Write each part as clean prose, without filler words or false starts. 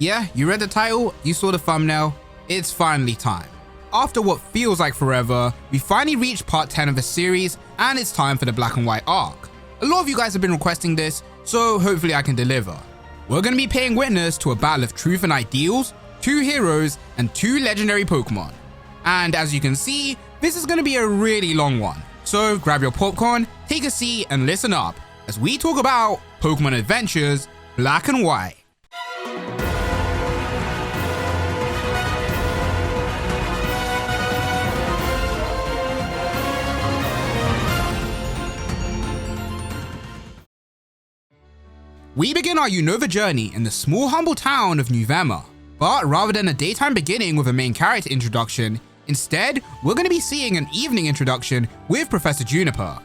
Yeah, you read the title, you saw the thumbnail, it's finally time. After what feels like forever, we finally reached part 10 of the series, and it's time for the black and white arc. A lot of you guys have been requesting this, so hopefully I can deliver. We're going to be paying witness to a battle of truth and ideals, 2 heroes, and 2 legendary Pokemon. And as you can see, this is going to be a really long one. So grab your popcorn, take a seat, and listen up as we talk about Pokemon Adventures Black and White. We begin our Unova journey in the small humble town of New Vema. But rather than a daytime beginning with a main character introduction, instead, we're going to be seeing an evening introduction with Professor Juniper.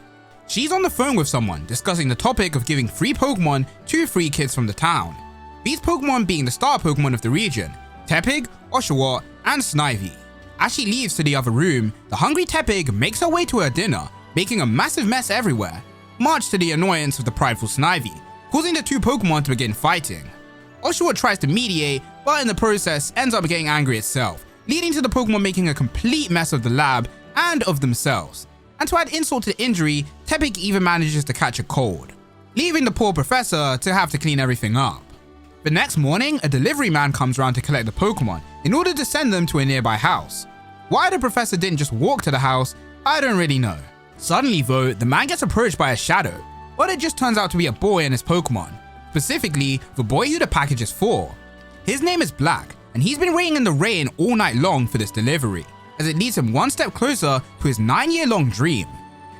She's on the phone with someone discussing the topic of giving free Pokemon to free kids from the town. These Pokemon being the star Pokemon of the region, Tepig, Oshawott, and Snivy. As she leaves to the other room, the hungry Tepig makes her way to her dinner, making a massive mess everywhere, much to the annoyance of the prideful Snivy, causing the 2 Pokemon to begin fighting. Oshawott tries to mediate, but in the process ends up getting angry itself, leading to the Pokemon making a complete mess of the lab and of themselves. And to add insult to the injury, Tepig even manages to catch a cold, leaving the poor professor to have to clean everything up. The next morning, a delivery man comes around to collect the Pokemon in order to send them to a nearby house. Why the professor didn't just walk to the house, I don't really know. Suddenly though, the man gets approached by a shadow, but it just turns out to be a boy and his Pokemon, specifically the boy who the package is for. His name is Black, and he's been waiting in the rain all night long for this delivery, as it leads him one step closer to his 9-year-long dream.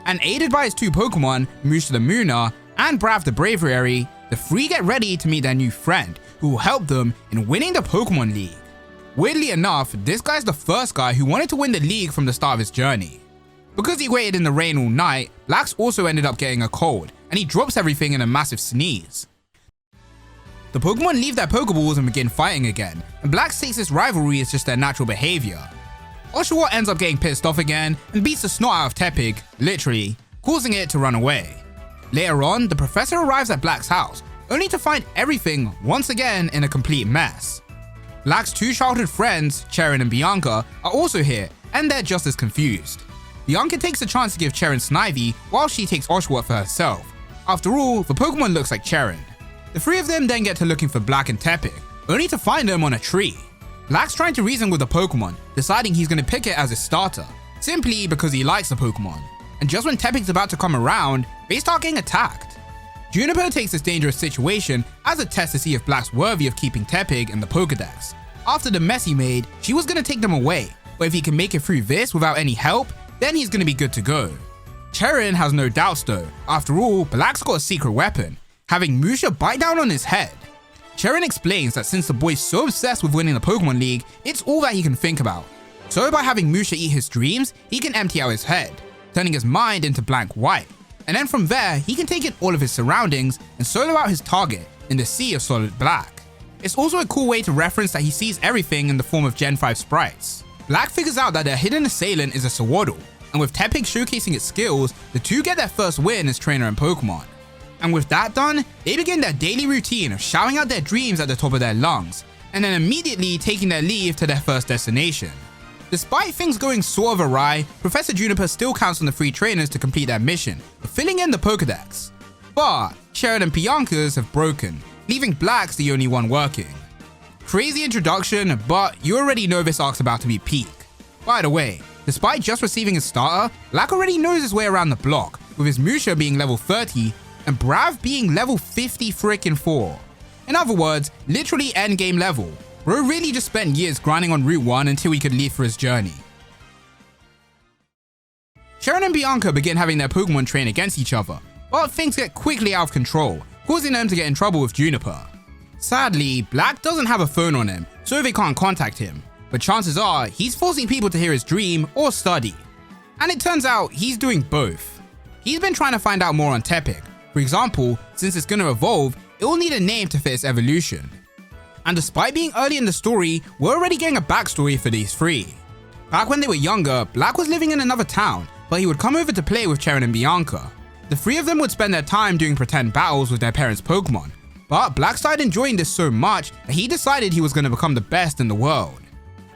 And aided by his 2 Pokemon, Musha the Mooner and Brav the Braviary, the 3 get ready to meet their new friend, who will help them in winning the Pokemon League. Weirdly enough, this guy's the first guy who wanted to win the league from the start of his journey. Because he waited in the rain all night, Black's also ended up getting a cold, and he drops everything in a massive sneeze. The Pokemon leave their Pokeballs and begin fighting again, and Black takes this rivalry as just their natural behavior. Oshawott ends up getting pissed off again and beats the snot out of Tepig, literally, causing it to run away. Later on, the professor arrives at Black's house, only to find everything once again in a complete mess. Black's 2 childhood friends, Cheren and Bianca, are also here, and they're just as confused. Bianca takes a chance to give Cheren Snivy while she takes Oshawott for herself. After all, the Pokemon looks like Cheren. The 3 of them then get to looking for Black and Tepig, only to find them on a tree. Black's trying to reason with the Pokemon, deciding he's going to pick it as his starter, simply because he likes the Pokemon. And just when Tepig's about to come around, they start getting attacked. Juniper takes this dangerous situation as a test to see if Black's worthy of keeping Tepig in the Pokedex. After the mess he made, she was going to take them away, but if he can make it through this without any help, then he's going to be good to go. Cheren has no doubts though, after all, Black's got a secret weapon, having Musha bite down on his head. Cheren explains that since the boy's so obsessed with winning the Pokemon League, it's all that he can think about. So by having Musha eat his dreams, he can empty out his head, turning his mind into blank white. And then from there, he can take in all of his surroundings and solo out his target in the sea of solid black. It's also a cool way to reference that he sees everything in the form of Gen 5 sprites. Black figures out that their hidden assailant is a Sawaddle, and with Tepig showcasing its skills, the 2 get their first win as trainer and Pokemon. And with that done, they begin their daily routine of shouting out their dreams at the top of their lungs, and then immediately taking their leave to their first destination. Despite things going sort of awry, Professor Juniper still counts on the 3 trainers to complete their mission of filling in the Pokedex. But Cheren and Bianca's have broken, leaving Black's the only one working. Crazy introduction, but you already know this arc's about to be peak. By the way, despite just receiving his starter, Black already knows his way around the block, with his Musha being level 30 and Brav being level 50 frickin' 4. In other words, literally endgame level. Bro really just spent years grinding on Route 1 until he could leave for his journey. Cheren and Bianca begin having their Pokemon train against each other, but things get quickly out of control, causing them to get in trouble with Juniper. Sadly, Black doesn't have a phone on him, so they can't contact him, but chances are he's forcing people to hear his dream or study. And it turns out he's doing both. He's been trying to find out more on Tepig. For example, since it's going to evolve, it will need a name to fit its evolution. And despite being early in the story, we're already getting a backstory for these 3. Back when they were younger, Black was living in another town, but he would come over to play with Cheren and Bianca. The 3 of them would spend their time doing pretend battles with their parents' Pokemon, but Black started enjoying this so much that he decided he was going to become the best in the world.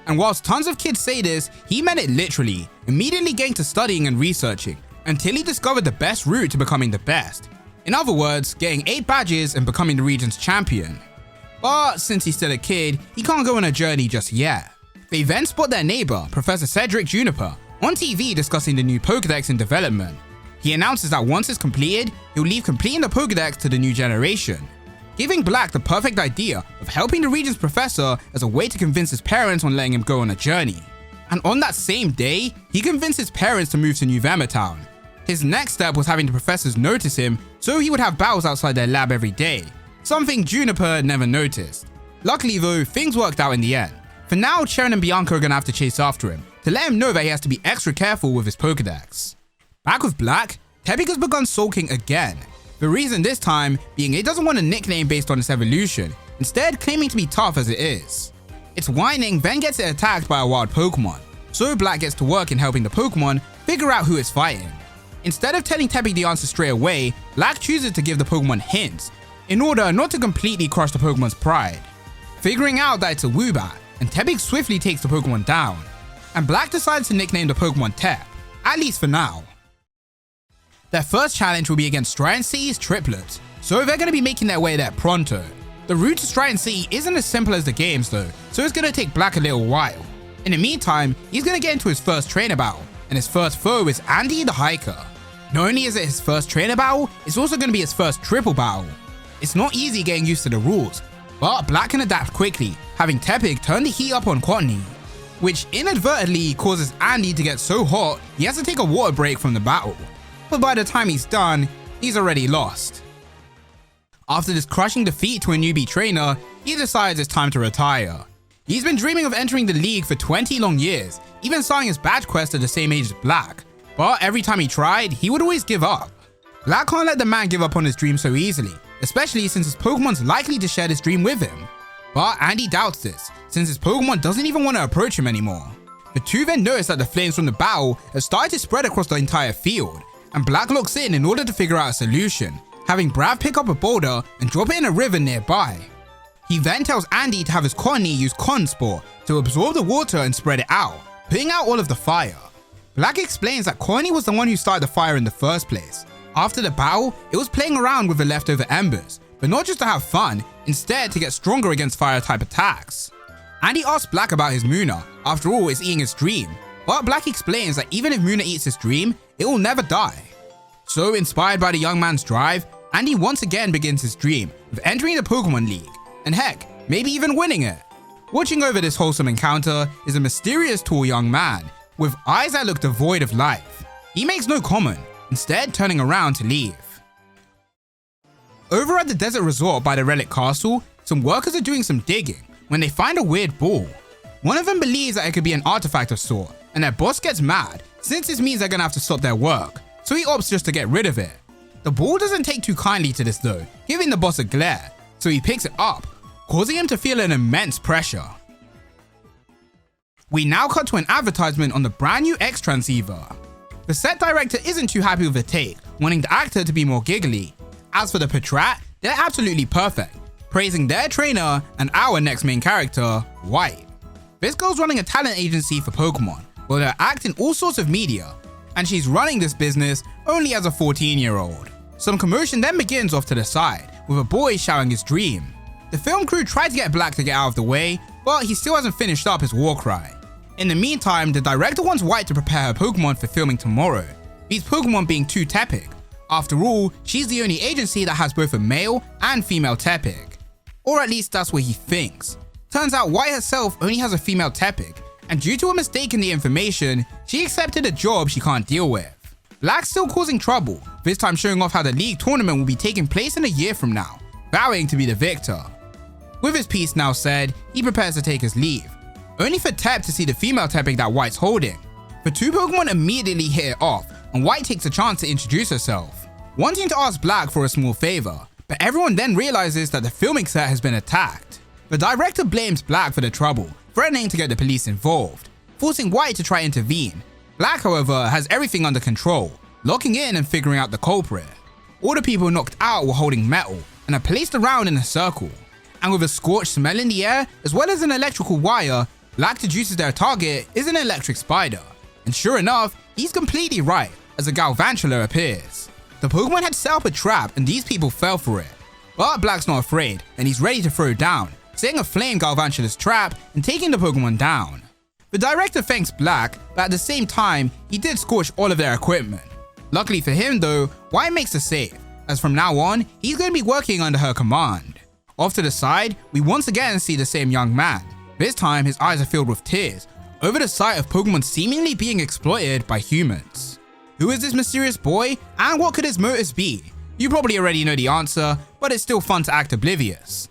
And whilst tons of kids say this, he meant it literally, immediately getting to studying and researching, until he discovered the best route to becoming the best. In other words, getting 8 badges and becoming the region's champion. But since he's still a kid, he can't go on a journey just yet. They then spot their neighbor, Professor Cedric Juniper, on TV discussing the new Pokédex in development. He announces that once it's completed, he'll leave completing the Pokédex to the new generation, giving Black the perfect idea of helping the region's professor as a way to convince his parents on letting him go on a journey. And on that same day, he convinced his parents to move to New Vema Town. His next step was having the professors notice him so he would have battles outside their lab every day, something Juniper never noticed. Luckily though, things worked out in the end. For now, Sharon and Bianca are gonna have to chase after him to let him know that he has to be extra careful with his Pokédex. Back with Black, Tepig has begun sulking again. The reason this time being it doesn't want a nickname based on its evolution, instead claiming to be tough as it is. Its whining then gets it attacked by a wild Pokemon, so Black gets to work in helping the Pokemon figure out who it's fighting. Instead of telling Tepig the answer straight away, Black chooses to give the Pokemon hints, in order not to completely crush the Pokemon's pride. Figuring out that it's a Woobat, and Tepig swiftly takes the Pokemon down. And Black decides to nickname the Pokemon Tep, at least for now. Their first challenge will be against Striaton City's triplets, so they're going to be making their way there pronto. The route to Striaton City isn't as simple as the games though, so it's going to take Black a little while. In the meantime, he's going to get into his first trainer battle, and his first foe is Andy the Hiker. Not only is it his first trainer battle, it's also going to be his first triple battle. It's not easy getting used to the rules, but Black can adapt quickly, having Tepig turn the heat up on Cottony, which inadvertently causes Andy to get so hot he has to take a water break from the battle. But by the time he's done, he's already lost. After this crushing defeat to a newbie trainer, he decides it's time to retire. He's been dreaming of entering the league for 20 long years, even starting his badge quest at the same age as Black, but every time he tried, he would always give up. Black can't let the man give up on his dream so easily, especially since his Pokemon's likely to share this dream with him. But Andy doubts this, since his Pokemon doesn't even want to approach him anymore. The two then notice that the flames from the battle have started to spread across the entire field, and Black looks in order to figure out a solution, having Brav pick up a boulder and drop it in a river nearby. He then tells Andy to have his Cottony use Cotton Spore to absorb the water and spread it out, putting out all of the fire. Black explains that Cottony was the one who started the fire in the first place. After the battle, it was playing around with the leftover embers, but not just to have fun, instead to get stronger against fire type attacks. Andy asks Black about his Muna, after all it's eating his dream, but Black explains that even if Muna eats his dream, it will never die. So inspired by the young man's drive, Andy once again begins his dream of entering the Pokemon League, and heck, maybe even winning it. Watching over this wholesome encounter is a mysterious tall young man, with eyes that look devoid of life. He makes no comment, instead turning around to leave. Over at the desert resort by the Relic Castle, some workers are doing some digging when they find a weird ball. One of them believes that it could be an artifact of sort, and their boss gets mad since this means they're gonna have to stop their work, so he opts just to get rid of it. The ball doesn't take too kindly to this though, giving the boss a glare, so he picks it up, causing him to feel an immense pressure. We now cut to an advertisement on the brand new X transceiver. The set director isn't too happy with the take, wanting the actor to be more giggly. As for the portrait, they're absolutely perfect, praising their trainer and our next main character, White. This girl's running a talent agency for Pokemon, where they're acting all sorts of media, and she's running this business only as a 14-year-old. Some commotion then begins off to the side, with a boy shouting his dream. The film crew tried to get Black to get out of the way, but he still hasn't finished up his war cry. In the meantime, the director wants White to prepare her Pokemon for filming tomorrow, these Pokemon being too Tepig. After all, she's the only agency that has both a male and female Tepig. Or at least that's what he thinks. Turns out White herself only has a female Tepig, and due to a mistake in the information, she accepted a job she can't deal with. Black's still causing trouble, this time showing off how the league tournament will be taking place in a year from now, vowing to be the victor. With his piece now said, he prepares to take his leave, only for Tep to see the female Tepig that White's holding. The two Pokemon immediately hit it off, and White takes a chance to introduce herself, wanting to ask Black for a small favor, but everyone then realizes that the filming set has been attacked. The director blames Black for the trouble, threatening to get the police involved, forcing White to try intervene. Black, however, has everything under control, locking in and figuring out the culprit. All the people knocked out were holding metal, and are placed around in a circle. And with a scorched smell in the air, as well as an electrical wire, Black deduces their target is an electric spider. And sure enough, he's completely right, as a Galvantula appears. The Pokemon had set up a trap and these people fell for it. But Black's not afraid, and he's ready to throw down, setting aflame Galvantula's trap and taking the Pokemon down. The director thanks Black, but at the same time, he did scorch all of their equipment. Luckily for him though, White makes a save, as from now on, he's going to be working under her command. Off to the side, we once again see the same young man. This time, his eyes are filled with tears, over the sight of Pokemon seemingly being exploited by humans. Who is this mysterious boy, and what could his motives be? You probably already know the answer, but it's still fun to act oblivious.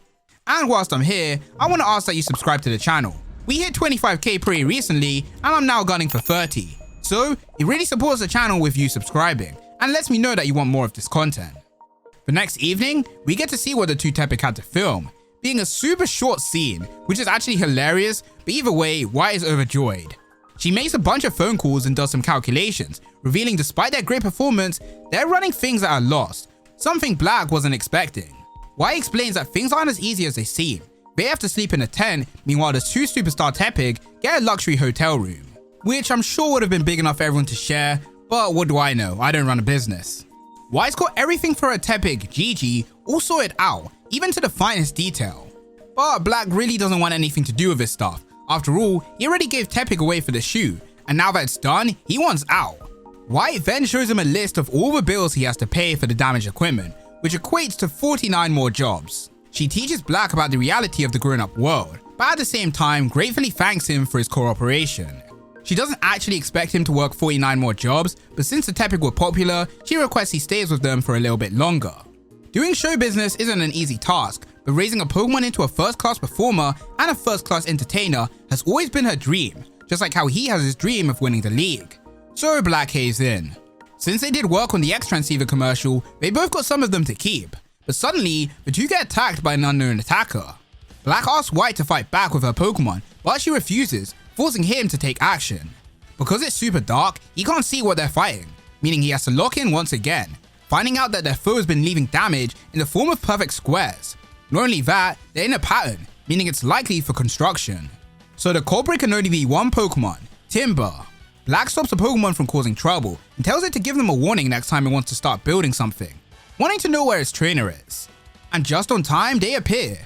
And whilst I'm here, I want to ask that you subscribe to the channel. We hit 25k pretty recently, and I'm now gunning for 30. So, it really supports the channel with you subscribing, and lets me know that you want more of this content. The next evening, we get to see what the two Tepig had to film, being a super short scene, which is actually hilarious, but either way, White is overjoyed. She makes a bunch of phone calls and does some calculations, revealing despite their great performance, they're running things that are lost, something Black wasn't expecting. White explains that things aren't as easy as they seem. They have to sleep in a tent, meanwhile the two superstar Tepig get a luxury hotel room, which I'm sure would have been big enough for everyone to share, but what do I know, I don't run a business. White's got everything for a Tepig, Gigi, all sorted out, even to the finest detail. But Black really doesn't want anything to do with this stuff. After all, he already gave Tepig away for the shoe, and now that it's done, he wants out. White then shows him a list of all the bills he has to pay for the damaged equipment, which equates to 49 more jobs. She teaches Black about the reality of the grown-up world, but at the same time gratefully thanks him for his cooperation. She doesn't actually expect him to work 49 more jobs, but since the Tepig were popular, she requests he stays with them for a little bit longer. Doing show business isn't an easy task, but raising a Pokemon into a first-class performer and a first-class entertainer has always been her dream, just like how he has his dream of winning the league. So Black caves in. Since they did work on the X-Transceiver commercial, they both got some of them to keep, but suddenly, the two get attacked by an unknown attacker. Black asks White to fight back with her Pokemon, but she refuses, forcing him to take action. Because it's super dark, he can't see what they're fighting, meaning he has to lock in once again, finding out that their foe has been leaving damage in the form of perfect squares. Not only that, they're in a pattern, meaning it's likely for construction. So the culprit can only be one Pokemon, Timber. Black stops the Pokemon from causing trouble and tells it to give them a warning next time it wants to start building something, wanting to know where its trainer is. And just on time, they appear.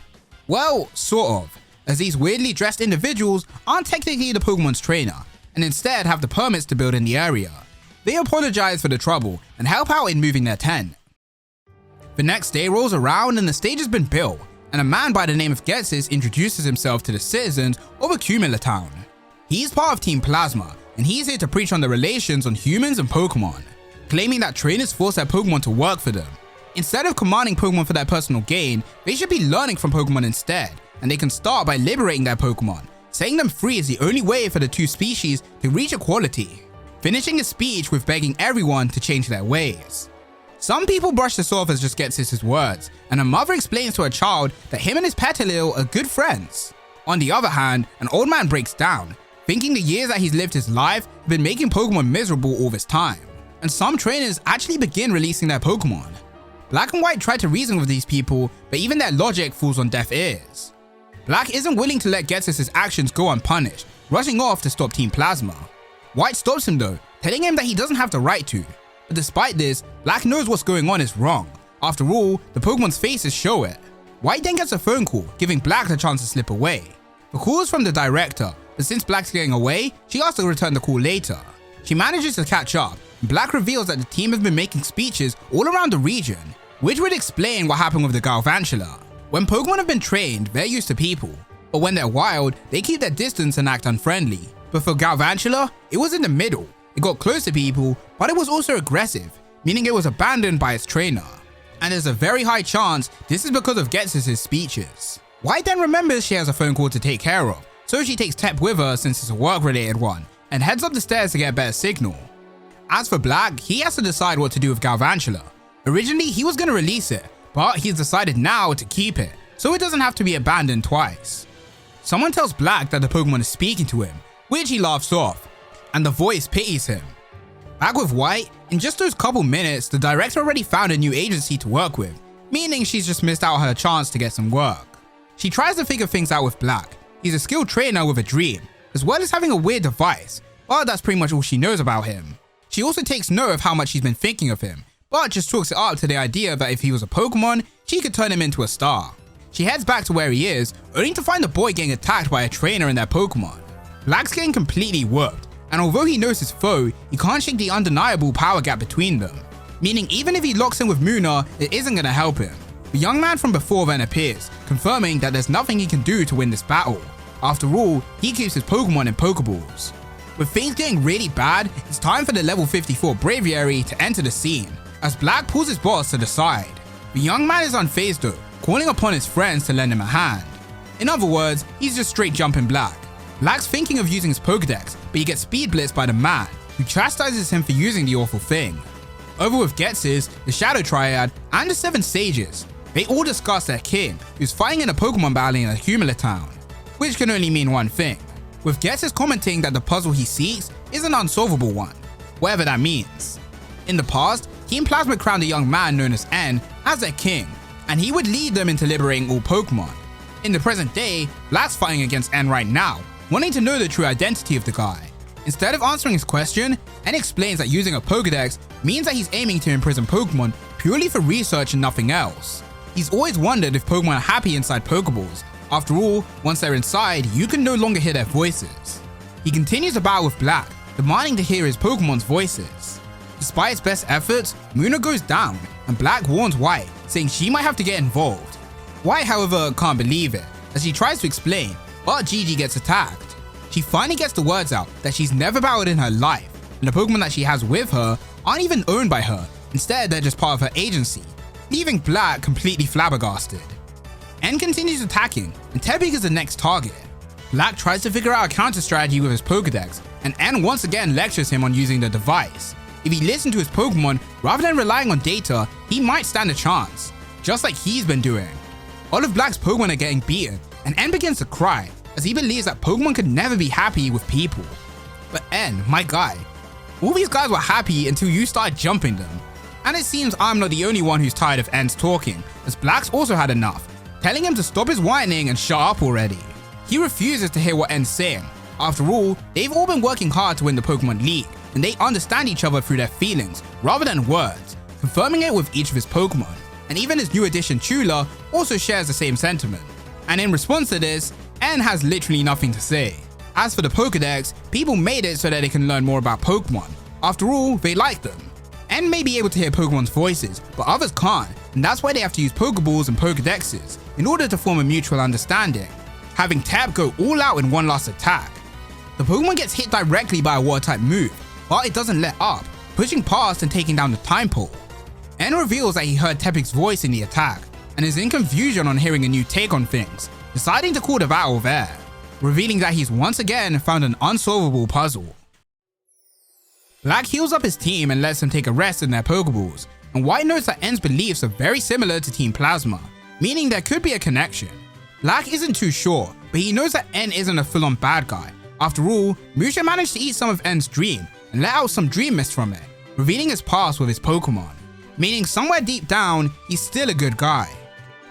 Well, sort of, as these weirdly dressed individuals aren't technically the Pokemon's trainer, and instead have the permits to build in the area. They apologize for the trouble and help out in moving their tent. The next day rolls around and the stage has been built, and a man by the name of Getsis introduces himself to the citizens of Accumula Town. He's part of Team Plasma, and he's here to preach on the relations on humans and Pokemon, claiming that trainers force their Pokemon to work for them. Instead of commanding Pokemon for their personal gain, they should be learning from Pokemon instead, and they can start by liberating their Pokemon. Setting them free is the only way for the two species to reach equality. Finishing his speech with begging everyone to change their ways. Some people brush this off as just Getsis' words, and a mother explains to her child that him and his Petilil are good friends. On the other hand, an old man breaks down, thinking the years that he's lived his life have been making Pokemon miserable all this time. And some trainers actually begin releasing their Pokemon. Black and White try to reason with these people, but even their logic falls on deaf ears. Black isn't willing to let Getsis' actions go unpunished, rushing off to stop Team Plasma. White stops him though, telling him that he doesn't have the right to. But despite this, Black knows what's going on is wrong. After all, the Pokemon's faces show it. White then gets a phone call, giving Black the chance to slip away. The call is from the director, but since Black's getting away, she asks to return the call later. She manages to catch up, and Black reveals that the team have been making speeches all around the region, which would explain what happened with the Galvantula. When Pokemon have been trained, they're used to people, but when they're wild, they keep their distance and act unfriendly. But for Galvantula, it was in the middle. It got close to people, but it was also aggressive, meaning it was abandoned by its trainer. And there's a very high chance this is because of Getsis' speeches. White then remembers she has a phone call to take care of, so she takes Tep with her since it's a work-related one, and heads up the stairs to get a better signal. As for Black, he has to decide what to do with Galvantula. Originally, he was going to release it, but he's decided now to keep it, so it doesn't have to be abandoned twice. Someone tells Black that the Pokemon is speaking to him, which he laughs off, and the voice pities him. Back with White, in just those couple minutes, the director already found a new agency to work with, meaning she's just missed out on her chance to get some work. She tries to figure things out with Black. He's a skilled trainer with a dream, as well as having a weird device, but that's pretty much all she knows about him. She also takes note of how much she's been thinking of him, but just talks it up to the idea that if he was a Pokemon, she could turn him into a star. She heads back to where he is, only to find the boy getting attacked by a trainer and their Pokemon. Black's getting completely whooped, and although he knows his foe, he can't shake the undeniable power gap between them. Meaning even if he locks in with Muna, it isn't gonna help him. The young man from before then appears, confirming that there's nothing he can do to win this battle. After all, he keeps his Pokemon in Pokeballs. With things getting really bad, it's time for the level 54 Braviary to enter the scene, as Black pulls his boss to the side. The young man is unfazed though, calling upon his friends to lend him a hand. In other words, he's just straight jumping Black. Black's thinking of using his Pokedex, but he gets speed blitzed by the man, who chastises him for using the awful thing. Over with Getz's, the Shadow Triad, and the 7 Sages. They all discuss their king, who's fighting in a Pokemon battle in a Humula town, which can only mean one thing, with Getz's commenting that the puzzle he seeks is an unsolvable one, whatever that means. In the past, Team Plasma crowned a young man known as N as their king, and he would lead them into liberating all Pokemon. In the present day, Black's fighting against N right now, wanting to know the true identity of the guy. Instead of answering his question, N explains that using a Pokedex means that he's aiming to imprison Pokemon purely for research and nothing else. He's always wondered if Pokemon are happy inside Pokeballs. After all, once they're inside, you can no longer hear their voices. He continues the battle with Black, demanding to hear his Pokemon's voices. Despite his best efforts, Muna goes down, and Black warns White, saying she might have to get involved. White, however, can't believe it, as she tries to explain, but Gigi gets attacked. She finally gets the words out that she's never battled in her life, and the Pokemon that she has with her aren't even owned by her, instead they're just part of her agency, leaving Black completely flabbergasted. N continues attacking, and Tepig is the next target. Black tries to figure out a counter strategy with his Pokedex, and N once again lectures him on using the device. If he listened to his Pokemon rather than relying on data, he might stand a chance, just like he's been doing. All of Black's Pokemon are getting beaten, and N begins to cry, as he believes that Pokemon could never be happy with people. But N, my guy, all these guys were happy until you started jumping them. And it seems I'm not the only one who's tired of N's talking, as Black's also had enough, telling him to stop his whining and shut up already. He refuses to hear what N's saying. After all, they've all been working hard to win the Pokemon League, and they understand each other through their feelings rather than words, confirming it with each of his Pokemon. And even his new addition Chula also shares the same sentiment. And in response to this, N has literally nothing to say. As for the Pokedex, people made it so that they can learn more about Pokemon. After all, they like them. N may be able to hear Pokemon's voices, but others can't, and that's why they have to use Pokeballs and Pokedexes in order to form a mutual understanding, having Tap go all out in one last attack. The Pokemon gets hit directly by a water-type move, but it doesn't let up, pushing past and taking down the time pole. N reveals that he heard Tepig's voice in the attack, and is in confusion on hearing a new take on things, deciding to call the battle there, revealing that he's once again found an unsolvable puzzle. Black heals up his team and lets them take a rest in their Pokeballs, and White notes that N's beliefs are very similar to Team Plasma, meaning there could be a connection. Black isn't too sure, but he knows that N isn't a full-on bad guy. After all, Musha managed to eat some of N's dream and let out some dream mist from it, revealing his past with his Pokemon, meaning somewhere deep down, he's still a good guy.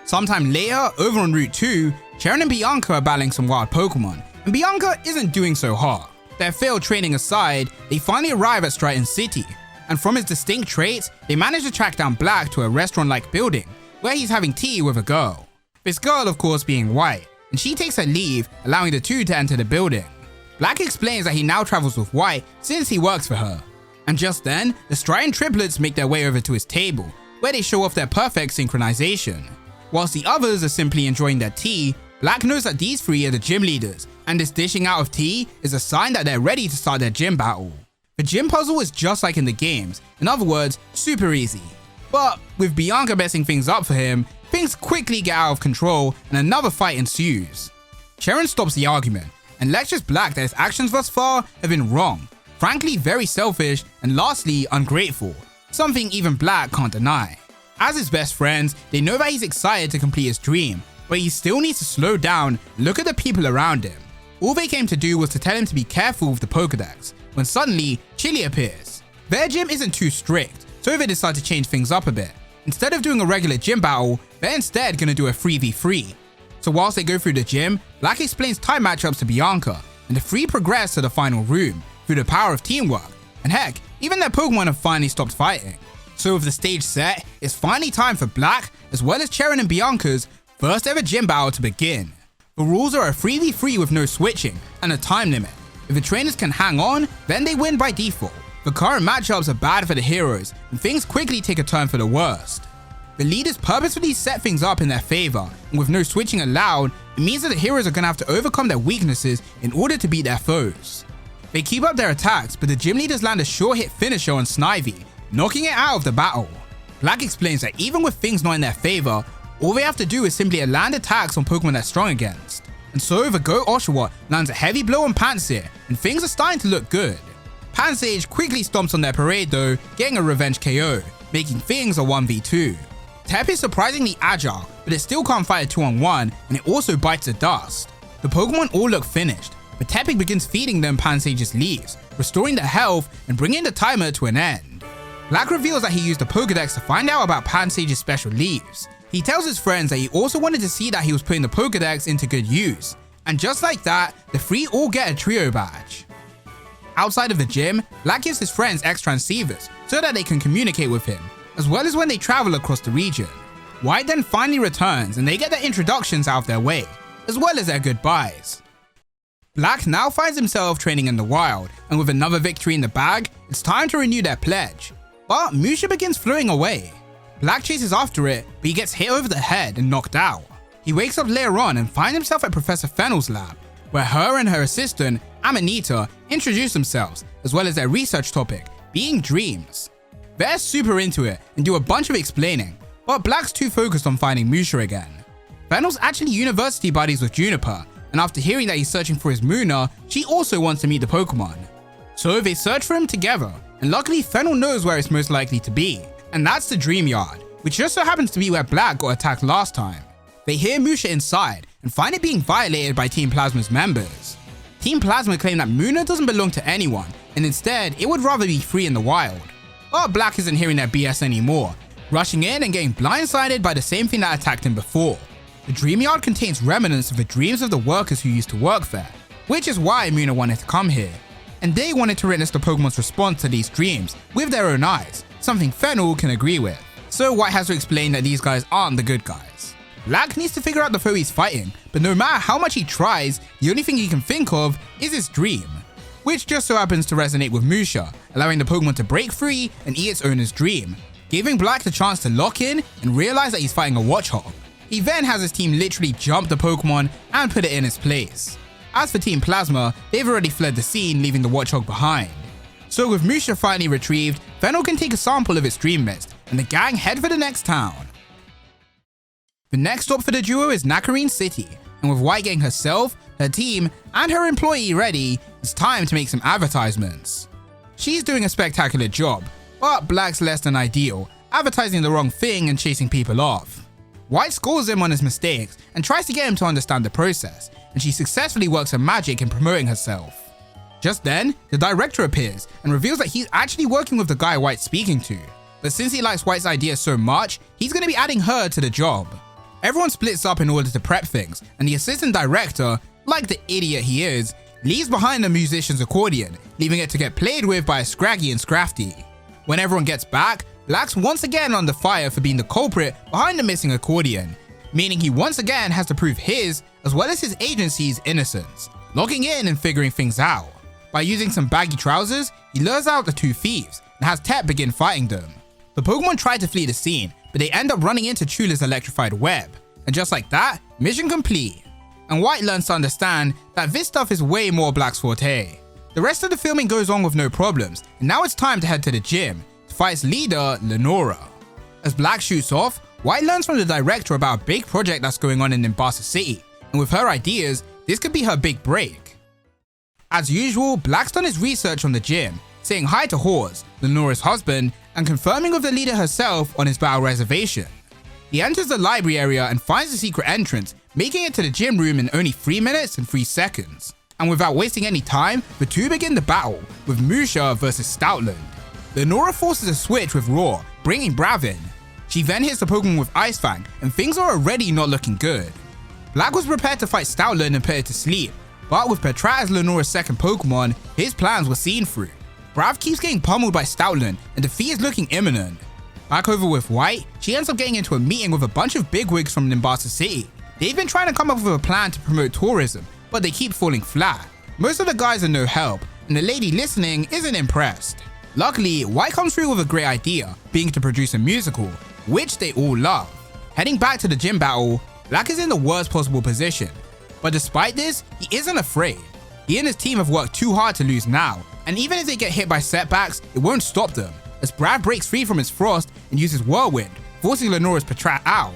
Sometime later, over on Route 2, Sharon and Bianca are battling some wild Pokemon, and Bianca isn't doing so hot. Their failed training aside, they finally arrive at Striaton City, and from his distinct traits, they manage to track down Black to a restaurant-like building, where he's having tea with a girl. This girl, of course, being White, and she takes her leave, allowing the two to enter the building. Black explains that he now travels with White since he works for her. And just then, the Striaton triplets make their way over to his table, where they show off their perfect synchronization. Whilst the others are simply enjoying their tea, Black knows that these three are the gym leaders, and this dishing out of tea is a sign that they're ready to start their gym battle. The gym puzzle is just like in the games, in other words, super easy. But with Bianca messing things up for him, things quickly get out of control and another fight ensues. Sharon stops the argument, and lectures Black that his actions thus far have been wrong, frankly very selfish, and lastly ungrateful, something even Black can't deny. As his best friends, they know that he's excited to complete his dream, but he still needs to slow down and look at the people around him. All they came to do was to tell him to be careful with the Pokedex, when suddenly, Chili appears. Their gym isn't too strict, so they decide to change things up a bit. Instead of doing a regular gym battle, they're instead gonna do a 3v3. So whilst they go through the gym, Black explains time matchups to Bianca, and the three progress to the final room through the power of teamwork, and heck, even their Pokemon have finally stopped fighting. So with the stage set, it's finally time for Black, as well as Cheren and Bianca's first ever gym battle to begin. The rules are a 3v3 with no switching, and a time limit. If the trainers can hang on, then they win by default. The current matchups are bad for the heroes, and things quickly take a turn for the worst. The leaders purposefully set things up in their favor, and with no switching allowed, it means that the heroes are gonna have to overcome their weaknesses in order to beat their foes. They keep up their attacks, but the gym leaders land a sure hit finisher on Snivy, knocking it out of the battle. Black explains that even with things not in their favor, all they have to do is simply land attacks on Pokemon they're strong against. And so the Goat Oshawott lands a heavy blow on Pansear, and things are starting to look good. Pansage quickly stomps on their parade though, getting a revenge KO, making things a 1v2. Tep is surprisingly agile, but it still can't fight a 2-on-1, and it also bites the dust. The Pokemon all look finished, but Tepig begins feeding them Pansage's leaves, restoring their health and bringing the timer to an end. Black reveals that he used the Pokédex to find out about Pansage's special leaves. He tells his friends that he also wanted to see that he was putting the Pokédex into good use, and just like that, the three all get a trio badge. Outside of the gym, Black gives his friends X transceivers so that they can communicate with him, as well as when they travel across the region. White then finally returns and they get their introductions out of their way, as well as their goodbyes. Black now finds himself training in the wild, and with another victory in the bag, it's time to renew their pledge. But Musha begins floating away. Black chases after it, but he gets hit over the head and knocked out. He wakes up later on and finds himself at Professor Fennel's lab, where her and her assistant, Amanita, introduce themselves, as well as their research topic, being dreams. They're super into it and do a bunch of explaining, but Black's too focused on finding Musha again. Fennel's actually university buddies with Juniper, and after hearing that he's searching for his Munna, she also wants to meet the Pokemon. So they search for him together, and luckily Fennel knows where it's most likely to be, and that's the Dream Yard, which just so happens to be where Black got attacked last time. They hear Musha inside, and find it being violated by Team Plasma's members. Team Plasma claim that Munna doesn't belong to anyone, and instead it would rather be free in the wild. But Black isn't hearing their BS anymore, rushing in and getting blindsided by the same thing that attacked him before. The Dream Yard contains remnants of the dreams of the workers who used to work there, which is why Munna wanted to come here. And they wanted to witness the Pokemon's response to these dreams with their own eyes, something Fennel can agree with. So White has to explain that these guys aren't the good guys. Black needs to figure out the foe he's fighting, but no matter how much he tries, the only thing he can think of is his dream, which just so happens to resonate with Musha, allowing the Pokemon to break free and eat its owner's dream, giving Black the chance to lock in and realize that he's fighting a Watchog. He then has his team literally jump the Pokemon and put it in its place. As for Team Plasma, they've already fled the scene, leaving the Watchog behind. So with Musha finally retrieved, Fennel can take a sample of its Dream Mist, and the gang head for the next town. The next stop for the duo is Nakarine City, and with White getting herself, her team, and her employee ready, it's time to make some advertisements. She's doing a spectacular job, but Black's less than ideal, advertising the wrong thing and chasing people off. White scolds him on his mistakes and tries to get him to understand the process, and she successfully works her magic in promoting herself. Just then, the director appears and reveals that he's actually working with the guy White's speaking to, but since he likes White's idea so much, he's going to be adding her to the job. Everyone splits up in order to prep things, and the assistant director, like the idiot he is, leaves behind the musician's accordion, leaving it to get played with by a Scraggy and Scrafty. When everyone gets back, Black's once again under fire for being the culprit behind the missing accordion, meaning he once again has to prove his, as well as his agency's innocence, locking in and figuring things out. By using some baggy trousers, he lures out the two thieves and has Tep begin fighting them. The Pokemon try to flee the scene, but they end up running into Chula's electrified web, and just like that, mission complete. And White learns to understand that this stuff is way more Black's forte. The rest of the filming goes on with no problems, and now it's time to head to the gym to fight its leader, Lenora. As Black shoots off, White learns from the director about a big project that's going on in Nimbasa City, and with her ideas, this could be her big break. As usual, Black's done his research on the gym, saying hi to Hawes, Lenora's husband, and confirming with the leader herself on his battle reservation. He enters the library area and finds the secret entrance, making it to the gym room in only 3 minutes and 3 seconds. And without wasting any time, the two begin the battle, with Musha versus Stoutland. Lenora forces a switch with Roar, bringing Brav in. She then hits the Pokemon with Ice Fang, and things are already not looking good. Black was prepared to fight Stoutland and put it to sleep, but with Patrat as Lenora's second Pokemon, his plans were seen through. Brav keeps getting pummeled by Stoutland, and defeat is looking imminent. Back over with White, she ends up getting into a meeting with a bunch of bigwigs from Nimbasa City. They've been trying to come up with a plan to promote tourism, but they keep falling flat. Most of the guys are no help, and the lady listening isn't impressed. Luckily, White comes through with a great idea, being to produce a musical, which they all love. Heading back to the gym battle, Black is in the worst possible position. But despite this, he isn't afraid. He and his team have worked too hard to lose now, and even if they get hit by setbacks, it won't stop them, as Brav breaks free from his frost and uses Whirlwind, forcing Lenora's Patrat out,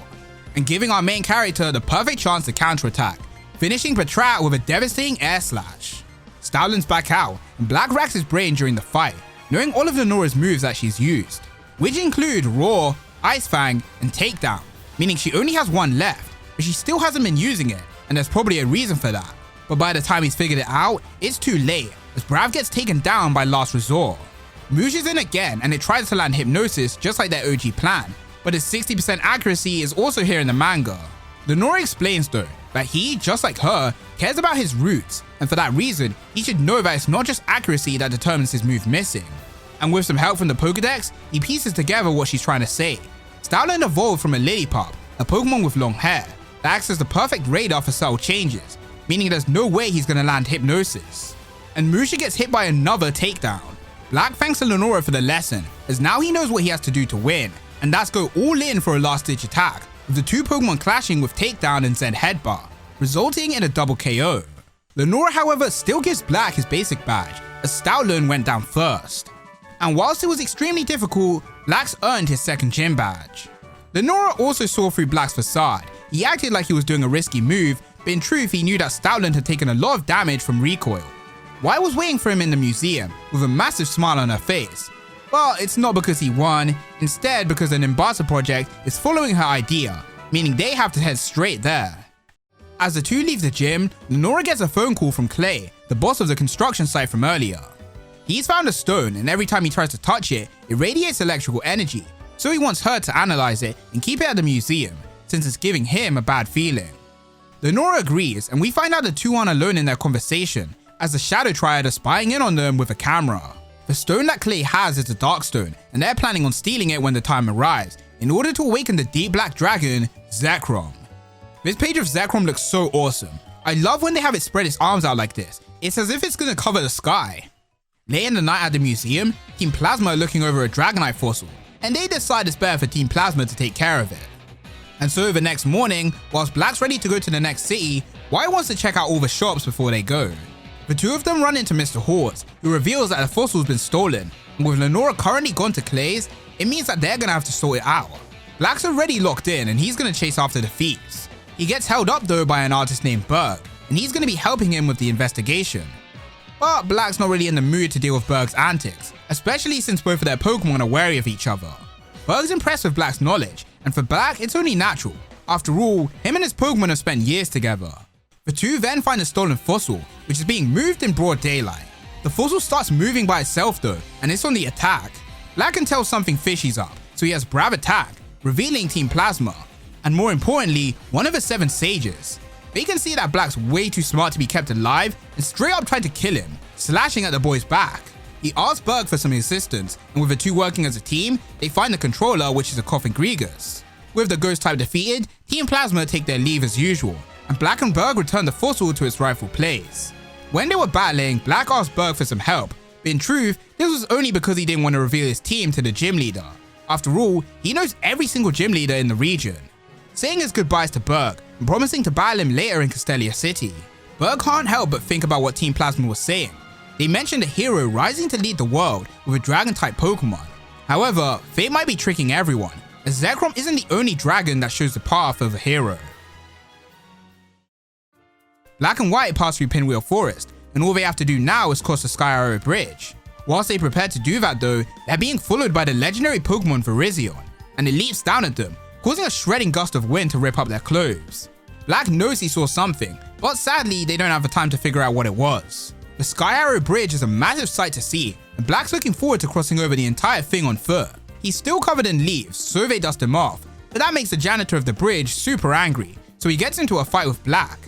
and giving our main character the perfect chance to counterattack, finishing Patrat with a devastating air slash. Stoutland's back out, and Black racks his brain during the fight, knowing all of Lenora's moves that she's used, which include Roar, Ice Fang, and Takedown, meaning she only has one left, but she still hasn't been using it, and there's probably a reason for that. But by the time he's figured it out, it's too late, as Brav gets taken down by Last Resort. Moosh is in again, and it tries to land Hypnosis just like their OG plan, but his 60% accuracy is also here in the manga. Lenora explains though, that he, just like her, cares about his roots, and for that reason, he should know that it's not just accuracy that determines his move missing. And with some help from the Pokedex, he pieces together what she's trying to say. Stoutland evolved from a Lillipup, a Pokemon with long hair, that acts as the perfect radar for subtle changes, meaning there's no way he's gonna land Hypnosis. And Musha gets hit by another takedown. Black thanks to Lenora for the lesson, as now he knows what he has to do to win, and that's go all in for a last ditch attack, with the two Pokemon clashing with Takedown and Zen Headbutt, resulting in a double KO. Lenora however still gives Black his basic badge, as Stoutland went down first. And whilst it was extremely difficult, Black's earned his second gym badge. Lenora also saw through Black's facade. He acted like he was doing a risky move, but in truth he knew that Stoutland had taken a lot of damage from recoil. White was waiting for him in the museum, with a massive smile on her face. But it's not because he won, instead because the Nimbasa project is following her idea, meaning they have to head straight there. As the two leave the gym, Lenora gets a phone call from Clay, the boss of the construction site from earlier. He's found a stone, and every time he tries to touch it, it radiates electrical energy, so he wants her to analyze it and keep it at the museum, since it's giving him a bad feeling. Lenora agrees, and we find out the two aren't alone in their conversation, as the Shadow Triad are spying in on them with a camera. The stone that Clay has is the Dark Stone, and they're planning on stealing it when the time arrives, in order to awaken the Deep Black Dragon, Zekrom. This page of Zekrom looks so awesome. I love when they have it spread its arms out like this. It's as if it's gonna cover the sky. Late in the night at the museum, Team Plasma are looking over a Dragonite fossil, and they decide it's better for Team Plasma to take care of it. And so the next morning, whilst Black's ready to go to the next city, White wants to check out all the shops before they go. The two of them run into Mr. Hortz, who reveals that the fossil's been stolen, and with Lenora currently gone to Clay's, it means that they're gonna have to sort it out. Black's already locked in, and he's gonna chase after the thieves. He gets held up though by an artist named Berg, and he's gonna be helping him with the investigation. But Black's not really in the mood to deal with Berg's antics, especially since both of their Pokemon are wary of each other. Berg's impressed with Black's knowledge, and for Black, it's only natural. After all, him and his Pokemon have spent years together. The two then find a stolen fossil, which is being moved in broad daylight. The fossil starts moving by itself though, and it's on the attack. Black can tell something fishy's up, so he has Brav attack, revealing Team Plasma, and more importantly, one of the 7 sages. They can see that Black's way too smart to be kept alive and straight up try to kill him, slashing at the boy's back. He asks Berg for some assistance, and with the two working as a team, they find the controller, which is a Coughing Grigus. With the ghost type defeated, Team Plasma take their leave as usual, and Black and Berg return the fossil to its rightful place. When they were battling, Black asked Berg for some help, but in truth, this was only because he didn't want to reveal his team to the gym leader. After all, he knows every single gym leader in the region. Saying his goodbyes to Berg, and promising to battle him later in Castelia City. Berg can't help but think about what Team Plasma was saying. They mentioned a hero rising to lead the world with a dragon-type Pokemon. However, fate might be tricking everyone, as Zekrom isn't the only dragon that shows the path of a hero. Black and White pass through Pinwheel Forest, and all they have to do now is cross the Sky Arrow Bridge. Whilst they prepare to do that though, they're being followed by the legendary Pokemon Virizion, and it leaps down at them, causing a shredding gust of wind to rip up their clothes. Black knows he saw something, but sadly they don't have the time to figure out what it was. The Sky Arrow Bridge is a massive sight to see, and Black's looking forward to crossing over the entire thing on foot. He's still covered in leaves, so they dust him off, but that makes the janitor of the bridge super angry, so he gets into a fight with Black.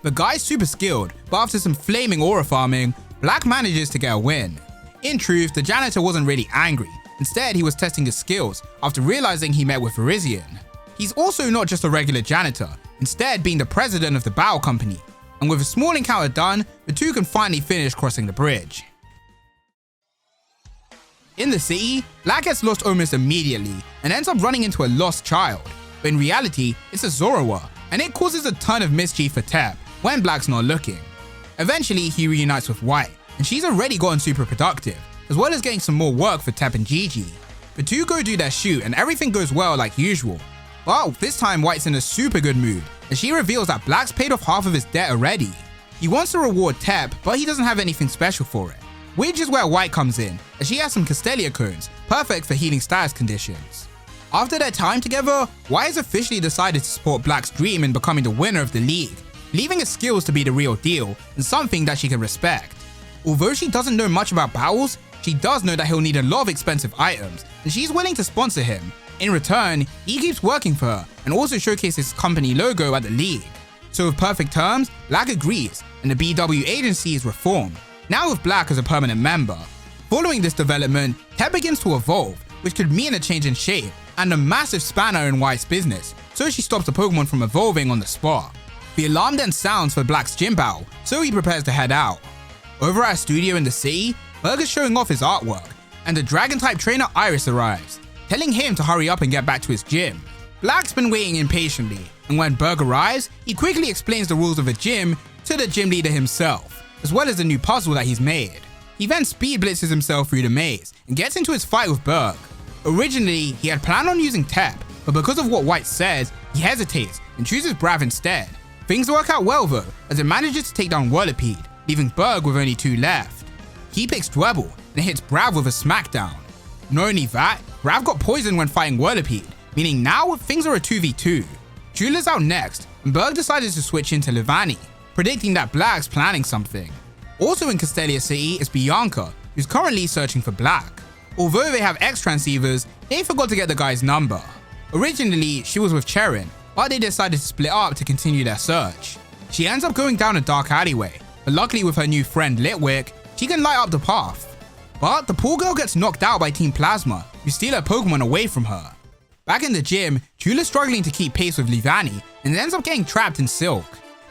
The guy's super skilled, but after some flaming aura farming, Black manages to get a win. In truth, the janitor wasn't really angry. Instead, he was testing his skills after realizing he met with Virizion. He's also not just a regular janitor, instead being the president of the Battle Company. And with a small encounter done, the two can finally finish crossing the bridge. In the city, Black gets lost almost immediately and ends up running into a lost child. But in reality, it's a Zoroark, and it causes a ton of mischief for Tep when Black's not looking. Eventually, he reunites with White, and she's already gotten super productive, as well as getting some more work for Tep and Gigi. The two go do their shoot and everything goes well like usual. But this time White's in a super good mood, and she reveals that Black's paid off half of his debt already. He wants to reward Tep, but he doesn't have anything special for it. Which is where White comes in, as she has some Castelia cones, perfect for healing status conditions. After their time together, White has officially decided to support Black's dream in becoming the winner of the league, leaving his skills to be the real deal and something that she can respect. Although she doesn't know much about battles, she does know that he'll need a lot of expensive items, and she's willing to sponsor him. In return, he keeps working for her and also showcases his company logo at the league. So with perfect terms, Black agrees, and the BW agency is reformed, now with Black as a permanent member. Following this development, Tep begins to evolve, which could mean a change in shape and a massive spanner in White's business, so she stops the Pokemon from evolving on the spot. The alarm then sounds for Black's gym battle, so he prepares to head out. Over at a studio in the city, Berg is showing off his artwork, and the Dragon-type trainer Iris arrives, telling him to hurry up and get back to his gym. Black's been waiting impatiently, and when Berg arrives, he quickly explains the rules of the gym to the gym leader himself, as well as the new puzzle that he's made. He then speed blitzes himself through the maze, and gets into his fight with Berg. Originally, he had planned on using Tep, but because of what White says, he hesitates and chooses Brav instead. Things work out well though, as it manages to take down Whirlipede, leaving Berg with only 2 left. He picks Dwebble and hits Brav with a smackdown. Not only that, Brav got poisoned when fighting Whirlipede, meaning now things are a 2v2. Chula's out next, and Berg decided to switch into Levani, predicting that Black's planning something. Also in Castelia City is Bianca, who's currently searching for Black. Although they have X-transceivers, they forgot to get the guy's number. Originally, she was with Cherin, but they decided to split up to continue their search. She ends up going down a dark alleyway, but luckily with her new friend Litwick, she can light up the path. But the poor girl gets knocked out by Team Plasma, who steal her Pokemon away from her. Back in the gym, Chula's struggling to keep pace with Levani and ends up getting trapped in Silk.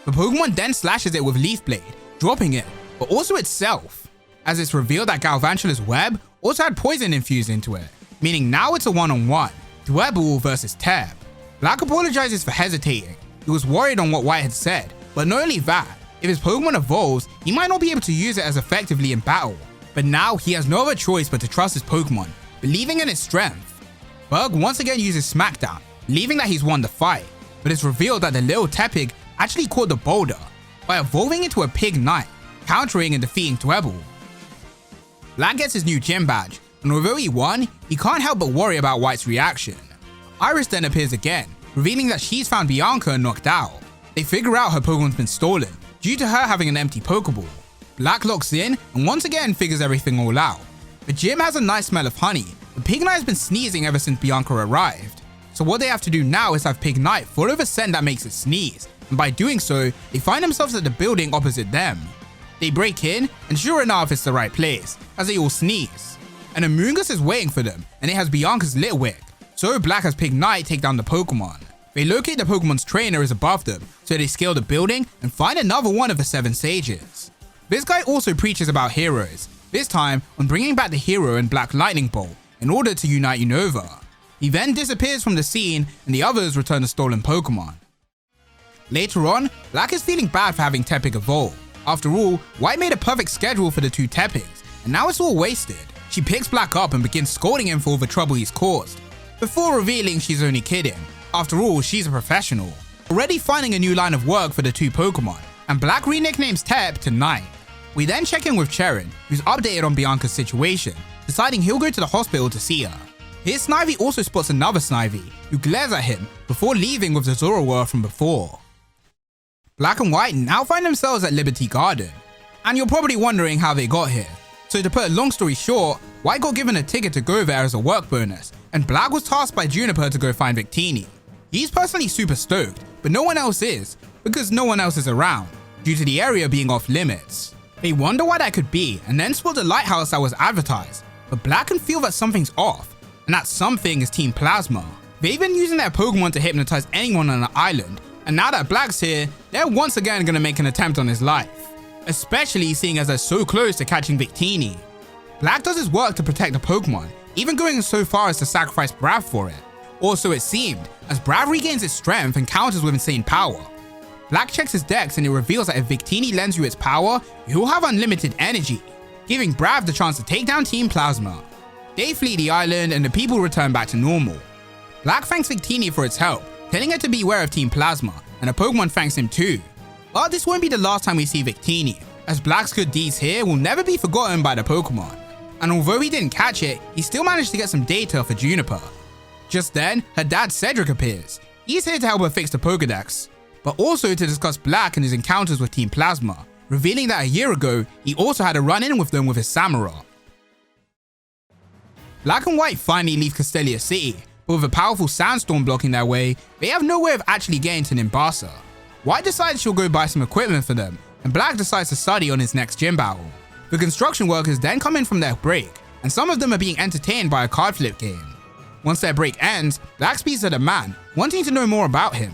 The Pokemon then slashes it with Leaf Blade, dropping it, but also itself, as it's revealed that Galvantula's web also had poison infused into it, meaning now it's a one-on-one, Dwebble versus Tep. Black apologizes for hesitating. He was worried on what White had said, but not only that, if his Pokemon evolves, he might not be able to use it as effectively in battle. But now he has no other choice but to trust his Pokemon, believing in its strength. Berg once again uses Smackdown, believing that he's won the fight, but it's revealed that the little Tepig actually caught the boulder by evolving into a Pig Knight, countering and defeating Dwebble. Black gets his new gym badge, and although he won, he can't help but worry about White's reaction. Iris then appears again, revealing that she's found Bianca and knocked out. They figure out her Pokemon's been stolen, due to her having an empty Pokeball. Black locks in and once again figures everything all out. The gym has a nice smell of honey. The Pig Knight has been sneezing ever since Bianca arrived. So what they have to do now is have Pig Knight follow the scent that makes it sneeze, and by doing so, they find themselves at the building opposite them. They break in, and sure enough it's the right place, as they all sneeze. And Amoonguss is waiting for them, and it has Bianca's Litwick, so Black has Pig Knight take down the Pokemon. They locate the Pokemon's trainer is above them, so they scale the building and find another one of the 7 sages. This guy also preaches about heroes, this time on bringing back the hero in Black Lightning Bolt in order to unite Unova. He then disappears from the scene and the others return the stolen Pokemon. Later on, Black is feeling bad for having Tepig evolve. After all, White made a perfect schedule for the 2 Tepigs, and now it's all wasted. She picks Black up and begins scolding him for all the trouble he's caused, before revealing she's only kidding. After all, she's a professional. Already finding a new line of work for the 2 Pokemon, and Black re-nicknames Tep to Night. We then check in with Cherin, who's updated on Bianca's situation, deciding he'll go to the hospital to see her. Here Snivy also spots another Snivy, who glares at him before leaving with the Zoroark from before. Black and White now find themselves at Liberty Garden, and you're probably wondering how they got here. So to put a long story short, White got given a ticket to go there as a work bonus, and Black was tasked by Juniper to go find Victini. He's personally super stoked, but no one else is, because no one else is around, due to the area being off limits. They wonder why that could be, and then spot the lighthouse that was advertised, but Black can feel that something's off, and that something is Team Plasma. They've been using their Pokemon to hypnotize anyone on the island, and now that Black's here, they're once again gonna make an attempt on his life, especially seeing as they're so close to catching Victini. Black does his work to protect the Pokemon, even going so far as to sacrifice Brav for it. Or so it seemed, as Brav regains its strength and counters with insane power. Black checks his dex and it reveals that if Victini lends you its power, you'll have unlimited energy, giving Brav the chance to take down Team Plasma. They flee the island and the people return back to normal. Black thanks Victini for its help, telling her to beware of Team Plasma, and the Pokemon thanks him too. But this won't be the last time we see Victini, as Black's good deeds here will never be forgotten by the Pokemon. And although he didn't catch it, he still managed to get some data for Juniper. Just then, her dad Cedric appears. He's here to help her fix the Pokedex, but also to discuss Black and his encounters with Team Plasma, revealing that a year ago, he also had a run-in with them with his Samurott. Black and White finally leave Castelia City, but with a powerful sandstorm blocking their way, they have no way of actually getting to Nimbasa. White decides she'll go buy some equipment for them, and Black decides to study on his next gym battle. The construction workers then come in from their break, and some of them are being entertained by a card flip game. Once their break ends, Black speaks to the man, wanting to know more about him.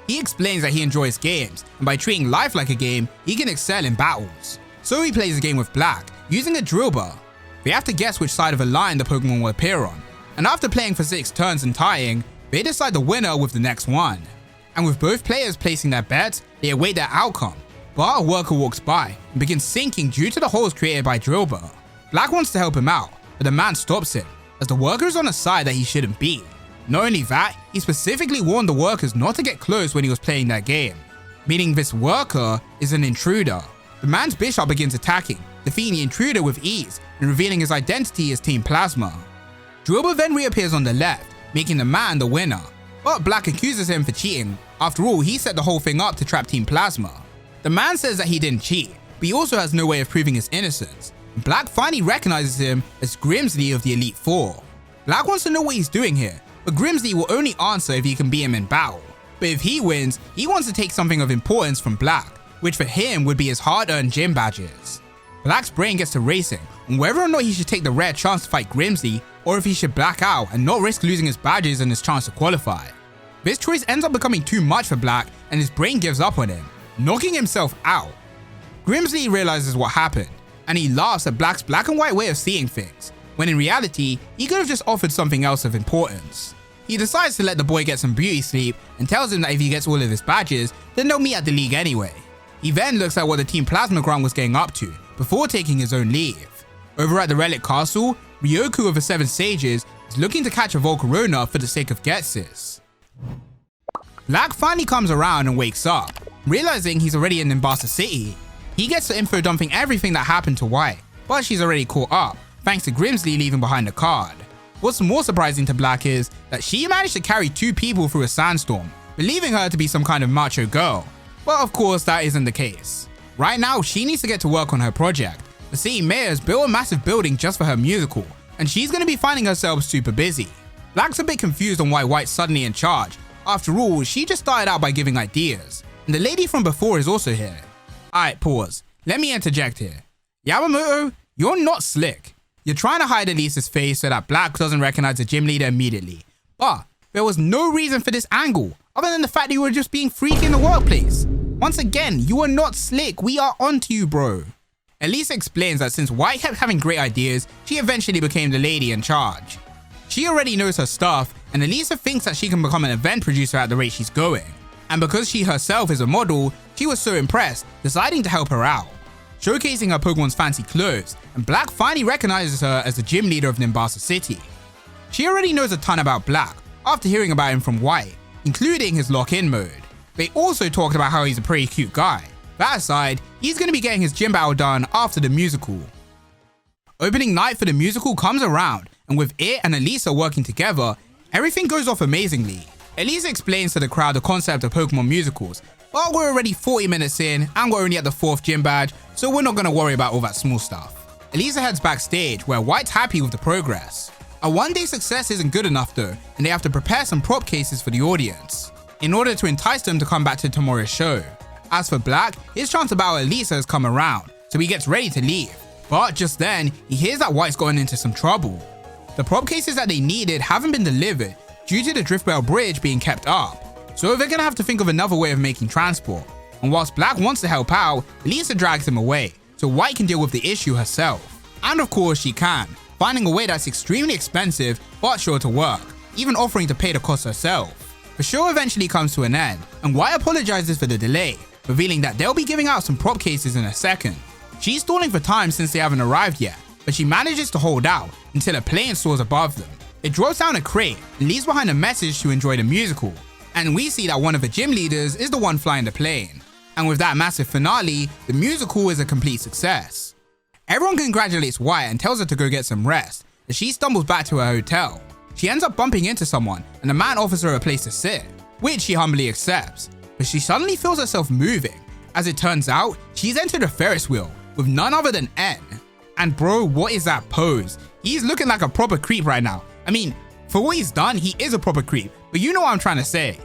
He explains that he enjoys games, and by treating life like a game, he can excel in battles. So he plays a game with Black, using a drill bar. They have to guess which side of a line the Pokemon will appear on, and after playing for 6 turns and tying, they decide the winner with the next one. And with both players placing their bets, they await their outcome. But a worker walks by and begins sinking due to the holes created by Drillbur. Black wants to help him out, but the man stops him, as the worker is on a side that he shouldn't be. Not only that, he specifically warned the workers not to get close when he was playing that game, meaning this worker is an intruder. The man's Bishop begins attacking, defeating the intruder with ease and revealing his identity as Team Plasma. Drillbur then reappears on the left, making the man the winner, but Black accuses him for cheating. After all, he set the whole thing up to trap Team Plasma. The man says that he didn't cheat, but he also has no way of proving his innocence. Black finally recognizes him as Grimsley of the Elite Four. Black wants to know what he's doing here, but Grimsley will only answer if he can beat him in battle. But if he wins, he wants to take something of importance from Black, which for him would be his hard-earned gym badges. Black's brain gets to racing on whether or not he should take the rare chance to fight Grimsley, or if he should black out and not risk losing his badges and his chance to qualify. This choice ends up becoming too much for Black, and his brain gives up on him, knocking himself out. Grimsley realizes what happened, and he laughs at Black's black and white way of seeing things, when in reality, he could have just offered something else of importance. He decides to let the boy get some beauty sleep and tells him that if he gets all of his badges, then they'll meet at the league anyway. He then looks at what the Team Plasma Grunt was getting up to before taking his own leave. Over at the Relic Castle, Ryoku of the 7 Sages is looking to catch a Volcarona for the sake of Getsis. Black finally comes around and wakes up, realizing he's already in Nimbasa City. He gets the info dumping everything that happened to White, but she's already caught up, thanks to Grimsley leaving behind the card. What's more surprising to Black is that she managed to carry 2 people through a sandstorm, believing her to be some kind of macho girl. But of course that isn't the case. Right now she needs to get to work on her project. The city mayor has built a massive building just for her musical, and she's going to be finding herself super busy. Black's a bit confused on why White's suddenly in charge. After all, she just started out by giving ideas, and the lady from before is also here. Alright, pause. Let me interject here. Yamamoto, you're not slick. You're trying to hide Elisa's face so that Black doesn't recognize the gym leader immediately. But there was no reason for this angle, other than the fact that you were just being freaky in the workplace. Once again, you are not slick. We are onto you, bro. Elisa explains that since White kept having great ideas, she eventually became the lady in charge. She already knows her stuff, and Elisa thinks that she can become an event producer at the rate she's going. And because she herself is a model, she was so impressed, deciding to help her out. Showcasing her Pokemon's fancy clothes, and Black finally recognizes her as the gym leader of Nimbasa City. She already knows a ton about Black, after hearing about him from White, including his lock-in mode. They also talked about how he's a pretty cute guy. That aside, he's going to be getting his gym battle done after the musical. Opening night for the musical comes around, and with it and Elisa working together, everything goes off amazingly. Elisa explains to the crowd the concept of Pokemon musicals, but we're already 40 minutes in and we're only at the 4th gym badge, so we're not going to worry about all that small stuff. Elisa heads backstage where White's happy with the progress. A one-day success isn't good enough though, and they have to prepare some prop cases for the audience in order to entice them to come back to tomorrow's show. As for Black, his chance to battle Elisa has come around, so he gets ready to leave. But just then, he hears that White's gotten into some trouble. The prop cases that they needed haven't been delivered due to the Driftbell Bridge being kept up, so they're gonna have to think of another way of making transport. And whilst Black wants to help out, Elisa drags him away, so White can deal with the issue herself. And of course she can, finding a way that's extremely expensive but sure to work, even offering to pay the cost herself. The show eventually comes to an end, and White apologizes for the delay, revealing that they'll be giving out some prop cases in a second. She's stalling for time since they haven't arrived yet, but she manages to hold out until a plane soars above them. It drops down a crate and leaves behind a message to enjoy the musical, and we see that one of the gym leaders is the one flying the plane. And with that massive finale, the musical is a complete success. Everyone congratulates White and tells her to go get some rest, as she stumbles back to her hotel. She ends up bumping into someone, and the man offers her a place to sit, which she humbly accepts. But she suddenly feels herself moving. As it turns out, she's entered a Ferris wheel with none other than N. And bro, what is that pose? He's looking like a proper creep right now. I mean, for what he's done, he is a proper creep, but you know what I'm trying to say.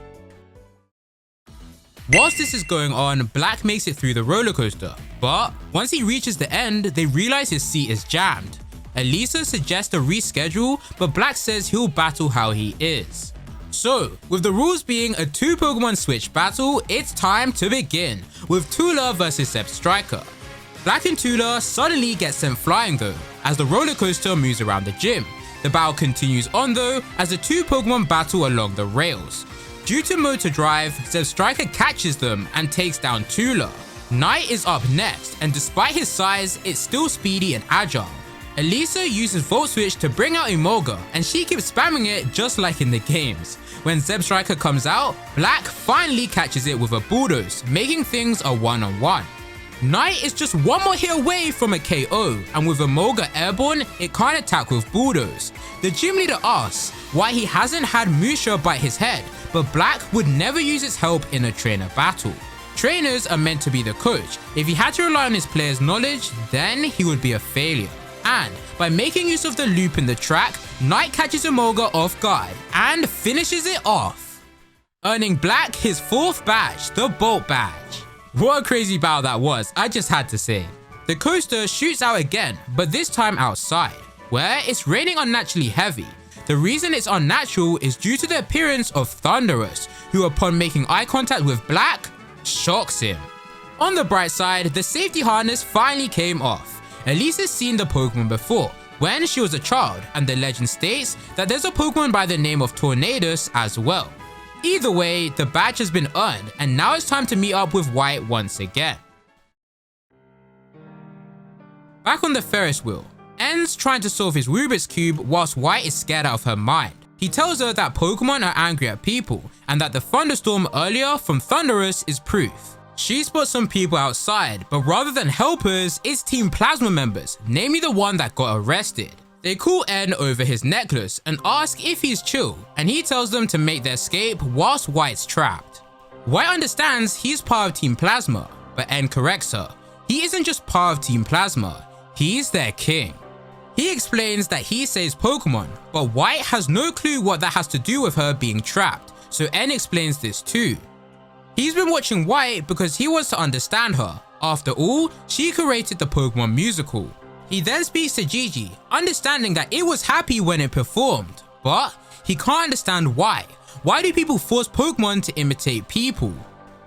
Whilst this is going on, Black makes it through the roller coaster, but once he reaches the end, they realize his seat is jammed. Elisa suggests a reschedule, but Black says he'll battle how he is. So, with the rules being a 2 Pokemon Switch battle, it's time to begin, with Tula vs Zebstrika. Black and Tula suddenly get sent flying though, as the roller coaster moves around the gym. The battle continues on though, as the 2 Pokemon battle along the rails. Due to motor drive, Zebstrika catches them and takes down Tula. Knight is up next, and despite his size, it's still speedy and agile. Elisa uses Volt Switch to bring out Emolga, and she keeps spamming it just like in the games. When Zebstrika comes out, Black finally catches it with a Bulldoze, making things a 1-on-1. Knight is just one more hit away from a KO, and with Emolga airborne, it can't attack with Bulldoze. The gym leader asks why he hasn't had Musha bite his head, but Black would never use its help in a trainer battle. Trainers are meant to be the coach. If he had to rely on his player's knowledge, then he would be a failure. And by making use of the loop in the track, Knight catches Emolga off guard and finishes it off, earning Black his 4th badge, the Bolt badge. What a crazy battle that was, I just had to say. The coaster shoots out again, but this time outside, where it's raining unnaturally heavy. The reason it's unnatural is due to the appearance of Thundurus, who upon making eye contact with Black, shocks him. On the bright side, the safety harness finally came off. Elisa's seen the Pokemon before, when she was a child, and the legend states that there's a Pokemon by the name of Tornadus as well. Either way, the badge has been earned, and now it's time to meet up with White once again. Back on the Ferris wheel, N's trying to solve his Rubik's Cube whilst White is scared out of her mind. He tells her that Pokemon are angry at people, and that the thunderstorm earlier from Thundurus is proof. She spots some people outside, but rather than helpers, it's Team Plasma members, namely the one that got arrested. They call N over his necklace and ask if he's chill, and he tells them to make their escape whilst White's trapped. White understands he's part of Team Plasma, but N corrects her. He isn't just part of Team Plasma, he's their king. He explains that he saves Pokemon, but White has no clue what that has to do with her being trapped, so N explains this too. He's been watching White because he wants to understand her. After all, she created the Pokemon musical. He then speaks to Gigi, understanding that it was happy when it performed, but he can't understand why. Why do people force Pokemon to imitate people?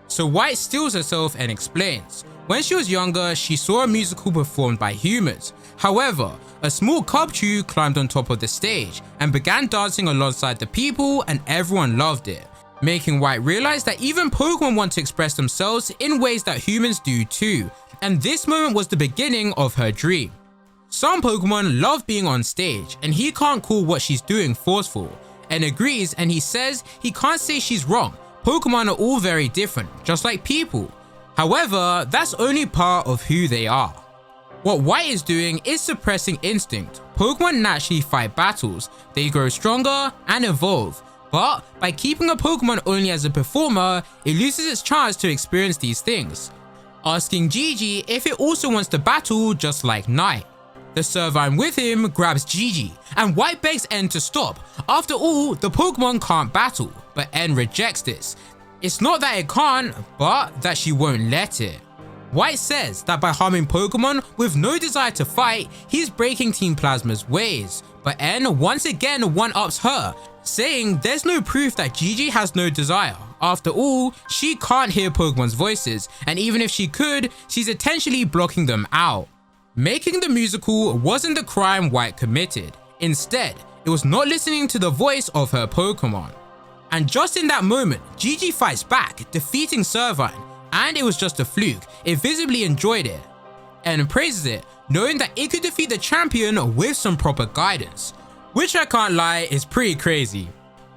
So White steals herself and explains. When she was younger, she saw a musical performed by humans. However, a small Cubchoo climbed on top of the stage and began dancing alongside the people, and everyone loved it, making White realize that even Pokemon want to express themselves in ways that humans do too, and this moment was the beginning of her dream. Some Pokemon love being on stage, and he can't call what she's doing forceful, and agrees, and he says he can't say she's wrong. Pokemon are all very different, just like people. However, that's only part of who they are. What White is doing is suppressing instinct. Pokemon naturally fight battles, they grow stronger and evolve, but by keeping a Pokemon only as a performer, it loses its chance to experience these things. Asking Gigi if it also wants to battle just like Knight. The Servine with him grabs Gigi, and White begs N to stop. After all, the Pokemon can't battle, but N rejects this. It's not that it can't, but that she won't let it. White says that by harming Pokemon with no desire to fight, he's breaking Team Plasma's ways, but N once again one-ups her, saying there's no proof that Gigi has no desire. After all, she can't hear Pokemon's voices, and even if she could, she's intentionally blocking them out. Making the musical wasn't the crime White committed. Instead, it was not listening to the voice of her Pokemon. And just in that moment, Gigi fights back, defeating Servine, and it was just a fluke. It visibly enjoyed it and praises it, knowing that it could defeat the champion with some proper guidance, which I can't lie is pretty crazy.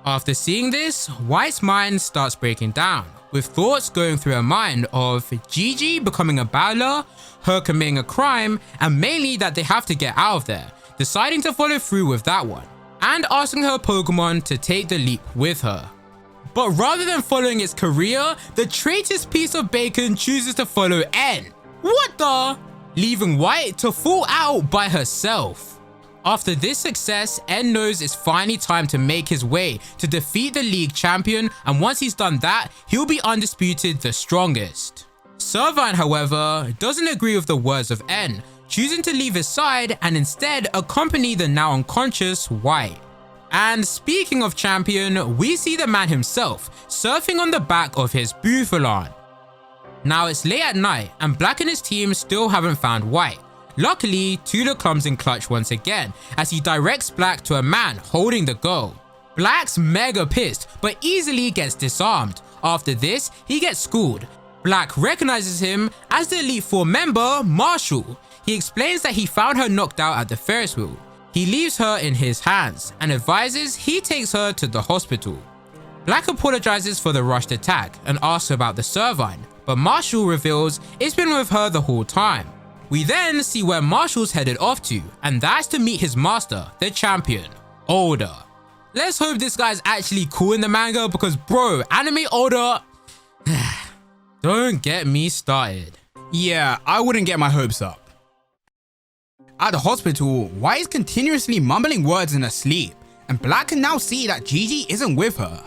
After seeing this, White's mind starts breaking down, with thoughts going through her mind of Gigi becoming a battler, her committing a crime, and mainly that they have to get out of there, deciding to follow through with that one, and asking her Pokemon to take the leap with her. But rather than following its career, the traitorous piece of bacon chooses to follow N. What the? Leaving White to fall out by herself. After this success, N knows it's finally time to make his way to defeat the league champion, and once he's done that, he'll be undisputed the strongest. Servine, however, doesn't agree with the words of N, choosing to leave his side and instead accompany the now unconscious White. And speaking of champion, we see the man himself surfing on the back of his Buffalan. Now it's late at night and Black and his team still haven't found White. Luckily, Tula comes in clutch once again as he directs Black to a man holding the girl. Black's mega pissed but easily gets disarmed. After this, he gets schooled. Black recognizes him as the Elite Four member, Marshall. He explains that he found her knocked out at the Ferris wheel. He leaves her in his hands and advises he takes her to the hospital. Black apologizes for the rushed attack and asks about the Servine, but Marshall reveals it's been with her the whole time. We then see where Marshall's headed off to, and that's to meet his master, the champion, Oda. Let's hope this guy's actually cool in the manga because bro, anime Oda, don't get me started. Yeah, I wouldn't get my hopes up. At the hospital, White is continuously mumbling words in her sleep, and Black can now see that Gigi isn't with her.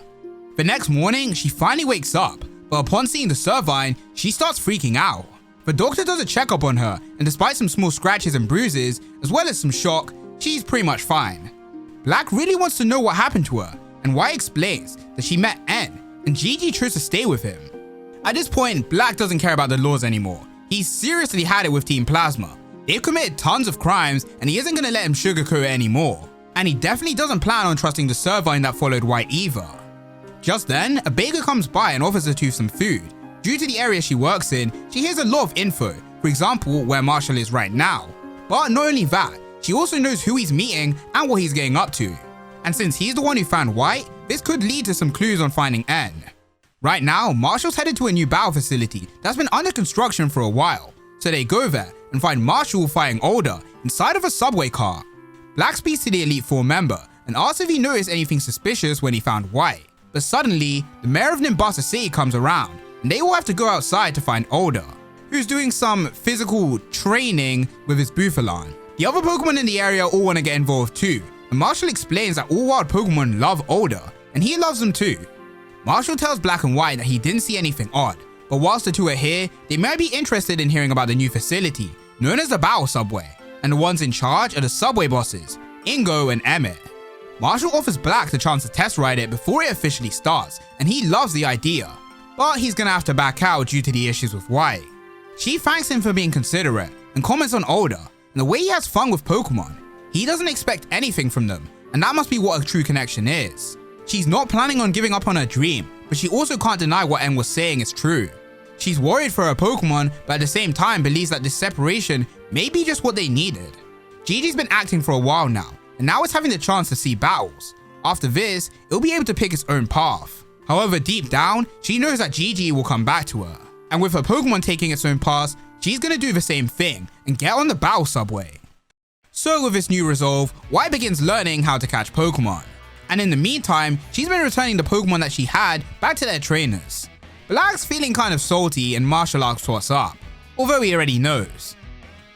The next morning, she finally wakes up, but upon seeing the Servine, she starts freaking out. The doctor does a checkup on her, and despite some small scratches and bruises, as well as some shock, she's pretty much fine. Black really wants to know what happened to her, and White explains that she met N, and Gigi chose to stay with him. At this point, Black doesn't care about the laws anymore. He's seriously had it with Team Plasma. They've committed tons of crimes, and he isn't gonna let him sugarcoat it anymore. And he definitely doesn't plan on trusting the Servine that followed White either. Just then, a baker comes by and offers her to some food. Due to the area she works in, she hears a lot of info, for example, where Marshall is right now. But not only that, she also knows who he's meeting and what he's getting up to. And since he's the one who found White, this could lead to some clues on finding N. Right now, Marshall's headed to a new battle facility that's been under construction for a while. So they go there and find Marshall fighting Oda inside of a subway car. Black speaks to the Elite Four member and asks if he noticed anything suspicious when he found White. But suddenly, the mayor of Nimbasa City comes around, and they all have to go outside to find Oda, who's doing some physical training with his Buffalan. The other Pokemon in the area all want to get involved too, and Marshall explains that all wild Pokemon love Oda, and he loves them too. Marshall tells Black and White that he didn't see anything odd, but whilst the two are here, they might be interested in hearing about the new facility, known as the Battle Subway, and the ones in charge are the subway bosses, Ingo and Emmett. Marshall offers Black the chance to test ride it before it officially starts, and he loves the idea. But he's gonna have to back out due to the issues with White. She thanks him for being considerate and comments on Oda and the way he has fun with Pokemon. He doesn't expect anything from them, and that must be what a true connection is. She's not planning on giving up on her dream, but she also can't deny what N was saying is true. She's worried for her Pokemon, but at the same time believes that this separation may be just what they needed. Gigi's been acting for a while now, and now it's having the chance to see battles. After this, it'll be able to pick its own path. However, deep down, she knows that Gigi will come back to her. And with her Pokemon taking its own path, she's gonna do the same thing and get on the battle subway. So with this new resolve, White begins learning how to catch Pokemon. And in the meantime, she's been returning the Pokemon that she had back to their trainers. Black's feeling kind of salty and Marshall asks what's up, although he already knows.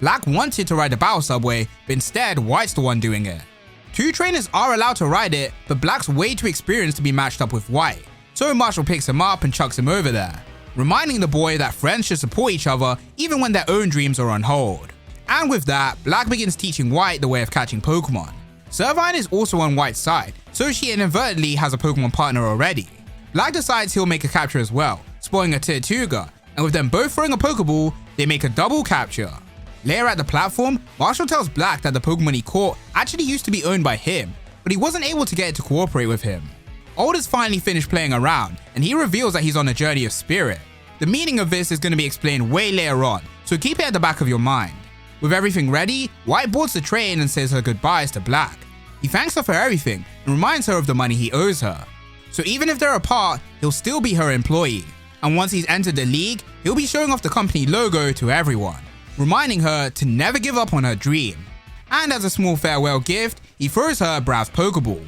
Black wanted to ride the battle subway, but instead White's the one doing it. 2 trainers are allowed to ride it, but Black's way too experienced to be matched up with White, so Marshall picks him up and chucks him over there, reminding the boy that friends should support each other even when their own dreams are on hold. And with that, Black begins teaching White the way of catching Pokemon. Servine is also on White's side, so she inadvertently has a Pokemon partner already. Black decides he'll make a capture as well, spotting a Tirtouga, and with them both throwing a Pokeball, they make a double capture. Later at the platform, Marshall tells Black that the Pokemon he caught actually used to be owned by him, but he wasn't able to get it to cooperate with him. Old has finally finished playing around, and he reveals that he's on a journey of spirit. The meaning of this is going to be explained way later on, so keep it at the back of your mind. With everything ready, White boards the train and says her goodbyes to Black. He thanks her for everything and reminds her of the money he owes her. So even if they're apart, he'll still be her employee. And once he's entered the league, he'll be showing off the company logo to everyone, reminding her to never give up on her dream. And as a small farewell gift, he throws her Brav's Pokeball.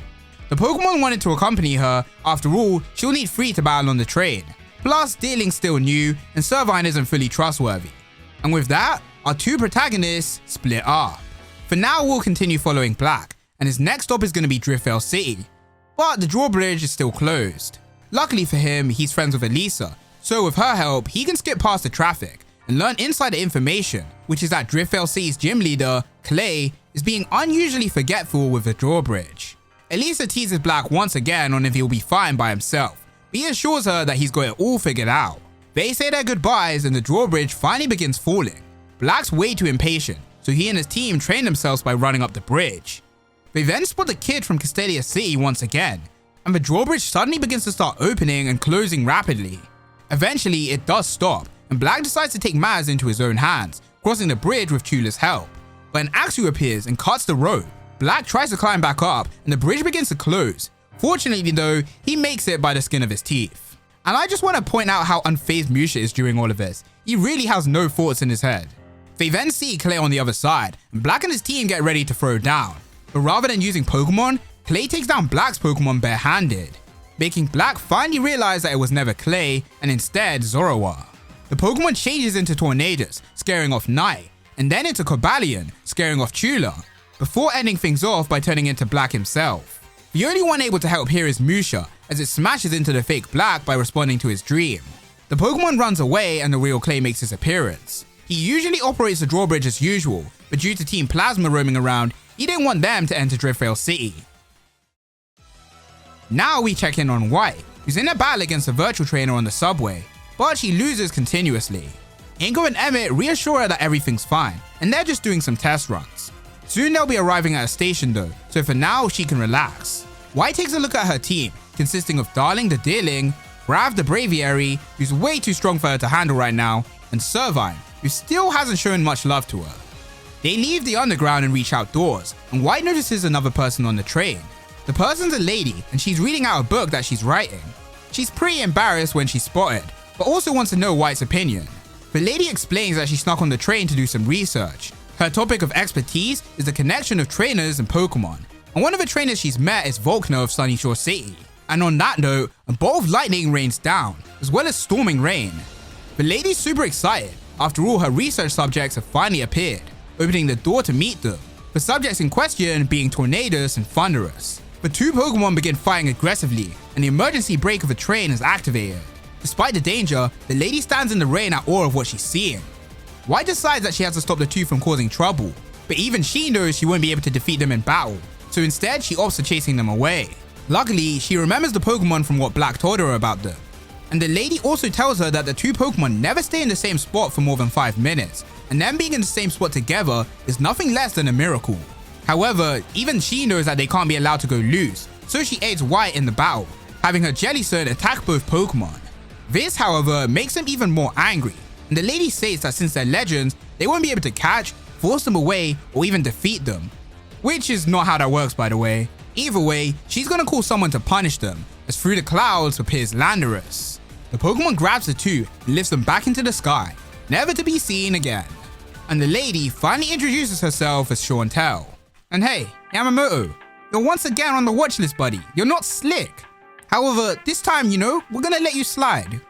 The Pokemon wanted to accompany her, after all, she'll need 3 to battle on the train. Plus, Dealing's still new, and Servine isn't fully trustworthy. And with that, our 2 protagonists split up. For now, we'll continue following Black, and his next stop is going to be Driftvale City. But the drawbridge is still closed. Luckily for him, he's friends with Elisa, so with her help, he can skip past the traffic and learn insider information, which is that Driftvale City's gym leader, Clay, is being unusually forgetful with the drawbridge. Elisa teases Black once again on if he'll be fine by himself, but he assures her that he's got it all figured out. They say their goodbyes and the drawbridge finally begins falling. Black's way too impatient, so he and his team train themselves by running up the bridge. They then spot the kid from Castelia City once again, and the drawbridge suddenly begins to start opening and closing rapidly. Eventually, it does stop, and Black decides to take matters into his own hands, crossing the bridge with Chula's help. But an Axew appears and cuts the rope. Black tries to climb back up, and the bridge begins to close. Fortunately though, he makes it by the skin of his teeth. And I just want to point out how unfazed Musha is during all of this. He really has no thoughts in his head. They then see Clay on the other side, and Black and his team get ready to throw down. But rather than using Pokemon, Clay takes down Black's Pokemon barehanded, making Black finally realize that it was never Clay, and instead Zorua. The Pokemon changes into Tornadus, scaring off Knight, and then into Cobalion, scaring off Chula, before ending things off by turning into Black himself. The only one able to help here is Musha, as it smashes into the fake Black by responding to his dream. The Pokemon runs away and the real Clay makes his appearance. He usually operates the drawbridge as usual, but due to Team Plasma roaming around, he didn't want them to enter Driftvale City. Now we check in on White, who's in a battle against a virtual trainer on the subway, but she loses continuously. Ingo and Emmett reassure her that everything's fine, and they're just doing some test runs. Soon they'll be arriving at a station though, so for now she can relax. White takes a look at her team, consisting of Darling the Deerling, Brav the Braviary, who's way too strong for her to handle right now, and Servine, who still hasn't shown much love to her. They leave the underground and reach outdoors, and White notices another person on the train. The person's a lady, and she's reading out a book that she's writing. She's pretty embarrassed when she's spotted, but also wants to know White's opinion. The lady explains that she snuck on the train to do some research. Her topic of expertise is the connection of trainers and Pokemon, and one of the trainers she's met is Volkner of Sunyshore City. And on that note, a bolt of lightning rains down, as well as storming rain. The lady's super excited, after all her research subjects have finally appeared, opening the door to meet them, the subjects in question being Tornadus and Thunderous. The 2 Pokemon begin fighting aggressively, and the emergency brake of a train is activated. Despite the danger, the lady stands in the rain at awe of what she's seeing. White decides that she has to stop the 2 from causing trouble, but even she knows she won't be able to defeat them in battle, so instead she opts for chasing them away. Luckily, she remembers the Pokemon from what Black told her about them. And the lady also tells her that the 2 Pokemon never stay in the same spot for more than 5 minutes, and them being in the same spot together is nothing less than a miracle. However, even she knows that they can't be allowed to go loose, so she aids White in the battle, having her Jellicent attack both Pokemon. This, however, makes him even more angry, and the lady states that since they're legends, they won't be able to catch, force them away, or even defeat them. Which is not how that works, by the way. Either way, she's gonna call someone to punish them, as through the clouds appears Landorus. The Pokemon grabs the 2 and lifts them back into the sky, never to be seen again. And the lady finally introduces herself as Chantel. And hey, Yamamoto, you're once again on the watch list, buddy. You're not slick. However, this time, we're gonna let you slide.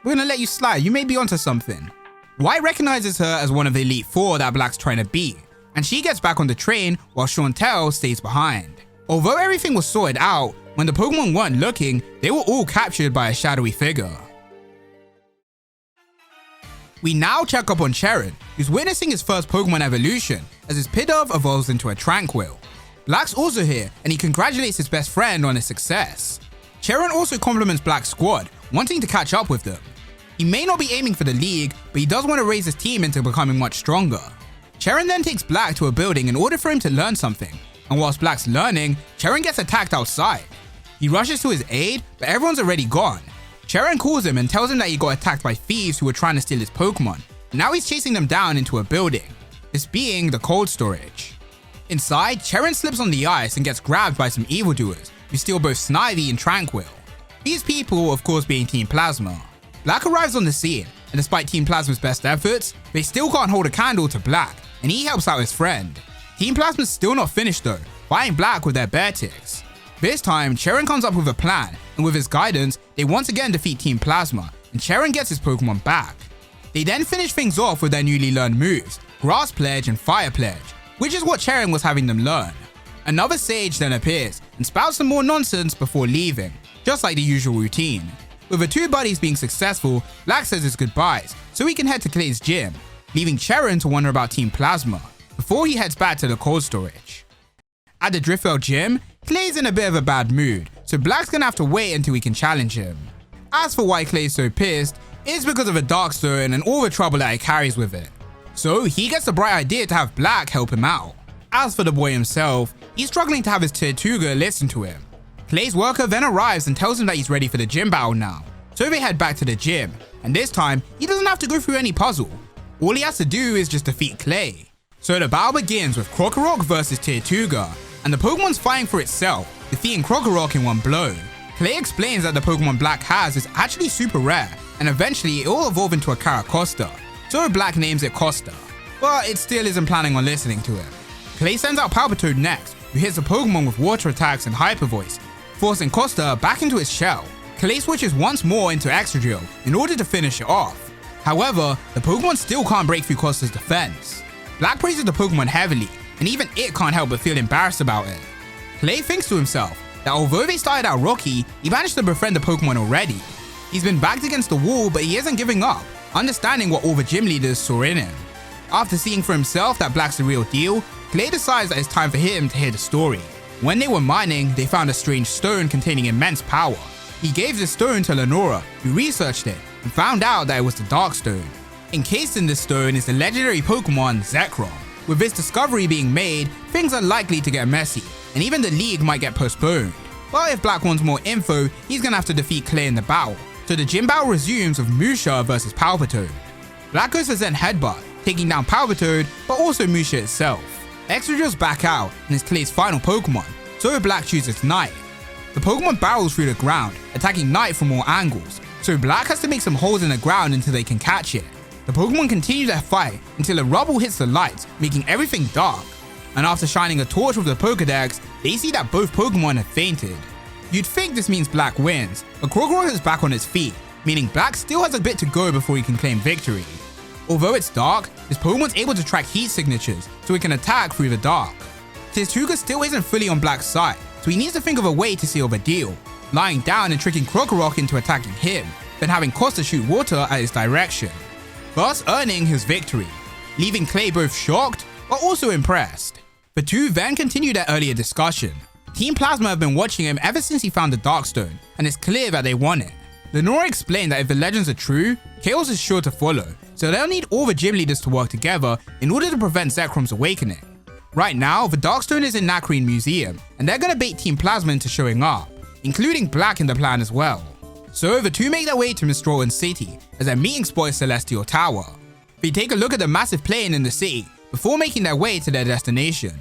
You may be onto something. White recognizes her as one of the Elite Four that Black's trying to beat, and she gets back on the train while Chantel stays behind. Although everything was sorted out, when the Pokemon weren't looking, they were all captured by a shadowy figure. We now check up on Cheren, who's witnessing his first Pokemon evolution as his Pidove evolves into a Tranquil. Black's also here, and he congratulates his best friend on his success. Cheren also compliments Black's squad, wanting to catch up with them. He may not be aiming for the league, but he does want to raise his team into becoming much stronger. Cheren then takes Black to a building in order for him to learn something, and whilst Black's learning, Cheren gets attacked outside. He rushes to his aid, but everyone's already gone. Cheren calls him and tells him that he got attacked by thieves who were trying to steal his Pokemon, and now he's chasing them down into a building, this being the cold storage. Inside, Cheren slips on the ice and gets grabbed by some evildoers, who steal both Snivy and Tranquil. These people, of course, being Team Plasma. Black arrives on the scene, and despite Team Plasma's best efforts, they still can't hold a candle to Black, and he helps out his friend. Team Plasma's still not finished though, fighting Black with their bear ticks. This time, Cheren comes up with a plan, and with his guidance, they once again defeat Team Plasma, and Cheren gets his Pokemon back. They then finish things off with their newly learned moves, Grass Pledge and Fire Pledge, which is what Cheren was having them learn. Another Sage then appears, and spouts some more nonsense before leaving, just like the usual routine. With the two buddies being successful, Black says his goodbyes, so he can head to Clay's gym, leaving Cheren to wonder about Team Plasma, before he heads back to the cold storage. At the Driftwell gym, Clay's in a bit of a bad mood, so Black's gonna have to wait until he can challenge him. As for why Clay's so pissed, it's because of a Darkstone and all the trouble that it carries with it. So he gets the bright idea to have Black help him out. As for the boy himself, he's struggling to have his Tirtouga listen to him. Clay's worker then arrives and tells him that he's ready for the gym battle now, so they head back to the gym, and this time, he doesn't have to go through any puzzle. All he has to do is just defeat Clay. So the battle begins with Krokorok versus Tirtouga, and the Pokemon's fighting for itself, defeating Krokorok in one blow. Clay explains that the Pokemon Black has is actually super rare, and eventually it will evolve into a Caracosta, so Black names it Costa, but it still isn't planning on listening to him. Clay sends out Palpitoad next, who hits the Pokemon with water attacks and Hyper Voice, forcing Costa back into his shell. Clay switches once more into Excadrill in order to finish it off. However, the Pokemon still can't break through Costa's defense. Black praises the Pokemon heavily, and even it can't help but feel embarrassed about it. Clay thinks to himself that although they started out rocky, he managed to befriend the Pokemon already. He's been backed against the wall, but he isn't giving up, understanding what all the gym leaders saw in him. After seeing for himself that Black's the real deal, Clay decides that it's time for him to hear the story. When they were mining, they found a strange stone containing immense power. He gave this stone to Lenora, who researched it and found out that it was the Dark Stone. Encased in this stone is the legendary Pokemon Zekrom. With this discovery being made, things are likely to get messy, and even the league might get postponed. But if Black wants more info, he's gonna have to defeat Clay in the battle. So the gym battle resumes with Musha versus Palpitoad. Black goes for Zen Headbutt, taking down Palpitoad, but also Musha itself. Excadrill's back out and is Clay's final Pokemon, so Black chooses Night. The Pokemon barrels through the ground, attacking Night from all angles, so Black has to make some holes in the ground until they can catch it. The Pokemon continue their fight until a rubble hits the lights, making everything dark. And after shining a torch with the Pokedex, they see that both Pokemon have fainted. You'd think this means Black wins, but Krokorok is back on his feet, meaning Black still has a bit to go before he can claim victory. Although it's dark, this Pokemon's able to track heat signatures, so it can attack through the dark. Tirtouga still isn't fully on Black's side, so he needs to think of a way to seal the deal, lying down and tricking Krokorok into attacking him, then having Costa shoot water at his direction, thus earning his victory, leaving Clay both shocked but also impressed. The two then continue their earlier discussion. Team Plasma have been watching him ever since he found the Darkstone, and it's clear that they want it. Lenora explained that if the legends are true, chaos is sure to follow, so they'll need all the gym leaders to work together in order to prevent Zekrom's awakening. Right now, the Darkstone is in Nacrene Museum, and they're gonna bait Team Plasma into showing up, including Black in the plan as well. So the two make their way to Mistrotan City, as their meeting spot is Celestial Tower. They take a look at the massive plane in the city, before making their way to their destination.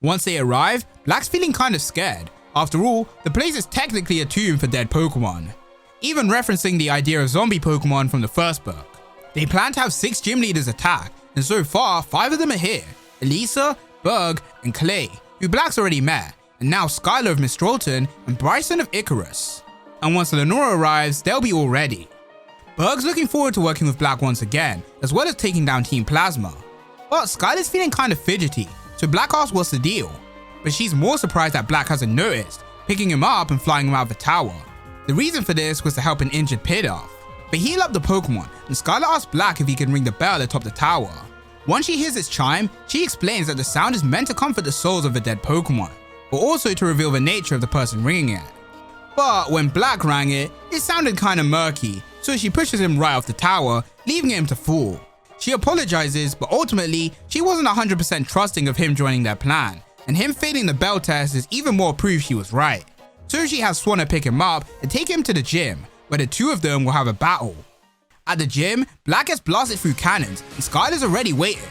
Once they arrive, Black's feeling kind of scared. After all, the place is technically a tomb for dead Pokemon, even referencing the idea of zombie Pokemon from the first book. They plan to have 6 gym leaders attack, and so far 5 of them are here: Elisa, Berg, and Clay, who Black's already met, and now Skylar of Mistrotan and Bryson of Icarus. And once Lenora arrives, they'll be all ready. Berg's looking forward to working with Black once again, as well as taking down Team Plasma. But Skylar's feeling kind of fidgety, so Black asks what's the deal. But she's more surprised that Black hasn't noticed, picking him up and flying him out of the tower. The reason for this was to help an injured Pid off. But heal up the Pokemon, and Skylar asks Black if he can ring the bell atop the tower. Once she hears its chime, she explains that the sound is meant to comfort the souls of the dead Pokemon, but also to reveal the nature of the person ringing it. But when Black rang it, it sounded kinda murky, so she pushes him right off the tower, leaving him to fall. She apologizes, but ultimately, she wasn't 100% trusting of him joining their plan, and him failing the bell test is even more proof she was right. So she has Swanna pick him up and take him to the gym, where the two of them will have a battle. At the gym, Black gets blasted through cannons, and Skylar's already waiting.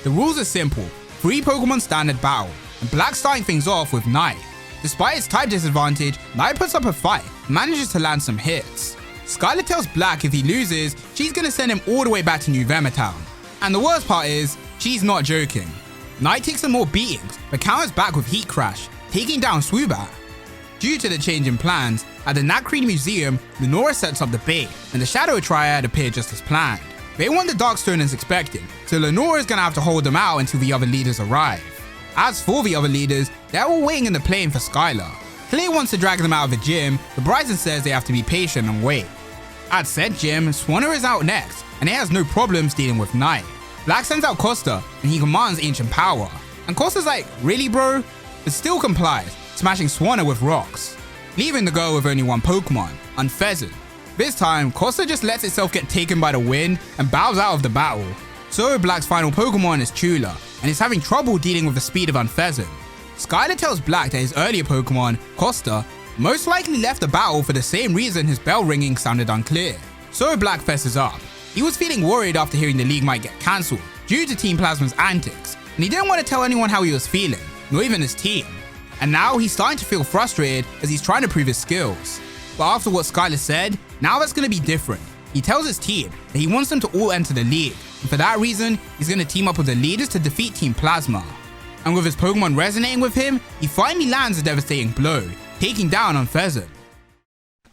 The rules are simple, 3 Pokemon standard battle, and Black starting things off with Night. Despite its type disadvantage, Night puts up a fight and manages to land some hits. Skylar tells Black if he loses, she's gonna send him all the way back to New Town. And the worst part is, she's not joking. Night takes some more beatings, but counters back with Heat Crash, taking down Swoobat. Due to the change in plans, at the Nacrene Museum, Lenora sets up the bait, and the Shadow Triad appear just as planned. They want the Darkstone as expected, so Lenora is gonna have to hold them out until the other leaders arrive. As for the other leaders, they're all waiting in the plane for Skylar. Clay wants to drag them out of the gym, but Bryson says they have to be patient and wait. At said gym, Swanna is out next, and he has no problems dealing with Night. Black sends out Costa, and he commands Ancient Power. And Costa's like, really bro? But still complies, smashing Swanna with rocks. Leaving the girl with only one Pokemon, Unfezant. This time, Costa just lets itself get taken by the wind and bows out of the battle. So Black's final Pokemon is Chula, and is having trouble dealing with the speed of Unfezant. Skylar tells Black that his earlier Pokemon, Costa, most likely left the battle for the same reason his bell ringing sounded unclear. So Black fesses up. He was feeling worried after hearing the league might get cancelled due to Team Plasma's antics, and he didn't want to tell anyone how he was feeling, nor even his team. And now he's starting to feel frustrated as he's trying to prove his skills. But after what Skylar said, now that's going to be different. He tells his team that he wants them to all enter the league, and for that reason, he's going to team up with the leaders to defeat Team Plasma. And with his Pokemon resonating with him, he finally lands a devastating blow, taking down Unfezant.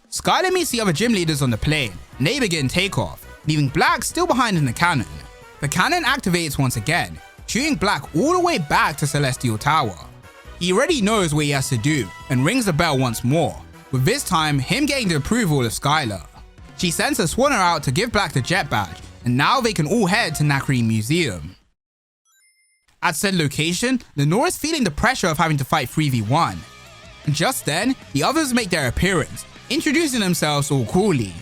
Skylar meets the other gym leaders on the plane, and they begin takeoff, leaving Black still behind in the cannon. The cannon activates once again, shooting Black all the way back to Celestial Tower. He already knows what he has to do, and rings the bell once more, with this time him getting the approval of Skylar. She sends her Swanna out to give Black the jet badge, and now they can all head to Nacrene Museum. At said location, Lenora is feeling the pressure of having to fight 3v1. And just then, the others make their appearance, introducing themselves all coolly.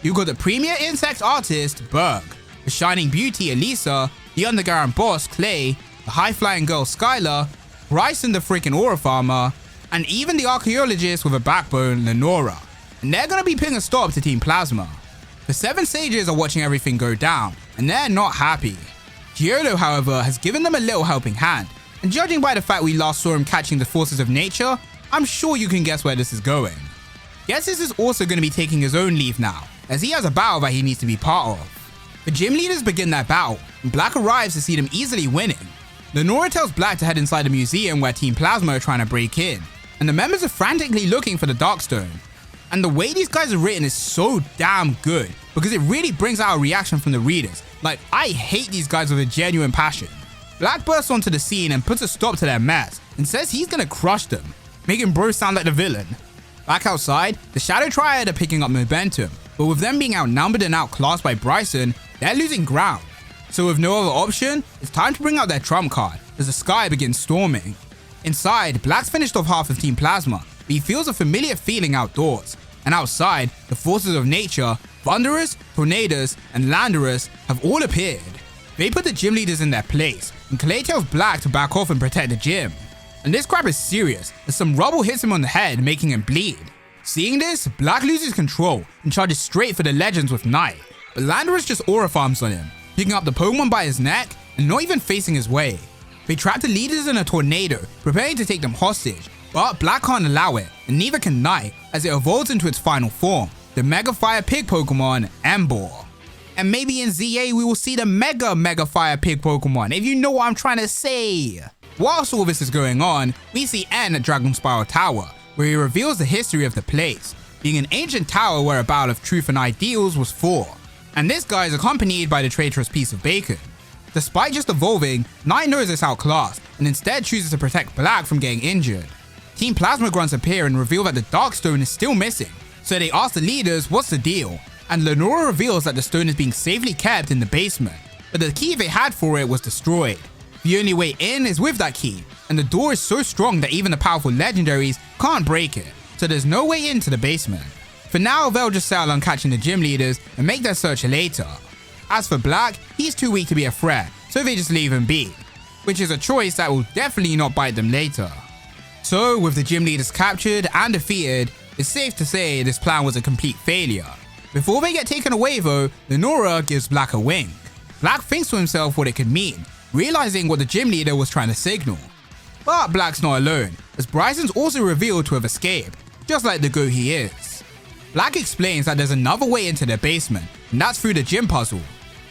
You've got the premier insect artist, Berg, the shining beauty, Elisa, the underground boss, Clay, the high-flying girl, Skylar, Bryson the freaking aura farmer, and even the archaeologist with a backbone, Lenora. And they're gonna be putting a stop to Team Plasma. The 7 sages are watching everything go down, and they're not happy. Giolo, however, has given them a little helping hand, and judging by the fact we last saw him catching the forces of nature, I'm sure you can guess where this is going. Guesses is also going to be taking his own leave now, as he has a battle that he needs to be part of. The gym leaders begin their battle, and Black arrives to see them easily winning. Lenora tells Black to head inside the museum where Team Plasma are trying to break in, and the members are frantically looking for the Darkstone. And the way these guys are written is so damn good, because it really brings out a reaction from the readers. Like, I hate these guys with a genuine passion. Black bursts onto the scene and puts a stop to their mess, and says he's gonna crush them, making bro sound like the villain. Back outside, the Shadow Triad are picking up momentum, but with them being outnumbered and outclassed by Bryson, they're losing ground. So with no other option, it's time to bring out their trump card, as the sky begins storming. Inside, Black's finished off half of Team Plasma, but he feels a familiar feeling outdoors. And outside, the forces of nature, Thunderous, Tornadus, and Landorus have all appeared. They put the gym leaders in their place, and Clay tells Black to back off and protect the gym. And this crap is serious, as some rubble hits him on the head, making him bleed. Seeing this, Black loses control and charges straight for the legends with Night. But Landorus just aura farms on him, picking up the Pokemon by his neck and not even facing his way. They trap the leaders in a tornado, preparing to take them hostage, but Black can't allow it, and neither can Night, as it evolves into its final form, the Mega Fire Pig Pokemon, Emboar. And maybe in ZA we will see the Mega Fire Pig Pokemon, if you know what I'm trying to say. Whilst all this is going on, we see N at Dragon Spiral Tower, where he reveals the history of the place, being an ancient tower where a battle of truth and ideals was fought. And this guy is accompanied by the traitorous piece of bacon. Despite just evolving, Knight knows it's outclassed and instead chooses to protect Black from getting injured. Team Plasma grunts appear and reveal that the Dark Stone is still missing, so they ask the leaders what's the deal, and Lenora reveals that the stone is being safely kept in the basement, but the key they had for it was destroyed. The only way in is with that key, and the door is so strong that even the powerful legendaries can't break it, so there's no way into the basement. For now, they'll just settle on catching the gym leaders and make their search later. As for Black, he's too weak to be a threat, so they just leave him be, which is a choice that will definitely not bite them later. So, with the gym leaders captured and defeated, it's safe to say this plan was a complete failure. Before they get taken away though, Lenora gives Black a wink. Black thinks to himself what it could mean, realizing what the gym leader was trying to signal. But Black's not alone, as Bryson's also revealed to have escaped, just like the goat he is. Black explains that there's another way into their basement, and that's through the gym puzzle.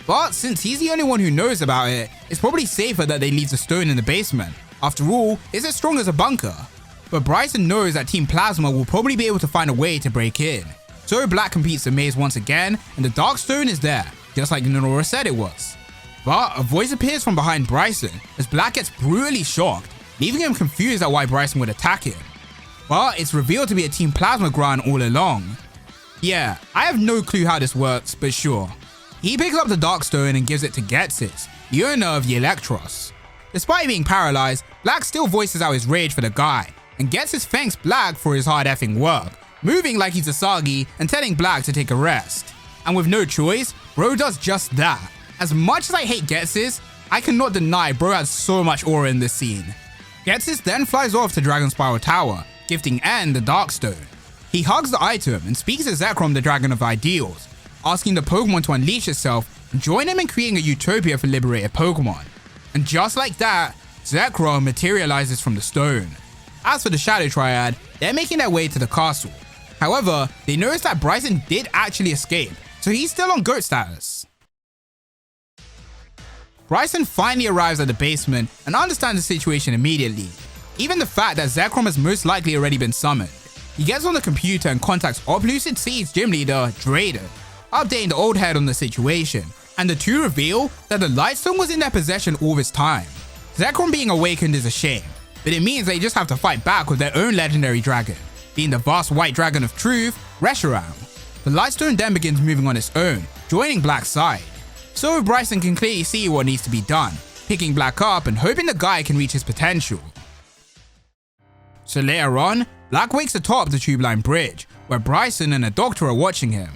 But since he's the only one who knows about it, it's probably safer that they leave the stone in the basement. After all, it's as strong as a bunker. But Bryson knows that Team Plasma will probably be able to find a way to break in. So Black completes the maze once again, and the Dark Stone is there, just like Lenora said it was. But a voice appears from behind Bryson, as Black gets brutally shocked, leaving him confused at why Bryson would attack him. But it's revealed to be a Team Plasma grunt all along. Yeah, I have no clue how this works, but sure. He picks up the Dark Stone and gives it to Getsis, the owner of the Electros. Despite being paralyzed, Black still voices out his rage for the guy, and Getsis thanks Black for his hard effing work, moving like he's Asagi and telling Black to take a rest. And with no choice, bro does just that. As much as I hate Getsis, I cannot deny bro has so much aura in this scene. Getsis then flies off to Dragon Spiral Tower, gifting N the Dark Stone. He hugs the item and speaks to Zekrom, the Dragon of Ideals, asking the Pokemon to unleash itself and join him in creating a utopia for liberated Pokemon. And just like that, Zekrom materializes from the stone. As for the Shadow Triad, they're making their way to the castle. However, they notice that Bryson did actually escape, so he's still on GOAT status. Bryson finally arrives at the basement and understands the situation immediately, even the fact that Zekrom has most likely already been summoned. He gets on the computer and contacts Oplucid Seed's gym leader, Drayden, updating the old head on the situation, and the two reveal that the Lightstone was in their possession all this time. Zekrom being awakened is a shame, but it means they just have to fight back with their own legendary dragon, being the vast white dragon of truth, Reshiram. The Lightstone then begins moving on its own, joining Black's side. So Bryson can clearly see what needs to be done, picking Black up and hoping the guy can reach his potential. So later on, Black wakes atop the tube line bridge, where Bryson and a doctor are watching him.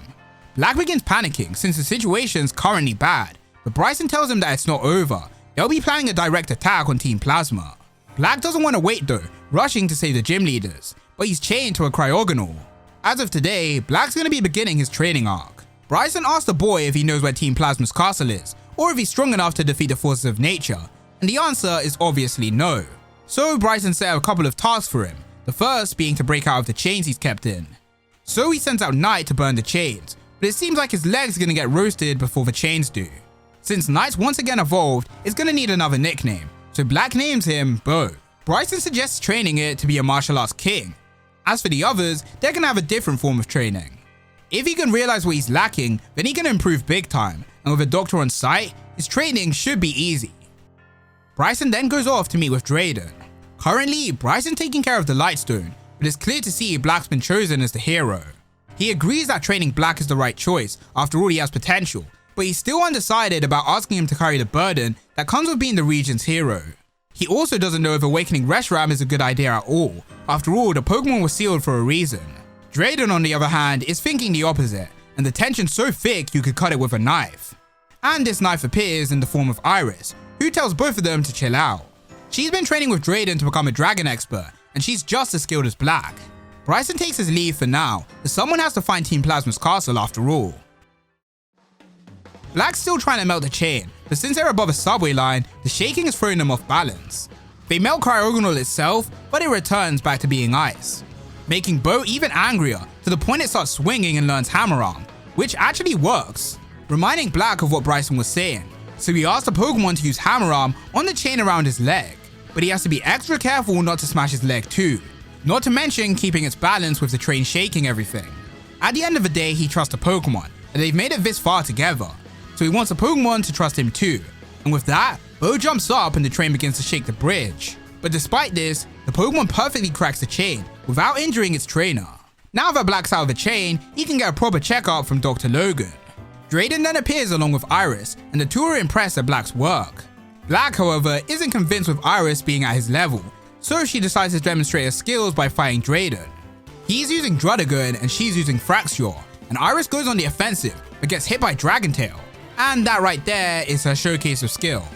Black begins panicking since the situation's currently bad, but Bryson tells him that it's not over. They'll be planning a direct attack on Team Plasma. Black doesn't want to wait though, rushing to save the gym leaders, but he's chained to a cryogonal. As of today, Black's going to be beginning his training arc. Bryson asks the boy if he knows where Team Plasma's castle is, or if he's strong enough to defeat the forces of nature, and the answer is obviously no. So Bryson set out a couple of tasks for him, the first being to break out of the chains he's kept in. So he sends out Knight to burn the chains, but it seems like his leg's gonna get roasted before the chains do. Since Knight's once again evolved, it's gonna need another nickname, so Black names him Bo. Bryson suggests training it to be a martial arts king. As for the others, they're gonna have a different form of training. If he can realize what he's lacking, then he can improve big time, and with a doctor on site, his training should be easy. Bryson then goes off to meet with Drayden. Currently, Bryson's taking care of the Lightstone, but it's clear to see Black's been chosen as the hero. He agrees that training Black is the right choice, after all he has potential, but he's still undecided about asking him to carry the burden that comes with being the region's hero. He also doesn't know if awakening Reshiram is a good idea at all, after all the Pokemon was sealed for a reason. Drayden on the other hand is thinking the opposite, and the tension's so thick you could cut it with a knife. And this knife appears in the form of Iris, who tells both of them to chill out. She's been training with Drayden to become a dragon expert, and she's just as skilled as Black. Bryson takes his leave for now, as someone has to find Team Plasma's castle after all. Black's still trying to melt the chain, but since they're above a subway line, the shaking is throwing them off balance. They melt Cryogonal itself, but it returns back to being ice, making Bo even angrier to the point it starts swinging and learns Hammer Arm, which actually works, reminding Black of what Bryson was saying. So he asks the Pokemon to use Hammer Arm on the chain around his leg, but he has to be extra careful not to smash his leg too, not to mention keeping its balance with the train shaking everything. At the end of the day, he trusts the Pokemon, and but they've made it this far together, so he wants a Pokemon to trust him too. And with that, Bo jumps up and the train begins to shake the bridge. But despite this, the Pokemon perfectly cracks the chain without injuring its trainer. Now that Black's out of the chain, he can get a proper checkup from Dr. Logan. Drayden then appears along with Iris, and the two are impressed at Black's work. Black, however, isn't convinced with Iris being at his level, so she decides to demonstrate her skills by fighting Drayden. He's using Druddigon and she's using Fraxure, and Iris goes on the offensive but gets hit by Dragon Tail. And that right there is her showcase of skill.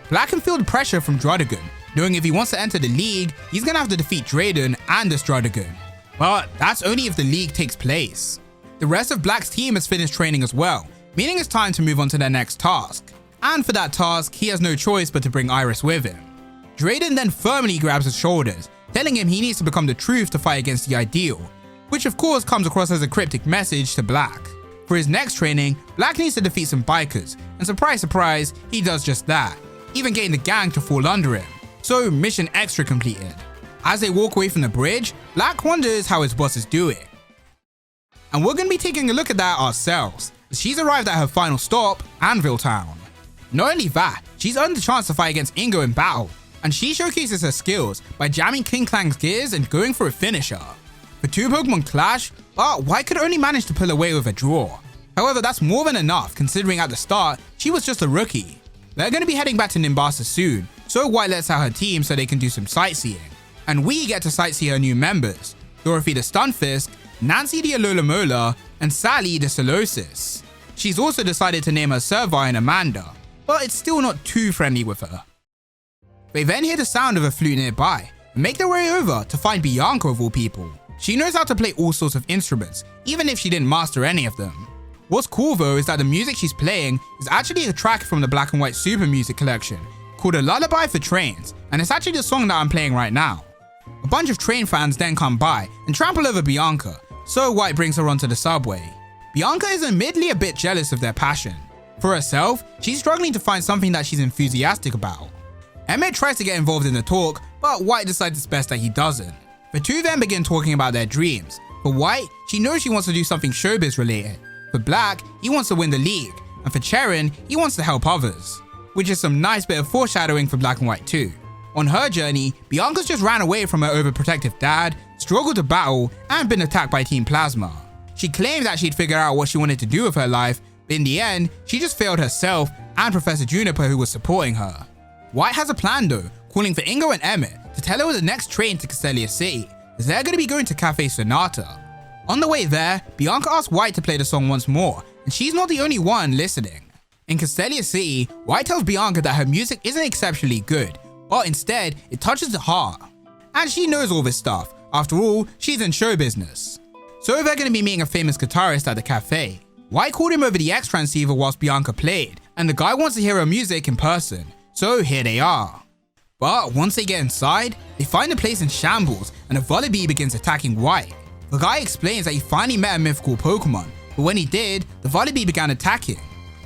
Black can feel the pressure from Druddigon, knowing if he wants to enter the league, he's gonna have to defeat Drayden and this Druddigon. But that's only if the league takes place. The rest of Black's team has finished training as well, meaning it's time to move on to their next task. And for that task, he has no choice but to bring Iris with him. Drayden then firmly grabs his shoulders, telling him he needs to become the truth to fight against the ideal, which of course comes across as a cryptic message to Black. For his next training, Black needs to defeat some bikers, and surprise surprise, he does just that, even getting the gang to fall under him. So mission extra completed. As they walk away from the bridge, Black wonders how his boss is doing. And we're going to be taking a look at that ourselves, as she's arrived at her final stop, Anvil Town. Not only that, she's earned the chance to fight against Ingo in battle, and she showcases her skills by jamming King Klang's gears and going for a finisher. The two Pokemon clash, but White could only manage to pull away with a draw. However, that's more than enough considering at the start, she was just a rookie. They're going to be heading back to Nimbasa soon, so White lets out her team so they can do some sightseeing. And we get to sightsee her new members, Dorothy the Stunfisk, Nancy the Alola and Sally the Solosis. She's also decided to name her Servine Amanda, but it's still not too friendly with her. They then hear the sound of a flute nearby and make their way over to find Bianca of all people. She knows how to play all sorts of instruments, even if she didn't master any of them. What's cool though is that the music she's playing is actually a track from the Black and White Super Music collection called A Lullaby for Trains, and it's actually the song that I'm playing right now. A bunch of train fans then come by and trample over Bianca, so White brings her onto the subway. Bianca is admittedly a bit jealous of their passion. For herself, she's struggling to find something that she's enthusiastic about. Emmett tries to get involved in the talk, but White decides it's best that he doesn't. The two then begin talking about their dreams. For White, she knows she wants to do something showbiz related. For Black, he wants to win the league. And for Cherin, he wants to help others. Which is some nice bit of foreshadowing for Black and White too. On her journey, Bianca's just ran away from her overprotective dad, struggled to battle, and been attacked by Team Plasma. She claimed that she'd figure out what she wanted to do with her life, but in the end, she just failed herself and Professor Juniper who was supporting her. White has a plan though, calling for Ingo and Emmett to tell her where the next train to Castelia City, as they're going to be going to Cafe Sonata. On the way there, Bianca asks White to play the song once more, and she's not the only one listening. In Castelia City, White tells Bianca that her music isn't exceptionally good, but instead, it touches the heart. And she knows all this stuff, after all, she's in show business. So they're going to be meeting a famous guitarist at the cafe. White called him over the X transceiver whilst Bianca played, and the guy wants to hear her music in person, so here they are. But once they get inside, they find the place in shambles and a Vullaby begins attacking White. The guy explains that he finally met a mythical Pokemon, but when he did, the Vullaby began attacking.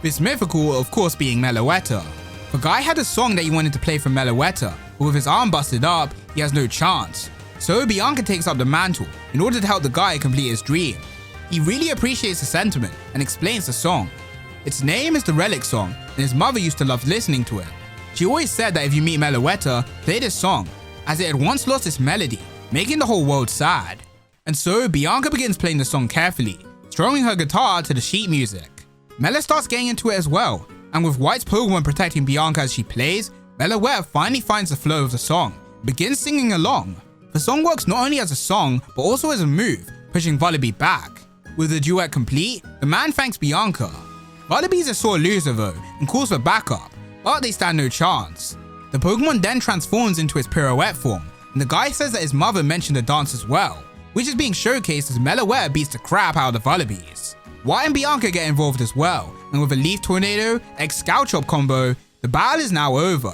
This mythical, of course, being Meloetta. The guy had a song that he wanted to play from Meloetta, but with his arm busted up, he has no chance. So Bianca takes up the mantle in order to help the guy complete his dream. He really appreciates the sentiment and explains the song. Its name is the Relic Song, and his mother used to love listening to it. She always said that if you meet Meloetta, play this song, as it had once lost its melody, making the whole world sad. And so Bianca begins playing the song carefully, strumming her guitar to the sheet music. Mela starts getting into it as well, and with White's Pokemon protecting Bianca as she plays, Meloetta finally finds the flow of the song, and begins singing along. The song works not only as a song, but also as a move, pushing Vullaby back. With the duet complete, the man thanks Bianca. Vullaby's a sore loser though, and calls for backup, but they stand no chance. The Pokemon then transforms into its pirouette form, and the guy says that his mother mentioned the dance as well, which is being showcased as Meloetta beats the crap out of the Vullabys. White and Bianca get involved as well, and with a Leaf Tornado X Scout Chop combo, the battle is now over,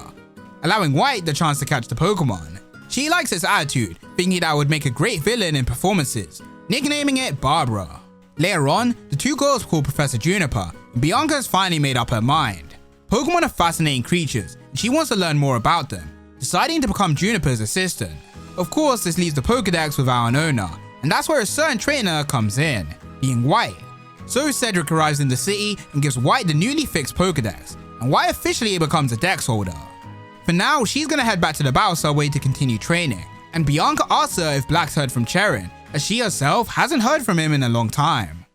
allowing White the chance to catch the Pokemon. She likes its attitude, thinking that it would make a great villain in performances, nicknaming it Barbara. Later on, the two girls call Professor Juniper, and Bianca has finally made up her mind. Pokemon are fascinating creatures, and she wants to learn more about them, deciding to become Juniper's assistant. Of course, this leaves the Pokedex without an owner, and that's where a certain trainer comes in, being White. So Cedric arrives in the city and gives White the newly fixed Pokedex, and White officially becomes a Dex holder. For now, she's gonna head back to the battle subway to continue training, and Bianca asks her if Black's heard from Cherin, as she herself hasn't heard from him in a long time.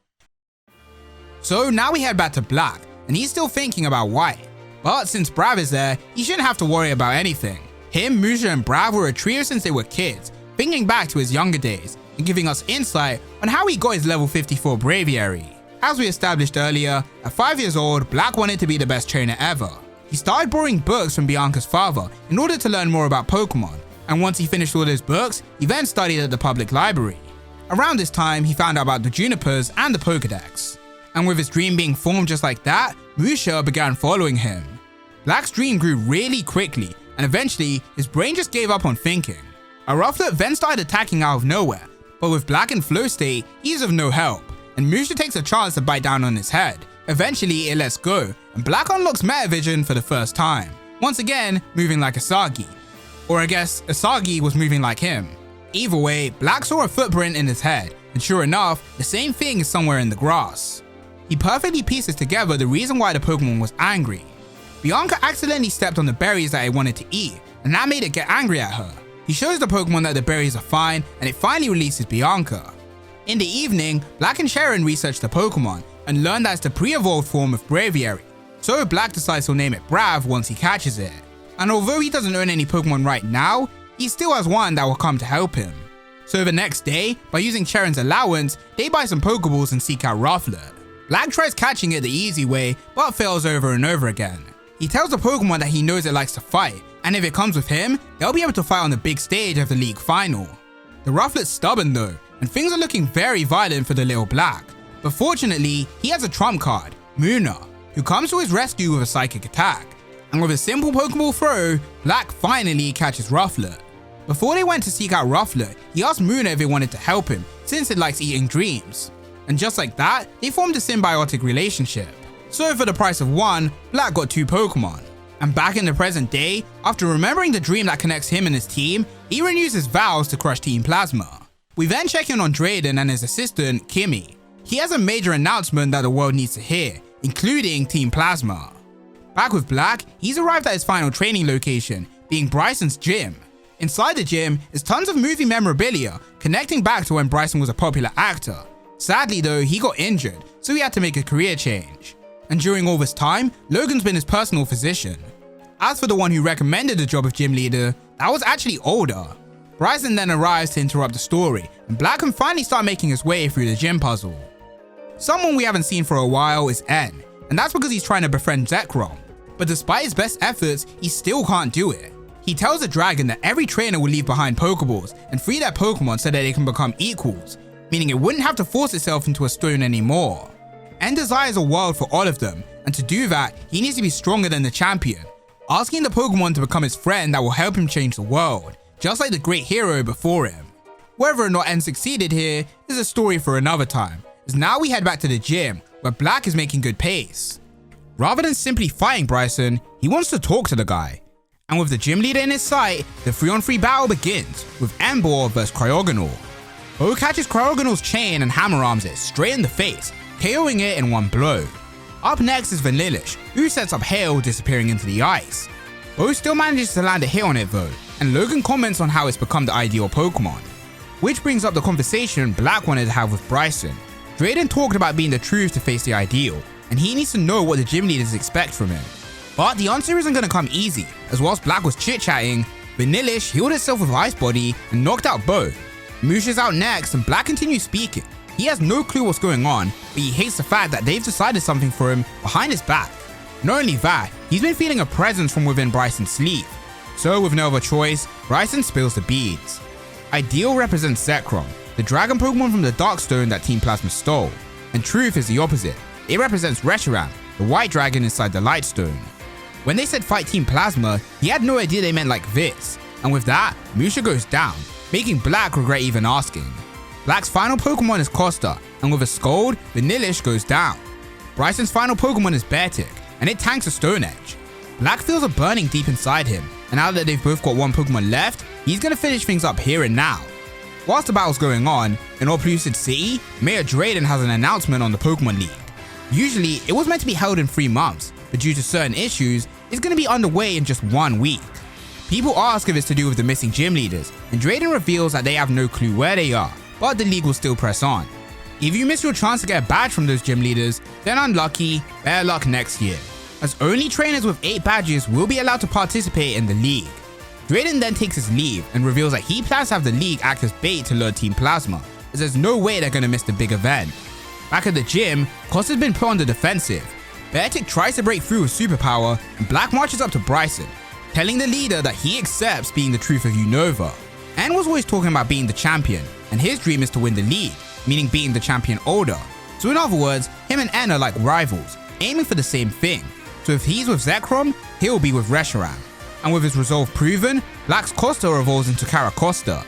So now we head back to Black, and he's still thinking about White. But since Brav is there, he shouldn't have to worry about anything. Him, Musha, and Brav were a trio since they were kids, thinking back to his younger days, and giving us insight on how he got his level 54 Braviary. As we established earlier, at 5 years old, Black wanted to be the best trainer ever. He started borrowing books from Bianca's father in order to learn more about Pokemon, and once he finished all his books, he then studied at the public library. Around this time, he found out about the Junipers and the Pokedex. And with his dream being formed just like that, Musha began following him. Black's dream grew really quickly, and eventually, his brain just gave up on thinking. A Rufflet then started attacking out of nowhere, but with Black in flow state, he's of no help, and Musha takes a chance to bite down on his head. Eventually, it lets go, and Black unlocks Metavision for the first time, once again moving like Asagi. Or I guess Asagi was moving like him. Either way, Black saw a footprint in his head, and sure enough, the same thing is somewhere in the grass. He perfectly pieces together the reason why the Pokemon was angry. Bianca accidentally stepped on the berries that it wanted to eat, and that made it get angry at her. He shows the Pokemon that the berries are fine, and it finally releases Bianca. In the evening, Black and Cherin research the Pokemon, and learn that it's the pre-evolved form of Braviary. So Black decides he'll name it Brav once he catches it. And although he doesn't own any Pokemon right now, he still has one that will come to help him. So the next day, by using Cherin's allowance, they buy some Pokeballs and seek out Rufflet. Black tries catching it the easy way, but fails over and over again. He tells the Pokemon that he knows it likes to fight, and if it comes with him, they'll be able to fight on the big stage of the league final. The Rufflet's stubborn though, and things are looking very violent for the little Black. But fortunately, he has a trump card, Munna, who comes to his rescue with a psychic attack. And with a simple Pokeball throw, Black finally catches Rufflet. Before they went to seek out Rufflet, he asked Munna if it wanted to help him, since it likes eating dreams. And just like that, they formed a symbiotic relationship. So for the price of one, Black got 2 Pokemon. And back in the present day, after remembering the dream that connects him and his team, he renews his vows to crush Team Plasma. We then check in on Drayden and his assistant, Kimmy. He has a major announcement that the world needs to hear, including Team Plasma. Back with Black, he's arrived at his final training location, being Bryson's gym. Inside the gym is tons of movie memorabilia, connecting back to when Bryson was a popular actor. Sadly though, he got injured, so he had to make a career change. And during all this time, Logan's been his personal physician. As for the one who recommended the job of gym leader, that was actually older. Bryson then arrives to interrupt the story, and Black can finally start making his way through the gym puzzle. Someone we haven't seen for a while is N, and that's because he's trying to befriend Zekrom. But despite his best efforts, he still can't do it. He tells the dragon that every trainer will leave behind Pokeballs and free their Pokemon so that they can become equals, meaning it wouldn't have to force itself into a stone anymore. N desires a world for all of them, and to do that, he needs to be stronger than the champion, asking the Pokemon to become his friend that will help him change the world, just like the great hero before him. Whether or not N succeeded here is a story for another time, as now we head back to the gym, where Black is making good pace. Rather than simply fighting Bryson, he wants to talk to the guy. And with the gym leader in his sight, the 3-on-3 battle begins, with Emboar vs Cryogonal. Bo catches Cryogonal's chain and hammer arms it straight in the face, KOing it in one blow. Up next is Vanillish, who sets up Hail, disappearing into the ice. Bo still manages to land a hit on it though, and Logan comments on how it's become the ideal Pokemon. Which brings up the conversation Black wanted to have with Bryson. Drayden talked about being the truth to face the ideal, and he needs to know what the gym leaders expect from him. But the answer isn't going to come easy, as whilst Black was chit-chatting, Vanillish healed itself with Ice Body and knocked out Bo. Musha's out next and Black continues speaking. He has no clue what's going on, but he hates the fact that they've decided something for him behind his back. Not only that, he's been feeling a presence from within Bryson's sleeve. So with no other choice, Bryson spills the beads. Ideal represents Zekrom, the dragon Pokemon from the Darkstone that Team Plasma stole, and Truth is the opposite. It represents Reshiram, the white dragon inside the Lightstone. When they said fight Team Plasma, he had no idea they meant like this, and with that, Musha goes down, making Black regret even asking. Black's final Pokemon is Costa, and with a Scold, Vanillish goes down. Bryson's final Pokemon is Beartic, and it tanks a Stone Edge. Black feels a burning deep inside him, and now that they've both got one Pokemon left, he's gonna finish things up here and now. Whilst the battle's going on, in All Polluted City, Mayor Drayden has an announcement on the Pokemon League. Usually, it was meant to be held in 3 months, but due to certain issues, it's going to be underway in just 1 week. People ask if it's to do with the missing gym leaders, and Drayden reveals that they have no clue where they are, but the league will still press on. If you miss your chance to get a badge from those gym leaders, then unlucky, better luck next year, as only trainers with 8 badges will be allowed to participate in the league. Drayden then takes his leave and reveals that he plans to have the league act as bait to lure Team Plasma, as there's no way they're going to miss the big event. Back at the gym, Costa's been put on the defensive. Beartic tries to break through with superpower, and Black marches up to Bryson, telling the leader that he accepts being the truth of Unova. N was always talking about being the champion, and his dream is to win the league, meaning being the champion older. So in other words, him and N are like rivals, aiming for the same thing. So if he's with Zekrom, he'll be with Reshiram. And with his resolve proven, Black's Costa evolves into Caracosta.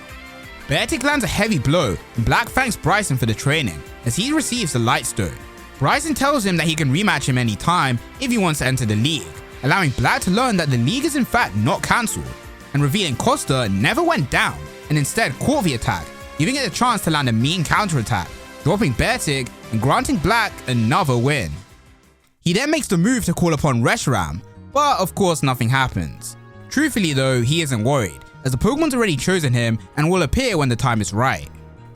Beartic lands a heavy blow, and Black thanks Bryson for the training, as he receives the Light Stone. Bryson tells him that he can rematch him anytime if he wants to enter the league, allowing Black to learn that the league is in fact not cancelled, and revealing Costa never went down, and instead caught the attack, giving it a chance to land a mean counterattack, dropping Beartic and granting Black another win. He then makes the move to call upon Reshiram, but of course nothing happens. Truthfully though, he isn't worried, as the Pokemon's already chosen him and will appear when the time is right.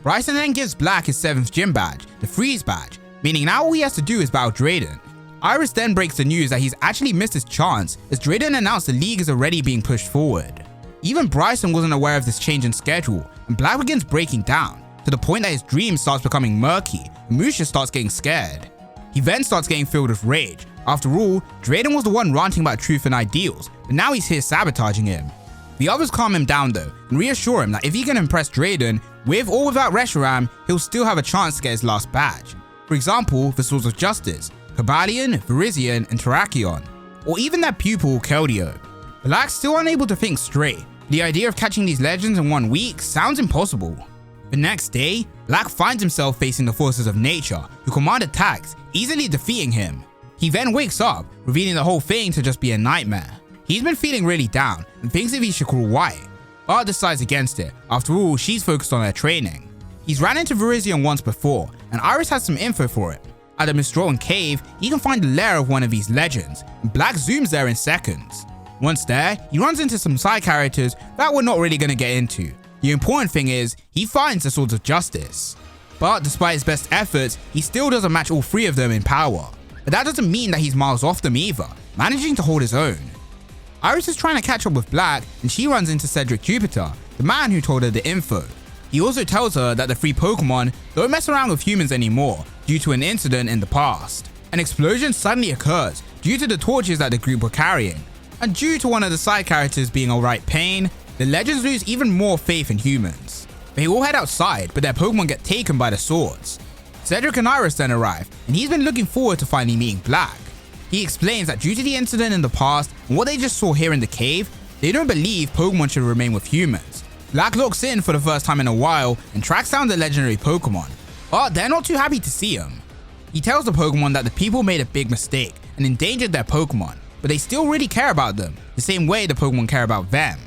Bryson then gives Black his 7th gym badge, the Freeze badge, meaning now all he has to do is battle Drayden. Iris then breaks the news that he's actually missed his chance, as Drayden announced the league is already being pushed forward. Even Bryson wasn't aware of this change in schedule, and Black begins breaking down, to the point that his dream starts becoming murky, and Musha starts getting scared. He then starts getting filled with rage. After all, Drayden was the one ranting about truth and ideals, but now he's here sabotaging him. The others calm him down though, and reassure him that if he can impress Drayden, with or without Reshiram, he'll still have a chance to get his last badge. For example, the Swords of Justice, Cobalion, Virizion, and Terrakion, or even their pupil Keldeo. Black's still unable to think straight. The idea of catching these legends in 1 week sounds impossible. The next day, Black finds himself facing the forces of nature, who command attacks, easily defeating him. He then wakes up, revealing the whole thing to just be a nightmare. He's been feeling really down and thinks if he should call White, but decides against it. After all, she's focused on her training. He's ran into Virizion once before, and Iris has some info for him. At the Mistroan cave, he can find the lair of one of these legends, and Black zooms there in seconds. Once there, he runs into some side characters that we're not really going to get into. The important thing is, he finds the Swords of Justice. But despite his best efforts, he still doesn't match all 3 of them in power. But that doesn't mean that he's miles off them either, managing to hold his own. Iris is trying to catch up with Black, and she runs into Cedric Jupiter, the man who told her the info. He also tells her that the 3 Pokemon don't mess around with humans anymore due to an incident in the past. An explosion suddenly occurs due to the torches that the group were carrying, and due to one of the side characters being alright Pain, the legends lose even more faith in humans. They all head outside, but their Pokemon get taken by the swords. Cedric and Iris then arrive, and he's been looking forward to finally meeting Black. He explains that due to the incident in the past and what they just saw here in the cave, they don't believe Pokemon should remain with humans. Black looks in for the first time in a while and tracks down the legendary Pokemon, but they're not too happy to see him. He tells the Pokemon that the people made a big mistake and endangered their Pokemon, but they still really care about them, the same way the Pokemon care about them.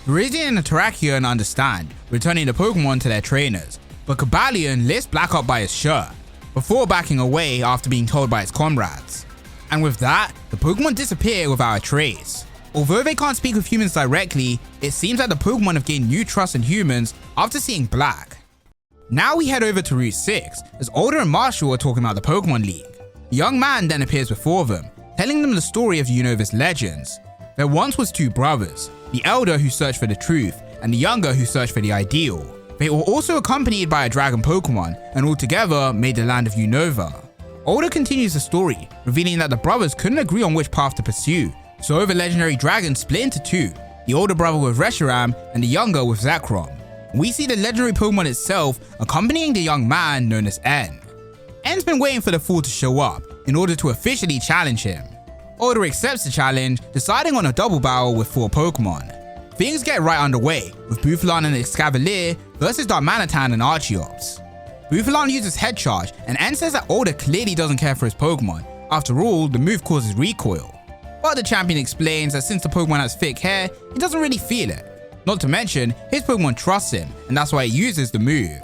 Virizion and Terrakion understand, returning the Pokemon to their trainers, but Cobalion lifts Black up by his shirt, before backing away after being told by his comrades. And with that, the Pokemon disappear without a trace. Although they can't speak with humans directly, it seems that the Pokemon have gained new trust in humans after seeing Black. Now we head over to Route 6, as Alder and Marshall are talking about the Pokemon League. The young man then appears before them, telling them the story of Unova's legends. There once was 2 brothers, the elder who searched for the truth, and the younger who searched for the ideal. They were also accompanied by a dragon Pokemon, and all together made the land of Unova. Alder continues the story, revealing that the brothers couldn't agree on which path to pursue, so the legendary dragon split into 2, the older brother with Reshiram and the younger with Zekrom. We see the legendary Pokemon itself accompanying the young man known as N. N's been waiting for the fool to show up in order to officially challenge him. Alder accepts the challenge, deciding on a double battle with 4 Pokemon. Things get right underway, with Bouffalant and Escavalier versus Darmanitan and Archeops. Bouffalant uses Head Charge, and N says that Alder clearly doesn't care for his Pokemon. After all, the move causes recoil. But the champion explains that since the Pokemon has thick hair, he doesn't really feel it. Not to mention, his Pokemon trusts him, and that's why he uses the move.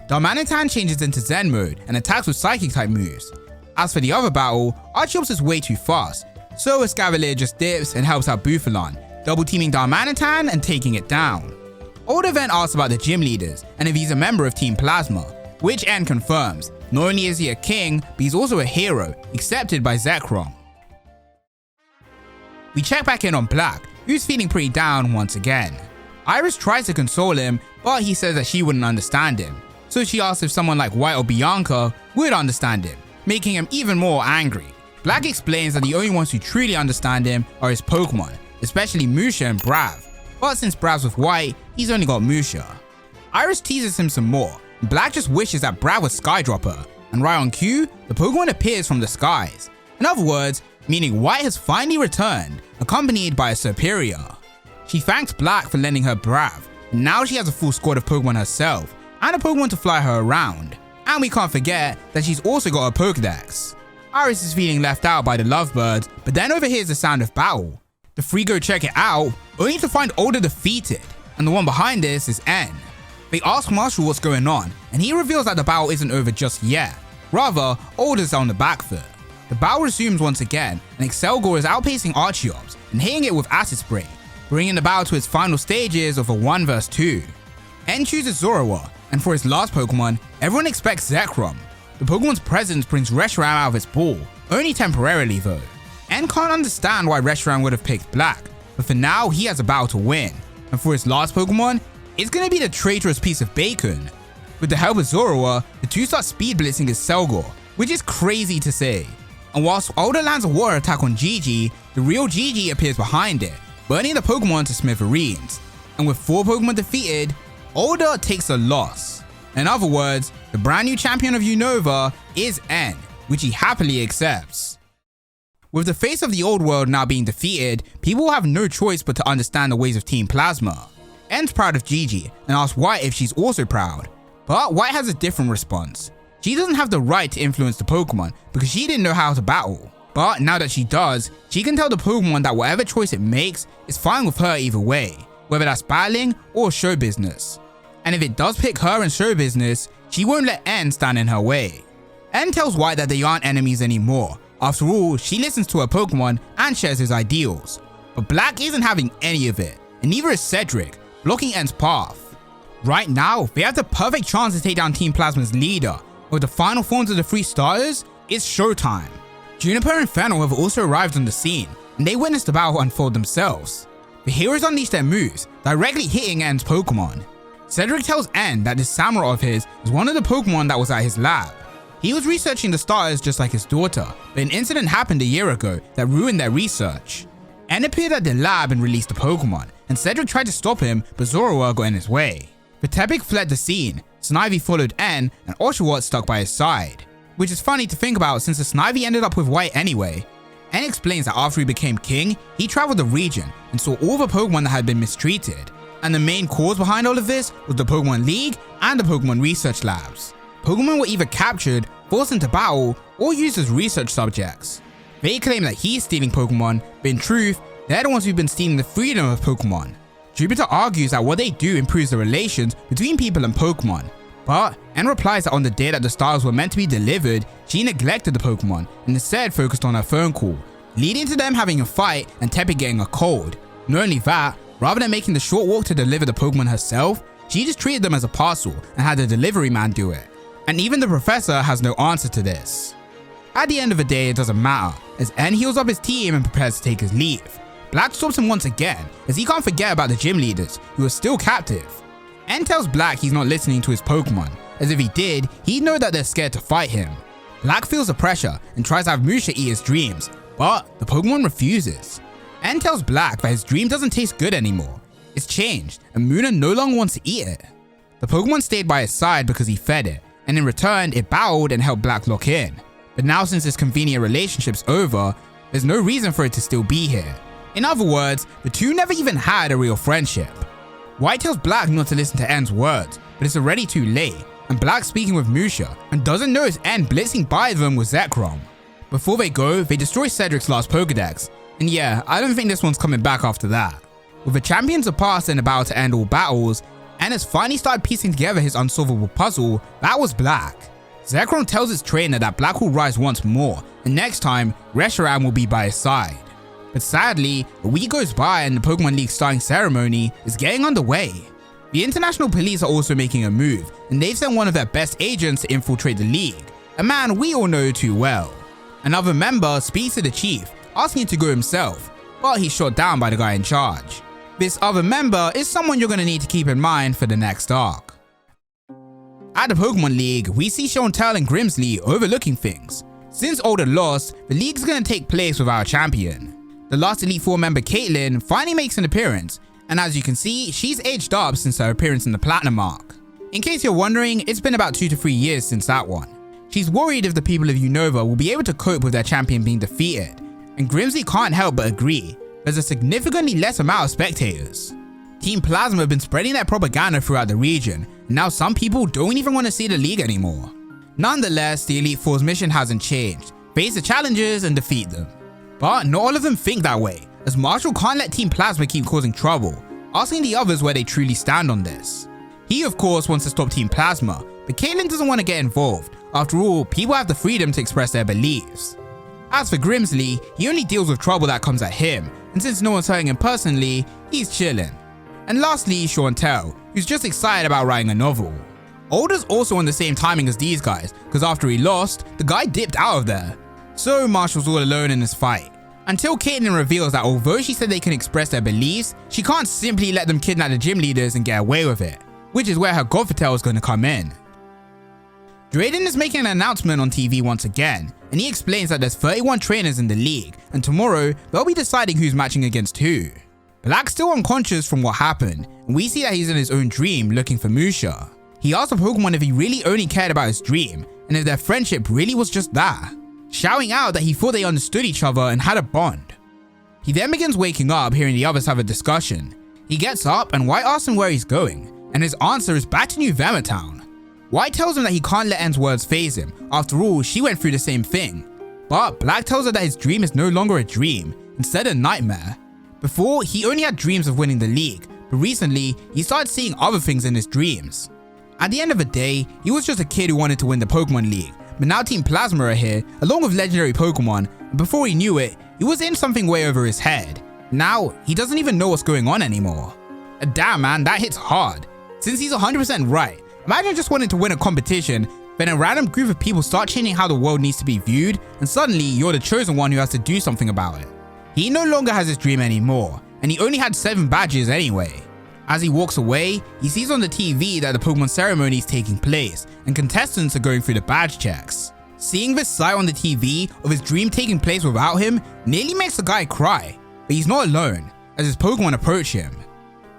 Darmanitan changes into Zen mode and attacks with Psychic type moves. As for the other battle, Archeops is way too fast, so Escavalier just dips and helps out Bufalon, double teaming Darmanitan and taking it down. Older then asks about the gym leaders and if he's a member of Team Plasma, which N confirms. Not only is he a king, but he's also a hero, accepted by Zekrom. We check back in on Black, who's feeling pretty down once again. Iris tries to console him, but he says that she wouldn't understand him, so she asks if someone like White or Bianca would understand him, making him even more angry. Black explains that the only ones who truly understand him are his Pokemon, especially Musha and Brav, but since Brav's with White, he's only got Musha. Iris teases him some more, and Black just wishes that Brav would Skydrop her, and right on cue, the Pokemon appears from the skies. In other words, meaning White has finally returned, accompanied by a superior. She thanks Black for lending her Brav, and now she has a full squad of Pokemon herself, and a Pokemon to fly her around. And we can't forget that she's also got a Pokedex. Iris is feeling left out by the lovebirds, but then overhears the sound of battle. The three go check it out, only to find Older defeated, and the one behind this is N. They ask Marshall what's going on, and he reveals that the battle isn't over just yet. Rather, Older's on the back foot. The battle resumes once again, and Excelgor is outpacing Archeops and hitting it with Acid Spray, bringing the battle to its final stages of a 1 vs 2. N chooses Zorua, and for his last Pokemon, everyone expects Zekrom. The Pokemon's presence brings Reshiram out of its ball, only temporarily though. N can't understand why Reshiram would have picked Black, but for now he has a battle to win, and for his last Pokemon, it's gonna be the traitorous piece of bacon. With the help of Zorua, the two start speed blitzing his Selgor, which is crazy to say. And whilst Older lands a water attack on Gigi, the real Gigi appears behind it, burning the Pokemon to smithereens. And with 4 Pokemon defeated, Older takes a loss. In other words, the brand new champion of Unova is N, which he happily accepts. With the face of the old world now being defeated, people will have no choice but to understand the ways of Team Plasma. N's proud of Gigi and asks White if she's also proud, but White has a different response. She doesn't have the right to influence the Pokemon because she didn't know how to battle. But now that she does, she can tell the Pokemon that whatever choice it makes is fine with her either way, whether that's battling or show business. And if it does pick her in show business, she won't let N stand in her way. N tells White that they aren't enemies anymore. After all, she listens to her Pokemon and shares his ideals. But Black isn't having any of it, and neither is Cedric, blocking N's path. Right now, they have the perfect chance to take down Team Plasma's leader. With the final forms of the 3 starters, it's showtime. Juniper and Fennel have also arrived on the scene, and they witness the battle unfold themselves. The heroes unleash their moves, directly hitting N's Pokemon. Cedric tells N that this Samurott of his is one of the Pokemon that was at his lab. He was researching the starters just like his daughter, but an incident happened a year ago that ruined their research. N appeared at the lab and released the Pokemon, and Cedric tried to stop him, but Zorua got in his way. Vitebik fled the scene, Snivy followed N, and Oshawott stuck by his side. Which is funny to think about since the Snivy ended up with White anyway. N explains that after he became king, he traveled the region and saw all the Pokemon that had been mistreated. And the main cause behind all of this was the Pokemon League and the Pokemon Research Labs. Pokemon were either captured, forced into battle, or used as research subjects. They claim that he's stealing Pokemon, but in truth, they're the ones who've been stealing the freedom of Pokemon. Jupiter argues that what they do improves the relations between people and Pokemon, but N replies that on the day that the stars were meant to be delivered, she neglected the Pokemon and instead focused on her phone call, leading to them having a fight and Tepe getting a cold. Not only that, rather than making the short walk to deliver the Pokemon herself, she just treated them as a parcel and had the delivery man do it. And even the professor has no answer to this. At the end of the day, it doesn't matter, as N heals up his team and prepares to take his leave. Black stops him once again, as he can't forget about the gym leaders, who are still captive. N tells Black he's not listening to his Pokemon, as if he did, he'd know that they're scared to fight him. Black feels the pressure and tries to have Musha eat his dreams, but the Pokemon refuses. N tells Black that his dream doesn't taste good anymore. It's changed, and Muna no longer wants to eat it. The Pokemon stayed by his side because he fed it, and in return, it battled and helped Black lock in. But now since this convenient relationship's over, there's no reason for it to still be here. In other words, the two never even had a real friendship. White tells Black not to listen to N's words, but it's already too late, and Black's speaking with Musha, and doesn't notice N blitzing by them with Zekrom. Before they go, they destroy Cedric's last Pokedex, and yeah, I don't think this one's coming back after that. With the champions of past and about to end all battles, and has finally started piecing together his unsolvable puzzle, that was Black. Zekrom tells his trainer that Black will rise once more, and next time, Reshiram will be by his side. But sadly, a week goes by and the Pokemon League starting ceremony is getting underway. The international police are also making a move, and they've sent one of their best agents to infiltrate the league, a man we all know too well. Another member speaks to the chief, asking him to go himself, but he's shot down by the guy in charge. This other member is someone you're going to need to keep in mind for the next arc. At the Pokemon League, we see Chantel and Grimsley overlooking things. Since Alder lost, the league's going to take place without a champion. The last Elite Four member, Caitlyn, finally makes an appearance, and as you can see, she's aged up since her appearance in the Platinum arc. In case you're wondering, it's been about 2 to 3 years since that one. She's worried if the people of Unova will be able to cope with their champion being defeated, and Grimsley can't help but agree. There's a significantly less amount of spectators. Team Plasma have been spreading their propaganda throughout the region, and now some people don't even want to see the league anymore. Nonetheless, the Elite Four's mission hasn't changed. Face the challenges and defeat them. But not all of them think that way, as Marshall can't let Team Plasma keep causing trouble, asking the others where they truly stand on this. He of course wants to stop Team Plasma, but Caitlyn doesn't want to get involved. After all, people have the freedom to express their beliefs. As for Grimsley, he only deals with trouble that comes at him, and since no one's hurting him personally, he's chilling. And lastly, Chantel, who's just excited about writing a novel. Alder's also on the same timing as these guys, because after he lost, the guy dipped out of there. So Marshall's all alone in this fight. Until Caitlyn reveals that although she said they can express their beliefs, she can't simply let them kidnap the gym leaders and get away with it, which is where her Godfatale is going to come in. Drayden is making an announcement on TV once again, and he explains that there's 31 trainers in the league, and tomorrow they'll be deciding who's matching against who. Black's still unconscious from what happened, and we see that he's in his own dream looking for Musha. He asks the Pokemon if he really only cared about his dream, and if their friendship really was just that, shouting out that he thought they understood each other and had a bond. He then begins waking up, hearing the others have a discussion. He gets up and White asks him where he's going, and his answer is back to New Town. White tells him that he can't let En's words faze him, after all she went through the same thing. But Black tells her that his dream is no longer a dream, instead a nightmare. Before, he only had dreams of winning the league, but recently, he started seeing other things in his dreams. At the end of the day, he was just a kid who wanted to win the Pokemon League, but now Team Plasma are here, along with legendary Pokemon, and before he knew it, he was in something way over his head. Now, he doesn't even know what's going on anymore. Damn man, that hits hard. Since he's 100% right, imagine just wanting to win a competition, then a random group of people start changing how the world needs to be viewed, and suddenly you're the chosen one who has to do something about it. He no longer has his dream anymore, and he only had 7 badges anyway. As he walks away, he sees on the TV that the Pokemon ceremony is taking place, and contestants are going through the badge checks. Seeing this sight on the TV of his dream taking place without him nearly makes the guy cry, but he's not alone, as his Pokemon approach him.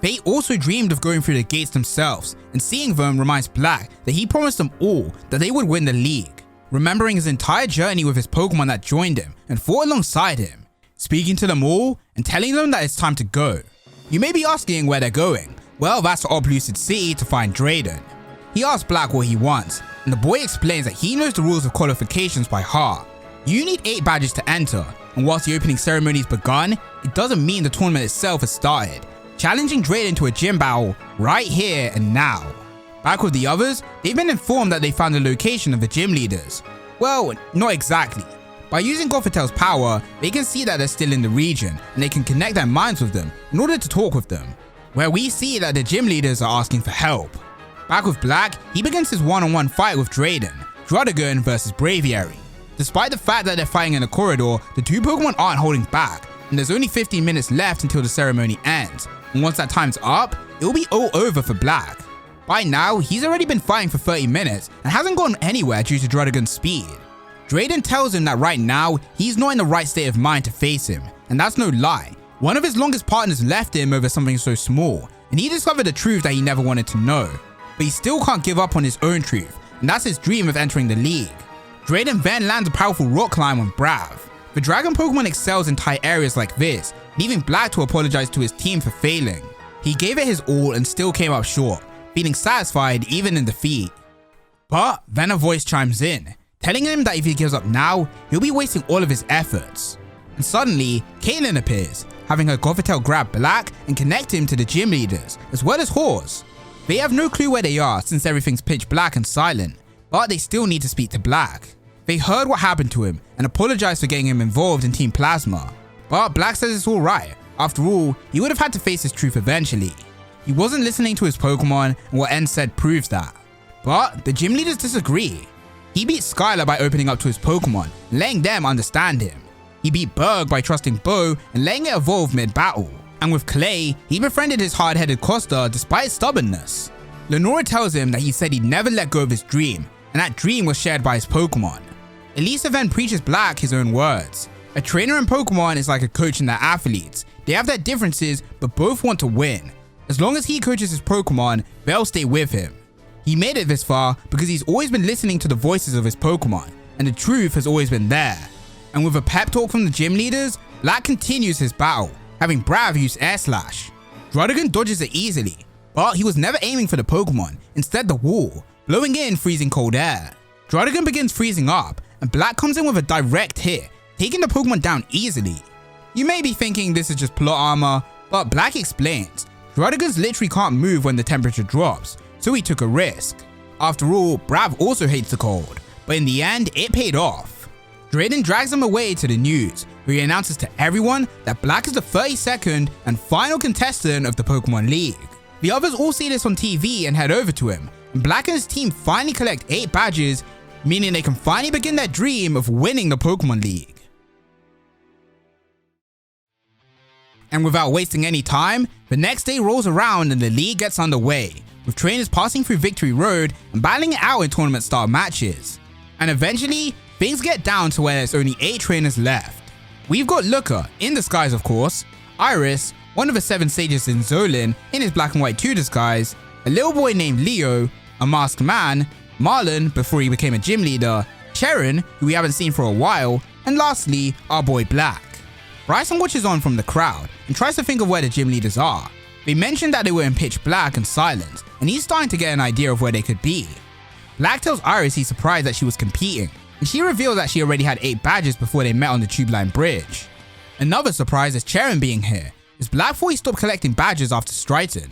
They also dreamed of going through the gates themselves, and seeing them reminds Black that he promised them all that they would win the league, remembering his entire journey with his Pokemon that joined him and fought alongside him, speaking to them all and telling them that it's time to go. You may be asking where they're going. Well, that's to Oplucid City to find Drayden. He asks Black what he wants, and the boy explains that he knows the rules of qualifications by heart. You need 8 badges to enter, and whilst the opening ceremony's begun, it doesn't mean the tournament itself has started, challenging Drayden to a gym battle right here and now. Back with the others, they've been informed that they found the location of the gym leaders. Well, not exactly. By using Godfatale's power, they can see that they're still in the region, and they can connect their minds with them in order to talk with them, where we see that the gym leaders are asking for help. Back with Black, he begins his one-on-one fight with Drayden, Druddigon versus Braviary. Despite the fact that they're fighting in a corridor, the two Pokemon aren't holding back, and there's only 15 minutes left until the ceremony ends, and once that time's up, it'll be all over for Black. By now, he's already been fighting for 30 minutes and hasn't gone anywhere due to Druddigon's speed. Drayden tells him that right now, he's not in the right state of mind to face him, and that's no lie. One of his longest partners left him over something so small, and he discovered a truth that he never wanted to know. But he still can't give up on his own truth, and that's his dream of entering the league. Drayden then lands a powerful rock climb on Brav. The dragon Pokemon excels in tight areas like this, leaving Black to apologize to his team for failing. He gave it his all and still came up short, feeling satisfied even in defeat. But then a voice chimes in, telling him that if he gives up now, he'll be wasting all of his efforts. And suddenly, Caitlyn appears, having her Gothitelle grab Black and connect him to the gym leaders, as well as Horse. They have no clue where they are since everything's pitch black and silent, but they still need to speak to Black. They heard what happened to him and apologized for getting him involved in Team Plasma, but Black says it's alright. After all, he would have had to face his truth eventually. He wasn't listening to his Pokemon, and what En said proves that. But the gym leaders disagree. He beat Skylar by opening up to his Pokemon, letting them understand him. He beat Berg by trusting Bo and letting it evolve mid-battle. And with Clay, he befriended his hard-headed Costa despite his stubbornness. Lenora tells him that he said he'd never let go of his dream, and that dream was shared by his Pokemon. Elisa then preaches Black his own words. A trainer in Pokemon is like a coach in their athletes. They have their differences, but both want to win. As long as he coaches his Pokemon, they'll stay with him. He made it this far because he's always been listening to the voices of his Pokemon, and the truth has always been there. And with a pep talk from the gym leaders, Black continues his battle, having Brav use Air Slash. Druddigon dodges it easily, but he was never aiming for the Pokemon, instead the wall, blowing in freezing cold air. Druddigon begins freezing up, and Black comes in with a direct hit, taking the Pokemon down easily. You may be thinking this is just plot armor, but Black explains, Druddigons literally can't move when the temperature drops, so he took a risk. After all, Brav also hates the cold, but in the end, it paid off. Drayden drags him away to the news, where he announces to everyone that Black is the 32nd and final contestant of the Pokemon League. The others all see this on TV and head over to him, and Black and his team finally collect 8 badges, meaning they can finally begin their dream of winning the Pokemon League. And without wasting any time, the next day rolls around and the league gets underway, with trainers passing through Victory Road and battling it out in tournament-style matches. And eventually, things get down to where there's only 8 trainers left. We've got Looker, in disguise of course, Iris, one of the 7 sages in Zolin in his black and white 2 disguise, a little boy named Leo, a masked man, Marlon before he became a gym leader, Cherin, who we haven't seen for a while, and lastly, our boy Black. Bryson watches on from the crowd and tries to think of where the gym leaders are. They mentioned that they were in pitch black and silent, and he's starting to get an idea of where they could be. Black tells Iris he's surprised that she was competing, and she reveals that she already had 8 badges before they met on the tube line bridge. Another surprise is Cherin being here, as Black thought he stopped collecting badges after Striton.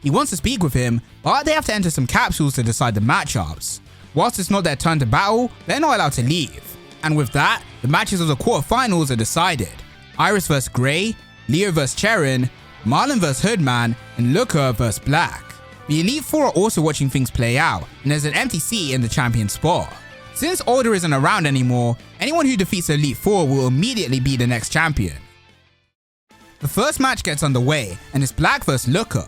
He wants to speak with him, but they have to enter some capsules to decide the matchups. Whilst it's not their turn to battle, they're not allowed to leave. And with that, the matches of the quarterfinals are decided. Iris vs Grey, Leo vs Cherin, Marlon vs Hoodman, and Looker vs Black. The Elite Four are also watching things play out, and there's an empty seat in the champion spot. Since Alder isn't around anymore, anyone who defeats the Elite Four will immediately be the next champion. The first match gets underway, and it's Black vs Looker.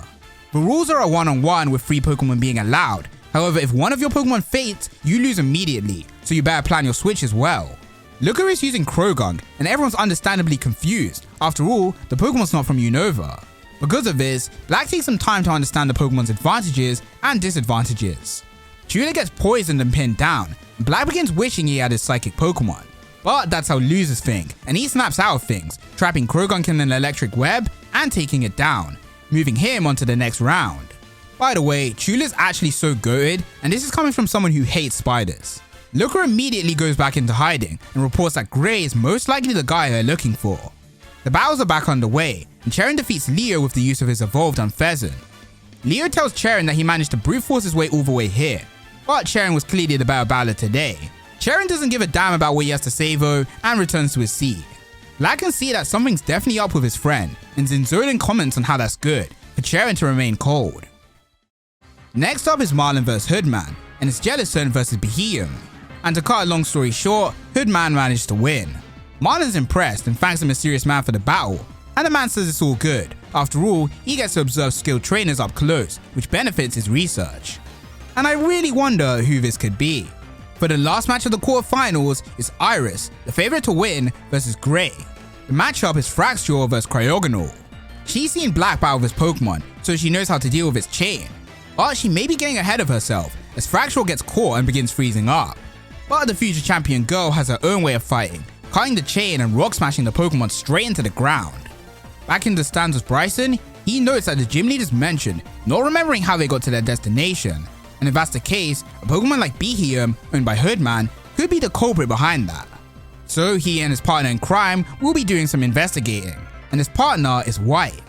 The rules are a one-on-one with 3 Pokemon being allowed. However, if one of your Pokemon faints, you lose immediately, so you better plan your switch as well. Looker is using Croagunk, and everyone's understandably confused. After all, the Pokemon's not from Unova. Because of this, Black takes some time to understand the Pokemon's advantages and disadvantages. Tuna gets poisoned and pinned down, and Black begins wishing he had his psychic Pokemon. But that's how losers think, and he snaps out of things, trapping Croagunk in an electric web and taking it down, moving him onto the next round. By the way, Chula's actually so goated, and this is coming from someone who hates spiders. Looker immediately goes back into hiding and reports that Grey is most likely the guy they're looking for. The battles are back underway, and Cherin defeats Leo with the use of his evolved Unfezant. Leo tells Cherin that he managed to brute force his way all the way here, but Cherin was clearly the better battler today. Cherin doesn't give a damn about what he has to say though, and returns to his seat. Black can see that something's definitely up with his friend, and Zinzolin comments on how that's good, for Cherin to remain cold. Next up is Marlon vs Hoodman, and it's Jellicent vs Beheeyem. And to cut a long story short, Hoodman managed to win. Marlon's impressed and thanks the mysterious man for the battle, and the man says it's all good. After all, he gets to observe skilled trainers up close, which benefits his research. And I really wonder who this could be. For the last match of the quarterfinals is Iris, the favourite to win, versus Grey. The matchup is Fraxure vs Cryogonal. She's seen Black battle with his Pokemon, so she knows how to deal with its chain. But she may be getting ahead of herself, as Fraxure gets caught and begins freezing up. But the future champion girl has her own way of fighting, cutting the chain and rock smashing the Pokemon straight into the ground. Back in the stands with Bryson, he notes that the gym leaders mentioned not remembering how they got to their destination, and if that's the case, a Pokemon like Beheeyem, owned by Hoodman, could be the culprit behind that. So he and his partner in crime will be doing some investigating. and his partner is white.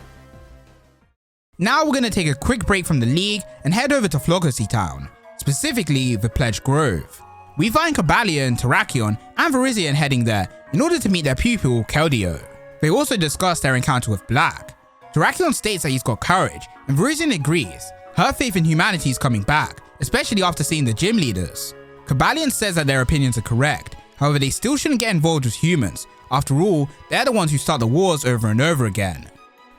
Now we're going to take a quick break from the league and head over to Phlogisy Town, specifically the Pledge Grove. We find Cobalion, Terrakion, and Virizion heading there in order to meet their pupil, Keldeo. They also discuss their encounter with Black. Terrakion states that he's got courage, and Virizion agrees. Her faith in humanity is coming back, especially after seeing the gym leaders. Cobalion says that their opinions are correct, however they still shouldn't get involved with humans. After all, they're the ones who start the wars over and over again.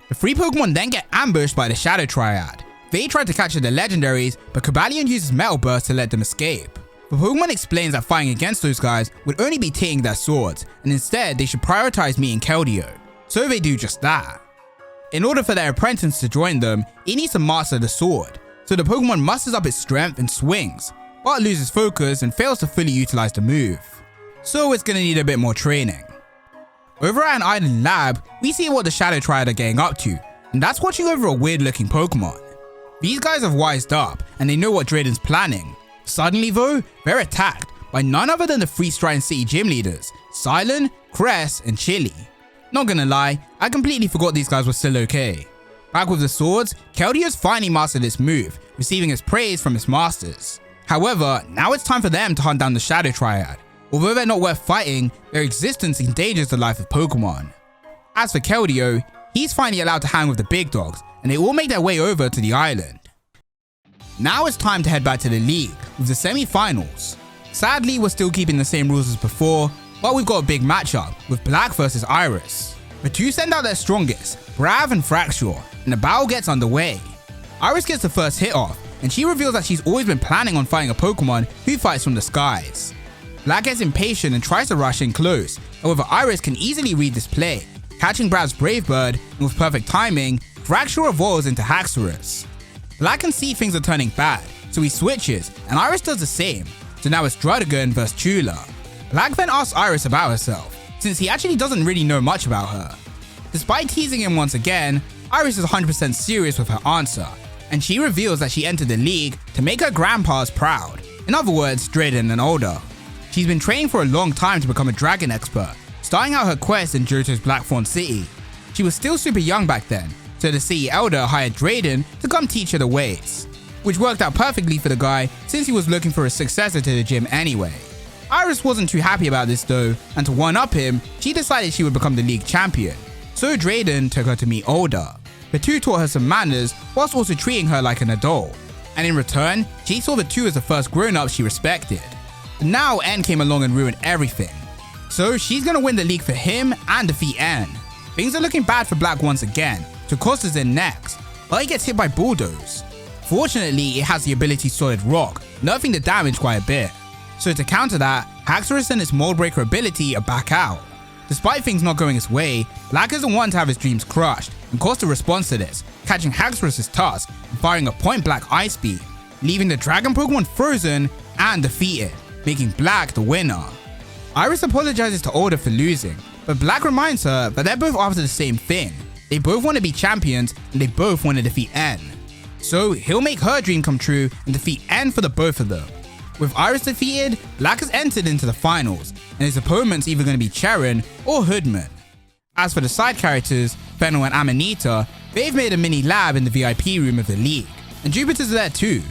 The three Pokemon then get ambushed by the Shadow Triad. They try to capture the legendaries, but Cobalion uses Metal Burst to let them escape. The Pokemon explains that fighting against those guys would only be taking their swords, and instead they should prioritize meeting Keldeo. So they do just that. In order for their apprentice to join them, it needs to master the sword. So the Pokemon musters up its strength and swings, but loses focus and fails to fully utilize the move. So it's gonna need a bit more training. Over at an island lab, we see what the Shadow Triad are getting up to, and that's watching over a weird looking Pokemon. These guys have wised up, and they know what Drayden's planning. Suddenly though, they're attacked by none other than the three Striaton City gym leaders, Silent, Cress, and Chili. Not gonna lie, I completely forgot these guys were still okay. Back with the swords, Keldeo's finally mastered this move, receiving his praise from his masters. However, now it's time for them to hunt down the Shadow Triad. Although they're not worth fighting, their existence endangers the life of Pokemon. As for Keldeo, he's finally allowed to hang with the big dogs, and they all make their way over to the island. Now it's time to head back to the league with the semi-finals. Sadly, we're still keeping the same rules as before, but we've got a big matchup with Black versus Iris. The two send out their strongest, Brav and Fraxure, and the battle gets underway. Iris gets the first hit off, and she reveals that she's always been planning on fighting a Pokemon who fights from the skies. Black gets impatient and tries to rush in close, however Iris can easily read this play, catching Brav's Brave Bird, and with perfect timing, Fraxure evolves into Haxorus. Black can see things are turning bad, so he switches, and Iris does the same, so now it's Druddigon vs Chula. Black then asks Iris about herself, since he actually doesn't really know much about her. Despite teasing him once again, Iris is 100% serious with her answer, and she reveals that she entered the league to make her grandpas proud, in other words, Drayden and older. She's been training for a long time to become a dragon expert, starting out her quest in Johto's Blackthorn City. She was still super young back then, so the city elder hired Drayden to come teach her the ways, which worked out perfectly for the guy since he was looking for a successor to the gym anyway. Iris wasn't too happy about this though, and to one-up him, she decided she would become the league champion. So Drayden took her to meet Older. The two taught her some manners whilst also treating her like an adult, and in return, she saw the two as the first grown-ups she respected. But now N came along and ruined everything. So she's gonna win the league for him and defeat N. Things are looking bad for Black once again, so Costa's in next, but he gets hit by Bulldoze. Fortunately, it has the ability Solid Rock, nerfing the damage quite a bit. So to counter that, Haxorus and its Mold Breaker ability are back out. Despite things not going his way, Black doesn't want to have his dreams crushed, and Costa responds to this, catching Haxorus' tusk and firing a point-blank Ice Beam, leaving the Dragon Pokemon frozen and defeated, making Black the winner. Iris apologizes to Older for losing, but Black reminds her that they're both after the same thing. They both want to be champions, and they both want to defeat N. So he'll make her dream come true and defeat N for the both of them. With Iris defeated, Black has entered into the finals, and his opponent's either going to be Charon or Hoodman. As for the side characters, Fennel and Amanita, they've made a mini lab in the VIP room of the league, and Jupiter's there too.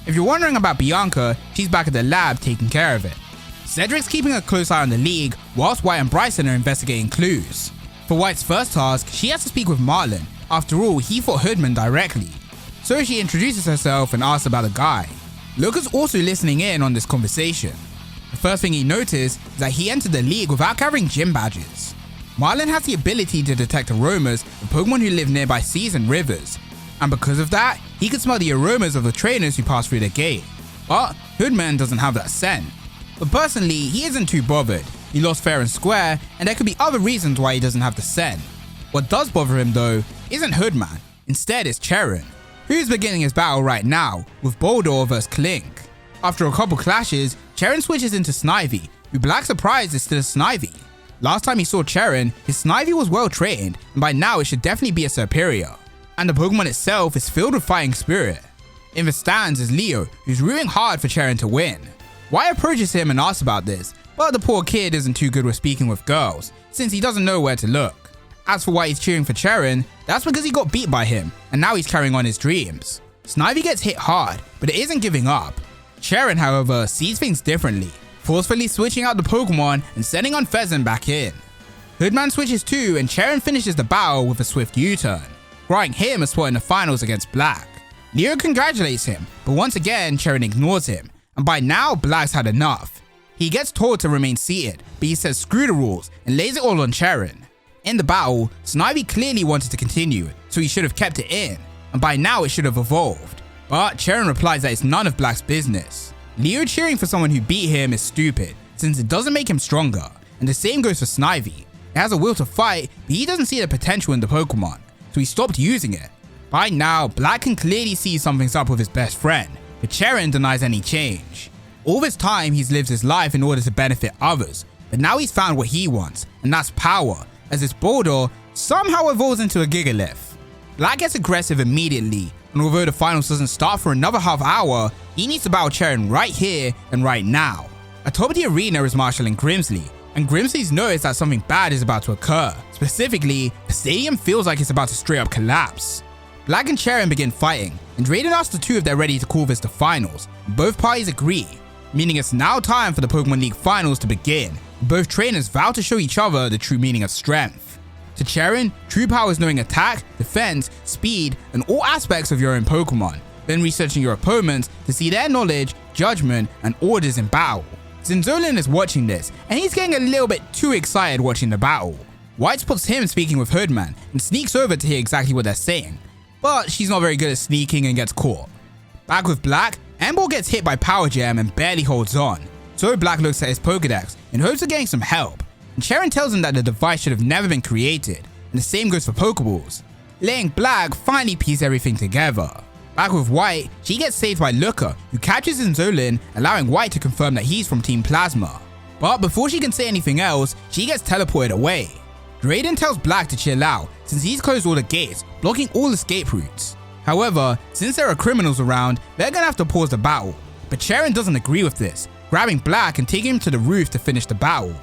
If you're wondering about Bianca, she's back at the lab taking care of it. Cedric's keeping a close eye on the league, whilst White and Bryson are investigating clues. For White's first task, she has to speak with Marlin. After all, he fought Hoodman directly. So she introduces herself and asks about the guy. Luca's also listening in on this conversation. The first thing he noticed is that he entered the league without carrying gym badges. Marlin has the ability to detect aromas of Pokemon who live nearby seas and rivers, and because of that, he can smell the aromas of the trainers who pass through the gate. But Hoodman doesn't have that scent. But personally, he isn't too bothered. He lost fair and square, and there could be other reasons why he doesn't have the scent. What does bother him though, isn't Hoodman, instead it's Charon, who's beginning his battle right now, with Boldore vs Clink. After a couple clashes, Charon switches into Snivy, who Black surprised is still Snivy. Last time he saw Charon, his Snivy was well trained, and by now it should definitely be a superior. And the Pokemon itself is filled with fighting spirit. In the stands is Leo, who's rooting hard for Charon to win. Why approaches him and asks about this, but the poor kid isn't too good with speaking with girls, since he doesn't know where to look. As for why he's cheering for Cheren, that's because he got beat by him, and now he's carrying on his dreams. Snivy gets hit hard, but it isn't giving up. Cheren, however, sees things differently, forcefully switching out the Pokemon and sending on Pheasant back in. Hoodman switches too, and Cheren finishes the battle with a swift U-turn, granting him a spot in the finals against Black. Leo congratulates him, but once again Cheren ignores him, and by now Black's had enough. He gets told to remain seated, but he says screw the rules and lays it all on Cheren. In the battle, Snivy clearly wanted to continue, so he should have kept it in, and by now it should have evolved. But Cheren replies that it's none of Black's business. Leo cheering for someone who beat him is stupid, since it doesn't make him stronger, and the same goes for Snivy. It has a will to fight, but he doesn't see the potential in the Pokemon, so he stopped using it. By now, Black can clearly see something's up with his best friend, but Cheren denies any change. All this time he's lived his life in order to benefit others, but now he's found what he wants, and that's power, as his Boulder somehow evolves into a Gigalith. Black gets aggressive immediately, and although the finals doesn't start for another half hour, he needs to battle Cheren right here and right now. Atop the arena is Marshall and Grimsley, and Grimsley's noticed that something bad is about to occur. Specifically, the stadium feels like it's about to straight up collapse. Black and Cheren begin fighting, and Drayden asks the two if they're ready to call this the finals. Both parties agree, meaning it's now time for the Pokemon League finals to begin. Both trainers vow to show each other the true meaning of strength. To Cheren, true power is knowing attack, defense, speed, and all aspects of your own Pokemon, then researching your opponents to see their knowledge, judgment, and orders in battle. Zinzolin is watching this, and he's getting a little bit too excited watching the battle. White spots him speaking with Hoodman, and sneaks over to hear exactly what they're saying, but she's not very good at sneaking and gets caught. Back with Black, Emboar gets hit by Power Gem and barely holds on, so Black looks at his Pokedex in hopes of getting some help, and Cheren tells him that the device should have never been created, and the same goes for Pokeballs, letting Black finally piece everything together. Back with White, she gets saved by Looker, who catches Zinzolin, allowing White to confirm that he's from Team Plasma. But before she can say anything else, she gets teleported away. Drayden tells Black to chill out, since he's closed all the gates, blocking all escape routes. However, since there are criminals around, they're gonna have to pause the battle, but Cheren doesn't agree with this, grabbing Black and taking him to the roof to finish the battle.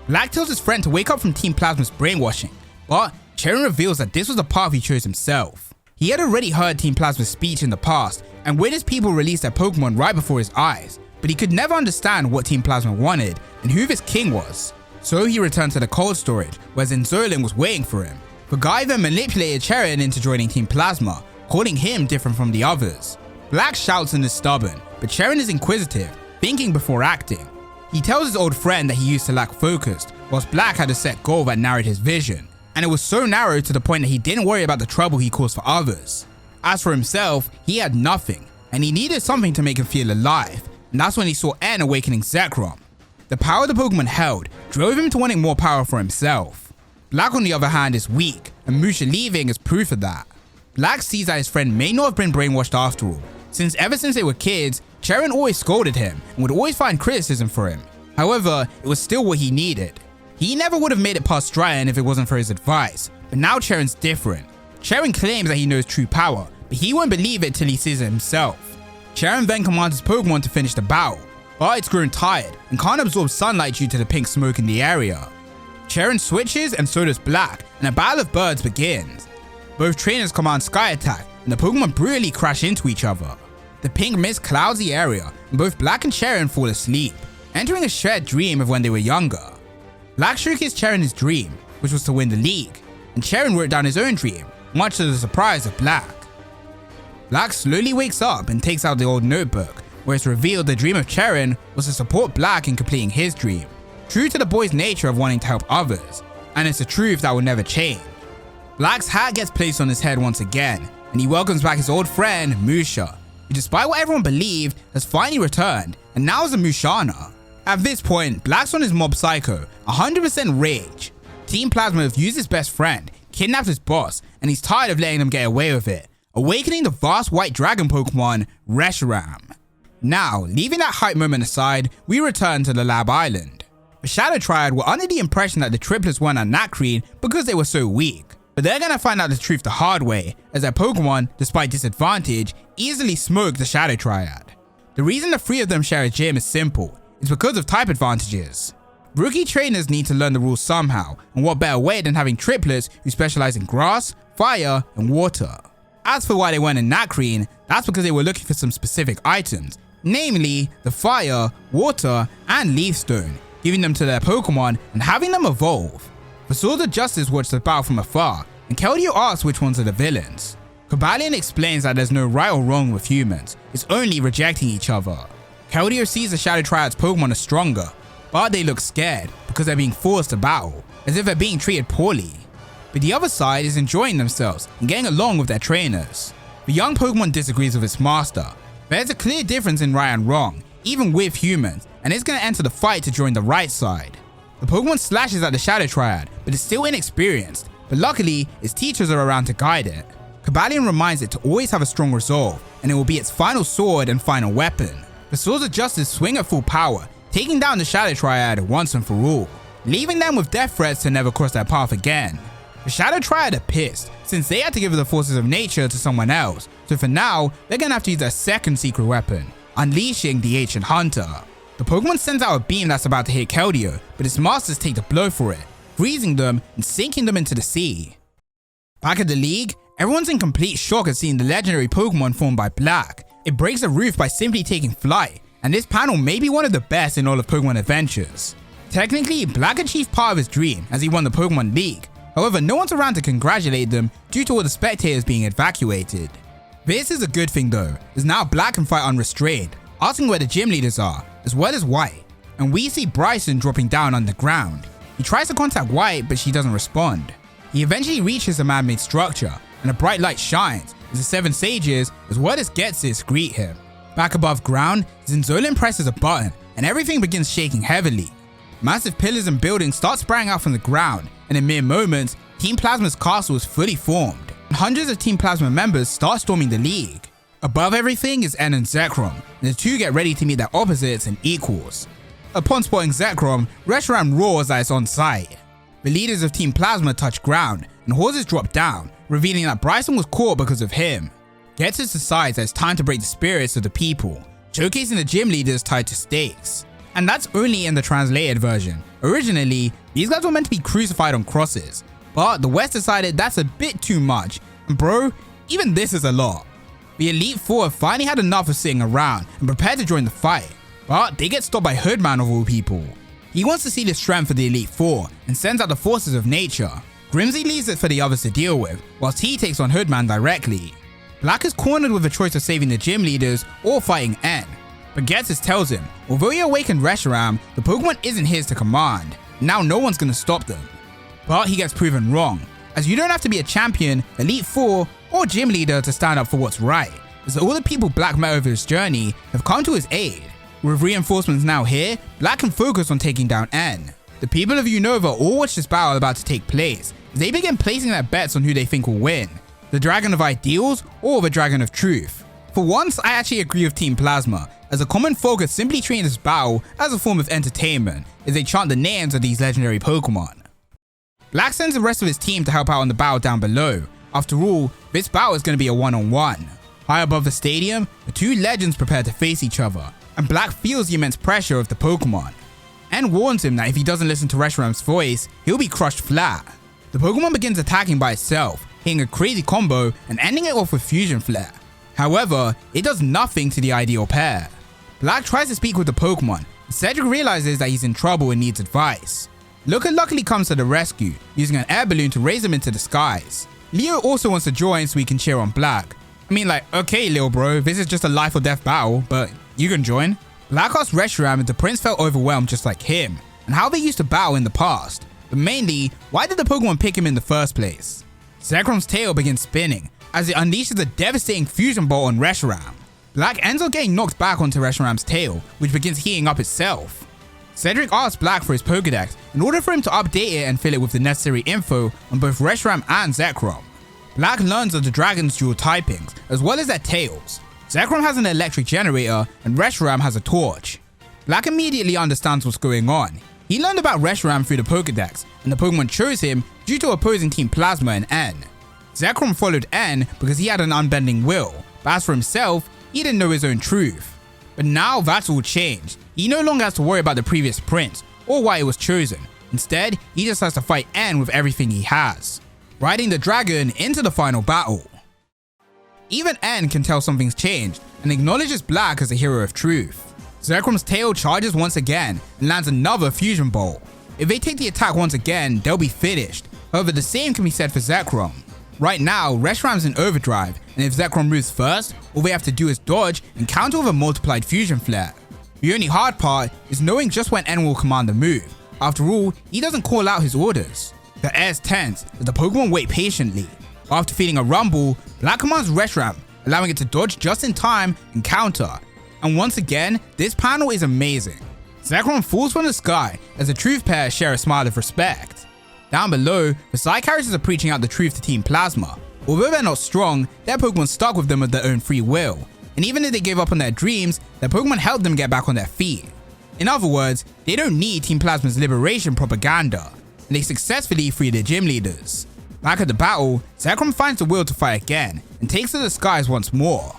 Black tells his friend to wake up from Team Plasma's brainwashing, but Cheren reveals that this was the path he chose himself. He had already heard Team Plasma's speech in the past and witnessed people release their Pokemon right before his eyes, but he could never understand what Team Plasma wanted and who this king was. So he returned to the cold storage, where Zinzolin was waiting for him. The guy then manipulated Cheren into joining Team Plasma, calling him different from the others. Black shouts and is stubborn, but Cheren is inquisitive, thinking before acting. He tells his old friend that he used to lack focus, whilst Black had a set goal that narrowed his vision, and it was so narrow to the point that he didn't worry about the trouble he caused for others. As for himself, he had nothing, and he needed something to make him feel alive, and that's when he saw N awakening Zekrom. The power the Pokemon held drove him to wanting more power for himself. Black on the other hand is weak, and Musha leaving is proof of that. Black sees that his friend may not have been brainwashed after all, since ever since they were kids, Cheren always scolded him and would always find criticism for him. However, it was still what he needed. He never would have made it past Dryan if it wasn't for his advice, but now Cheren's different. Cheren claims that he knows true power, but he won't believe it till he sees it himself. Cheren then commands his Pokemon to finish the battle, but it's grown tired and can't absorb sunlight due to the pink smoke in the area. Cheren switches and so does Black, and a battle of birds begins. Both trainers command Sky Attack, and the Pokemon brutally crash into each other. The pink mist clouds the area, and both Black and Cheren fall asleep, entering a shared dream of when they were younger. Black showcased Cheren his dream, which was to win the league, and Cheren wrote down his own dream, much to the surprise of Black. Black slowly wakes up and takes out the old notebook, where it's revealed the dream of Cheren was to support Black in completing his dream, true to the boy's nature of wanting to help others, and it's a truth that will never change. Black's hat gets placed on his head once again, and he welcomes back his old friend, Musha, who despite what everyone believed, has finally returned, and now is a Mushana. At this point, Black's on his Mob Psycho, 100% rage. Team Plasma have used his best friend, kidnapped his boss, and he's tired of letting them get away with it, awakening the vast white dragon Pokemon, Reshiram. Now, leaving that hype moment aside, we return to the Lab Island. The Shadow Triad were under the impression that the triplets weren't at Nacrene because they were so weak, but they're gonna find out the truth the hard way, as their Pokemon, despite disadvantage, easily smoke the Shadow Triad. The reason the three of them share a gym is simple, it's because of type advantages. Rookie trainers need to learn the rules somehow, and what better way than having triplets who specialize in grass, fire, and water. As for why they weren't in Nacrene, that's because they were looking for some specific items, namely the fire, water, and leaf stone, giving them to their Pokemon and having them evolve. The Swords of Justice watched the battle from afar, and Keldeo asks which ones are the villains. Cobalion explains that there's no right or wrong with humans, it's only rejecting each other. Keldeo sees the Shadow Triad's Pokemon are stronger, but they look scared because they're being forced to battle, as if they're being treated poorly. But the other side is enjoying themselves and getting along with their trainers. The young Pokemon disagrees with its master. There's a clear difference in right and wrong, even with humans, and it's going to enter the fight to join the right side. The Pokemon slashes at the Shadow Triad, but it's still inexperienced, but luckily its teachers are around to guide it. Cobalion reminds it to always have a strong resolve, and it will be its final sword and final weapon. The Swords of Justice swing at full power, taking down the Shadow Triad once and for all, leaving them with death threats to never cross their path again. The Shadow Triad are pissed, since they had to give the forces of nature to someone else, so for now, they're gonna have to use their second secret weapon, unleashing the Ancient Hunter. The Pokemon sends out a beam that's about to hit Keldeo, but its masters take the blow for it, freezing them and sinking them into the sea. Back at the league, everyone's in complete shock at seeing the legendary Pokemon formed by Black. It breaks the roof by simply taking flight, and this panel may be one of the best in all of Pokemon Adventures. Technically, Black achieved part of his dream as he won the Pokemon League, however no one's around to congratulate them due to all the spectators being evacuated. This is a good thing though, as now Black can fight unrestrained, asking where the gym leaders are, as well as White, and we see Bryson dropping down underground. He tries to contact White, but she doesn't respond. He eventually reaches a man-made structure, and a bright light shines as the 7 sages, as well as Ghetsis, greet him. Back above ground, Zinzolin presses a button, and everything begins shaking heavily. Massive pillars and buildings start sprouting out from the ground, and in mere moments, Team Plasma's castle is fully formed, and hundreds of Team Plasma members start storming the league. Above everything is N and Zekrom, and the two get ready to meet their opposites and equals. Upon spotting Zekrom, Reshiram roars that it's on site. The leaders of Team Plasma touch ground, and horses drop down, revealing that Bryson was caught because of him. Ghetsis decides that it's time to break the spirits of the people, showcasing the gym leaders tied to stakes. And that's only in the translated version. Originally, these guys were meant to be crucified on crosses, but the West decided that's a bit too much, and bro, even this is a lot. The Elite Four have finally had enough of sitting around and prepared to join the fight, but they get stopped by Hoodman of all people. He wants to see the strength of the Elite Four and sends out the forces of nature. Grimsy leaves it for the others to deal with, whilst he takes on Hoodman directly. Black is cornered with a choice of saving the gym leaders or fighting N, but Ghetsis tells him, although he awakened Reshiram, the Pokemon isn't his to command, now no one's gonna stop them. But he gets proven wrong, as you don't have to be a champion, Elite Four, or gym leader to stand up for what's right, as all the people Black met over his journey have come to his aid. With reinforcements now here, Black can focus on taking down N. The people of Unova all watch this battle about to take place, as they begin placing their bets on who they think will win, the Dragon of Ideals or the Dragon of Truth. For once, I actually agree with Team Plasma, as the common folk are simply treating this battle as a form of entertainment, as they chant the names of these legendary Pokemon. Black sends the rest of his team to help out on the battle down below. After all, this battle is going to be a one-on-one. High above the stadium, the two legends prepare to face each other, and Black feels the immense pressure of the Pokemon. N warns him that if he doesn't listen to Reshiram's voice, he'll be crushed flat. The Pokemon begins attacking by itself, hitting a crazy combo and ending it off with Fusion Flare. However, it does nothing to the ideal pair. Black tries to speak with the Pokemon, and Cedric realizes that he's in trouble and needs advice. Luca luckily comes to the rescue, using an air balloon to raise him into the skies. Leo also wants to join so he can cheer on Black. I mean, like, okay little bro, this is just a life or death battle, but you can join. Black asks Reshiram if the prince felt overwhelmed just like him, and how they used to battle in the past, but mainly, why did the Pokemon pick him in the first place? Zekrom's tail begins spinning, as it unleashes a devastating fusion bolt on Reshiram. Black ends up getting knocked back onto Reshiram's tail, which begins heating up itself. Cedric asks Black for his Pokedex in order for him to update it and fill it with the necessary info on both Reshiram and Zekrom. Black learns of the dragon's dual typings, as well as their tails. Zekrom has an electric generator, and Reshiram has a torch. Black immediately understands what's going on. He learned about Reshiram through the Pokedex, and the Pokemon chose him due to opposing Team Plasma and N. Zekrom followed N because he had an unbending will, but as for himself, he didn't know his own truth. But now that's all changed. He no longer has to worry about the previous prince, or why it was chosen. Instead, he just has to fight N with everything he has, riding the dragon into the final battle. Even N can tell something's changed and acknowledges Black as a hero of truth. Zekrom's tail charges once again and lands another fusion bolt. If they take the attack once again, they'll be finished. However, the same can be said for Zekrom. Right now, Reshram's in overdrive, and if Zekrom moves first, all they have to do is dodge and counter with a multiplied fusion flare. The only hard part is knowing just when N will command the move. After all, he doesn't call out his orders. The air's tense as the Pokemon wait patiently. After feeling a rumble, Black commands Reshram, allowing it to dodge just in time and counter. And once again, this panel is amazing. Zekrom falls from the sky as the truth pair share a smile of respect. Down below, the side characters are preaching out the truth to Team Plasma. Although they're not strong, their Pokemon stuck with them of their own free will. And even if they gave up on their dreams, their Pokemon helped them get back on their feet. In other words, they don't need Team Plasma's liberation propaganda, and they successfully free their gym leaders. Back at the battle, Zekrom finds the will to fight again, and takes to the skies once more.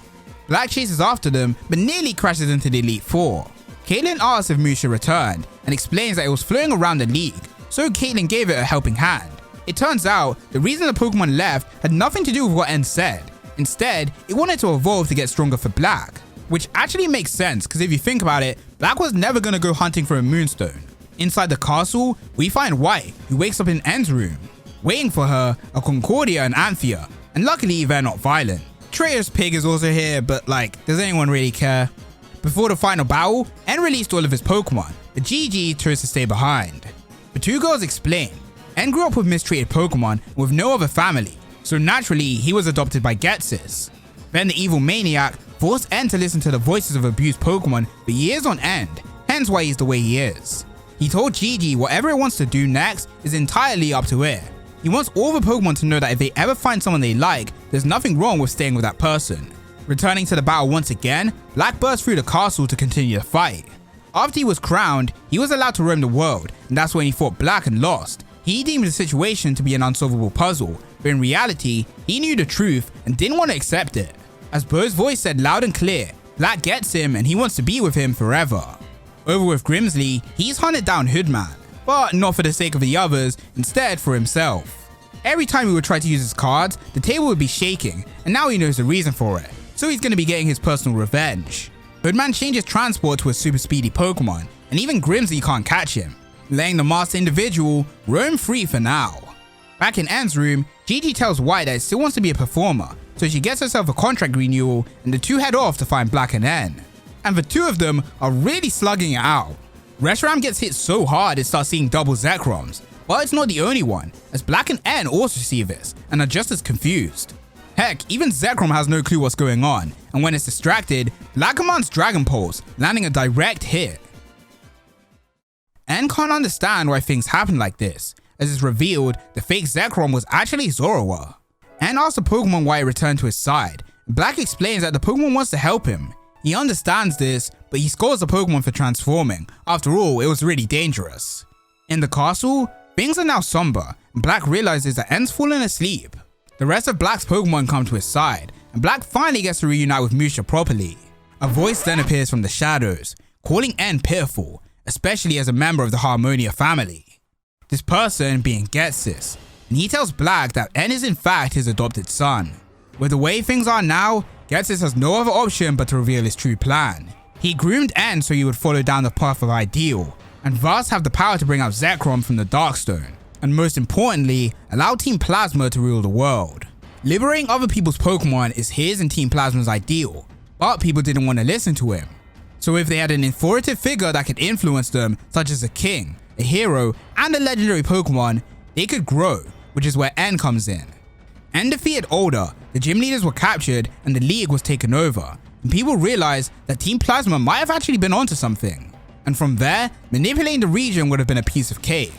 Black chases after them, but nearly crashes into the Elite Four. Caitlyn asks if Musha returned, and explains that it was floating around the league, so Caitlyn gave it a helping hand. It turns out, the reason the Pokemon left had nothing to do with what N said. Instead, it wanted to evolve to get stronger for Black. Which actually makes sense, because if you think about it, Black was never going to go hunting for a Moonstone. Inside the castle, we find White, who wakes up in N's room. Waiting for her are Concordia and Anthea, and luckily they're not violent. Trader's Pig is also here, but does anyone really care? Before the final battle, N released all of his Pokemon, but GG chose to stay behind. The two girls explain, N grew up with mistreated Pokemon with no other family, so naturally he was adopted by Ghetsis. Then the evil maniac forced N to listen to the voices of abused Pokemon for years on end, hence why he's the way he is. He told Gigi whatever it wants to do next is entirely up to it. He wants all the Pokemon to know that if they ever find someone they like, there's nothing wrong with staying with that person. Returning to the battle once again, Black burst through the castle to continue the fight. After he was crowned, he was allowed to roam the world, and that's when he fought Black and lost. He deemed the situation to be an unsolvable puzzle, but in reality, he knew the truth and didn't want to accept it. As Bo's voice said loud and clear, Black gets him and he wants to be with him forever. Over with Grimsley, he's hunted down Hoodman, but not for the sake of the others, instead for himself. Every time he would try to use his cards, the table would be shaking, and now he knows the reason for it, so he's going to be getting his personal revenge. Hoodman changes transport to a super speedy Pokemon, and even Grimsley can't catch him, letting the master individual roam free for now. Back in Anne's room, Gigi tells White that it still wants to be a performer, so she gets herself a contract renewal and the two head off to find Black and N. And the two of them are really slugging it out. Reshiram gets hit so hard it starts seeing double Zekroms, but it's not the only one, as Black and N also see this and are just as confused. Heck, even Zekrom has no clue what's going on, and when it's distracted, Black commands Dragon Pulse, landing a direct hit. N can't understand why things happen like this, as it's revealed the fake Zekrom was actually Zoroark. N asks the Pokemon why it returned to his side, and Black explains that the Pokemon wants to help him. He understands this, but he scolds the Pokemon for transforming. After all, it was really dangerous. In the castle, things are now somber, and Black realizes that N's fallen asleep. The rest of Black's Pokemon come to his side, and Black finally gets to reunite with Musha properly. A voice then appears from the shadows, calling N pitiful, especially as a member of the Harmonia family. This person being Ghetsis, and he tells Black that N is in fact his adopted son. With the way things are now, Ghetsis has no other option but to reveal his true plan. He groomed N so he would follow down the path of ideal, and thus have the power to bring out Zekrom from the Darkstone, and most importantly, allow Team Plasma to rule the world. Liberating other people's Pokemon is his and Team Plasma's ideal, but people didn't want to listen to him. So if they had an authoritative figure that could influence them, such as a king, a hero, and a legendary Pokemon, they could grow, which is where N comes in. N defeated Older, the gym leaders were captured, and the league was taken over, and people realized that Team Plasma might have actually been onto something. And from there, manipulating the region would have been a piece of cake.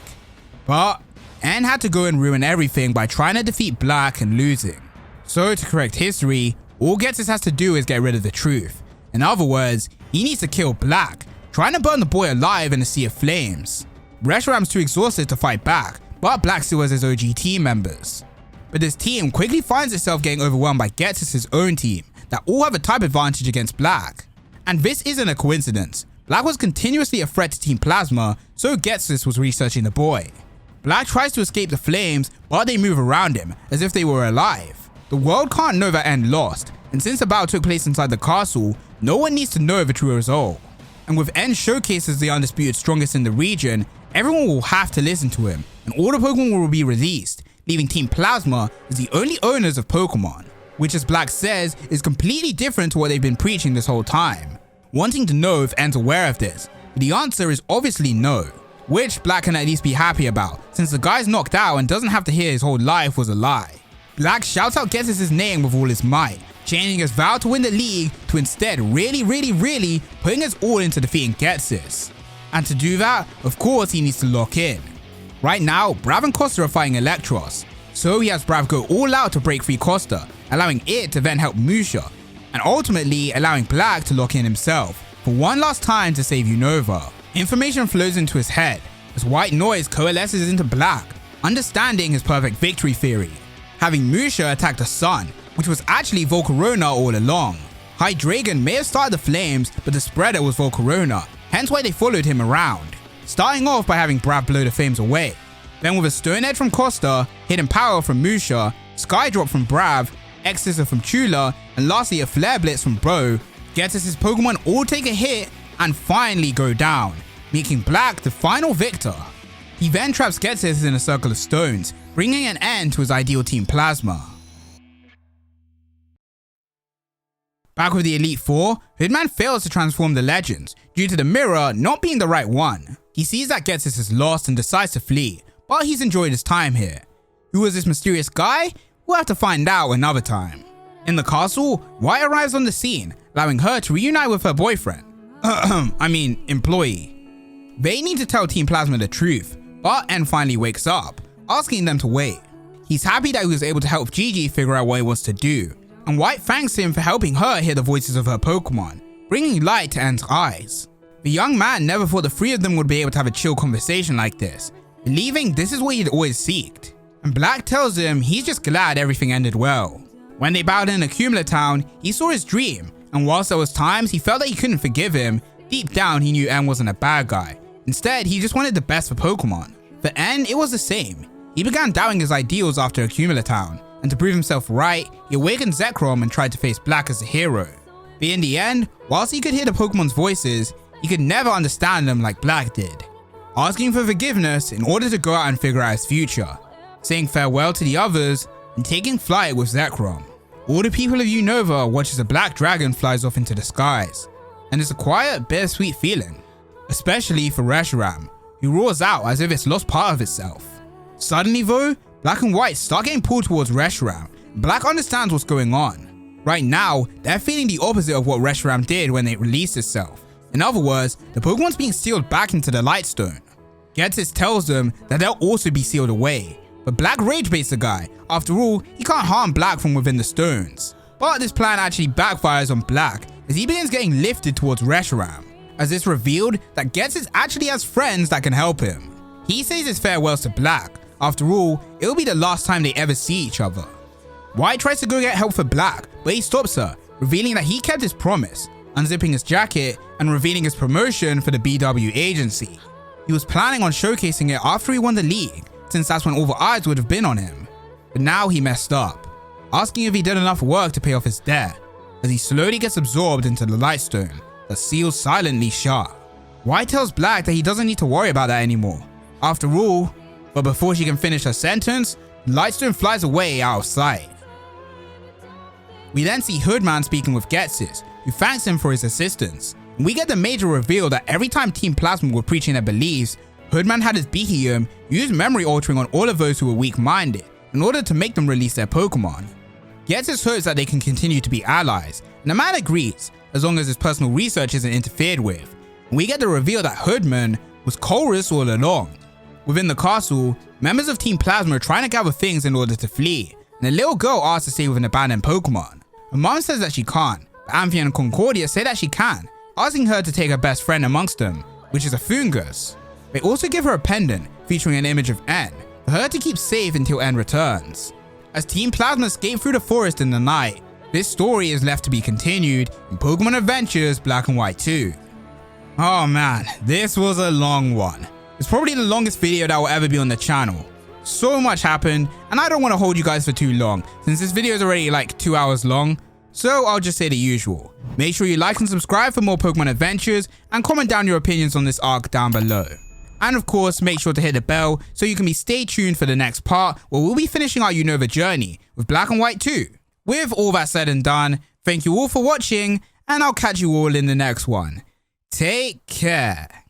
But N had to go and ruin everything by trying to defeat Black and losing. So to correct history, all Ghetsis has to do is get rid of the truth. In other words, he needs to kill Black, trying to burn the boy alive in a sea of flames. Reshiram's too exhausted to fight back, but Black still has his OG team members. But this team quickly finds itself getting overwhelmed by Ghetsis' own team that all have a type advantage against Black. And this isn't a coincidence. Black was continuously a threat to Team Plasma, so Getsis was researching the boy. Black tries to escape the flames, but they move around him as if they were alive. The world can't know that N lost, and since the battle took place inside the castle, no one needs to know the true result. And with N showcased as the undisputed strongest in the region, everyone will have to listen to him, and all the Pokemon will be released, leaving Team Plasma as the only owners of Pokemon, which as Black says is completely different to what they've been preaching this whole time. Wanting to know if N's aware of this, but the answer is obviously no, which Black can at least be happy about, since the guy's knocked out and doesn't have to hear his whole life was a lie. Black shouts out Getsis' name with all his might, changing his vow to win the league to instead really putting his all into defeating Getsis. And to do that, of course he needs to lock in. Right now, Brav and Costa are fighting Electros, so he has Brav go all out to break free Costa, allowing it to then help Musha, and ultimately allowing Black to lock in himself for one last time to save Unova. Information flows into his head as white noise coalesces into Black, understanding his perfect victory theory, having Musha attack the sun, which was actually Volcarona all along. Hydreigon may have started the flames, but the spreader was Volcarona, hence why they followed him around, starting off by having Brav blow the flames away. Then with a Stone Edge from Costa, Hidden Power from Musha, Skydrop from Brav, X-Scissor from Chula, and lastly a Flare Blitz from Bro, Getsis' Pokemon all take a hit and finally go down, making Black the final victor. He then traps Getsis in a circle of stones, bringing an end to his ideal Team Plasma. Back with the Elite Four, Hoodman fails to transform the Legends due to the mirror not being the right one. He sees that Getsis is lost and decides to flee, but he's enjoyed his time here. Who was this mysterious guy? We'll have to find out another time. In the castle, White arrives on the scene, allowing her to reunite with her boyfriend. Employee. They need to tell Team Plasma the truth, but N finally wakes up, asking them to wait. He's happy that he was able to help Gigi figure out what he wants to do, and White thanks him for helping her hear the voices of her Pokemon, bringing light to N's eyes. The young man never thought the three of them would be able to have a chill conversation like this, believing this is what he'd always seeked. And Black tells him he's just glad everything ended well. When they battled in Accumula Town, he saw his dream, and whilst there was times he felt that he couldn't forgive him, deep down he knew N wasn't a bad guy. Instead, he just wanted the best for Pokemon. For N, it was the same. He began doubting his ideals after Accumula Town, and to prove himself right, he awakened Zekrom and tried to face Black as a hero. But in the end, whilst he could hear the Pokemon's voices, he could never understand them like Black did, asking for forgiveness in order to go out and figure out his future, saying farewell to the others, and taking flight with Zekrom. All the people of Unova watch as a black dragon flies off into the skies, and it's a quiet, bittersweet feeling, especially for Reshiram, who roars out as if it's lost part of itself. Suddenly though, Black and White start getting pulled towards Reshiram. Black understands what's going on. Right now, they're feeling the opposite of what Reshiram did when it released itself. In other words, the Pokemon's being sealed back into the Lightstone. Getsis tells them that they'll also be sealed away, but Black rage-baits the guy. After all, he can't harm Black from within the stones. But this plan actually backfires on Black as he begins getting lifted towards Reshiram, as it's revealed that Getsis actually has friends that can help him. He says his farewells to Black. After all, it'll be the last time they ever see each other. White tries to go get help for Black, but he stops her, revealing that he kept his promise, unzipping his jacket and revealing his promotion for the BW agency. He was planning on showcasing it after he won the league, since that's when all the eyes would have been on him. But now he messed up, asking if he did enough work to pay off his debt, as he slowly gets absorbed into the Lightstone that seals silently shut. White tells Black that he doesn't need to worry about that anymore. After all, but before she can finish her sentence, Lightstone flies away out of sight. We then see Hoodman speaking with Getsis, who thanks him for his assistance. And we get the major reveal that every time Team Plasma were preaching their beliefs, Hoodman had his Beheeyum use memory altering on all of those who were weak-minded in order to make them release their Pokemon. Getsis hopes that they can continue to be allies, and the man agrees, as long as his personal research isn't interfered with. And we get the reveal that Hoodman was Colress all along. Within the castle, members of Team Plasma are trying to gather things in order to flee, and a little girl asks to stay with an abandoned Pokemon. Her mom says that she can't, but Amphi and Concordia say that she can, asking her to take her best friend amongst them, which is a Fungus. They also give her a pendant featuring an image of N, for her to keep safe until N returns. As Team Plasma escape through the forest in the night, this story is left to be continued in Pokemon Adventures Black and White 2. Oh man, this was a long one. It's probably the longest video that will ever be on the channel. So much happened, and I don't want to hold you guys for too long, since this video is already like 2 hours long. So I'll just say the usual. Make sure you like and subscribe for more Pokemon adventures, and comment down your opinions on this arc down below. And of course, make sure to hit the bell so you can be stay tuned for the next part where we'll be finishing our Unova journey with Black and White 2. With all that said and done, thank you all for watching, and I'll catch you all in the next one. Take care.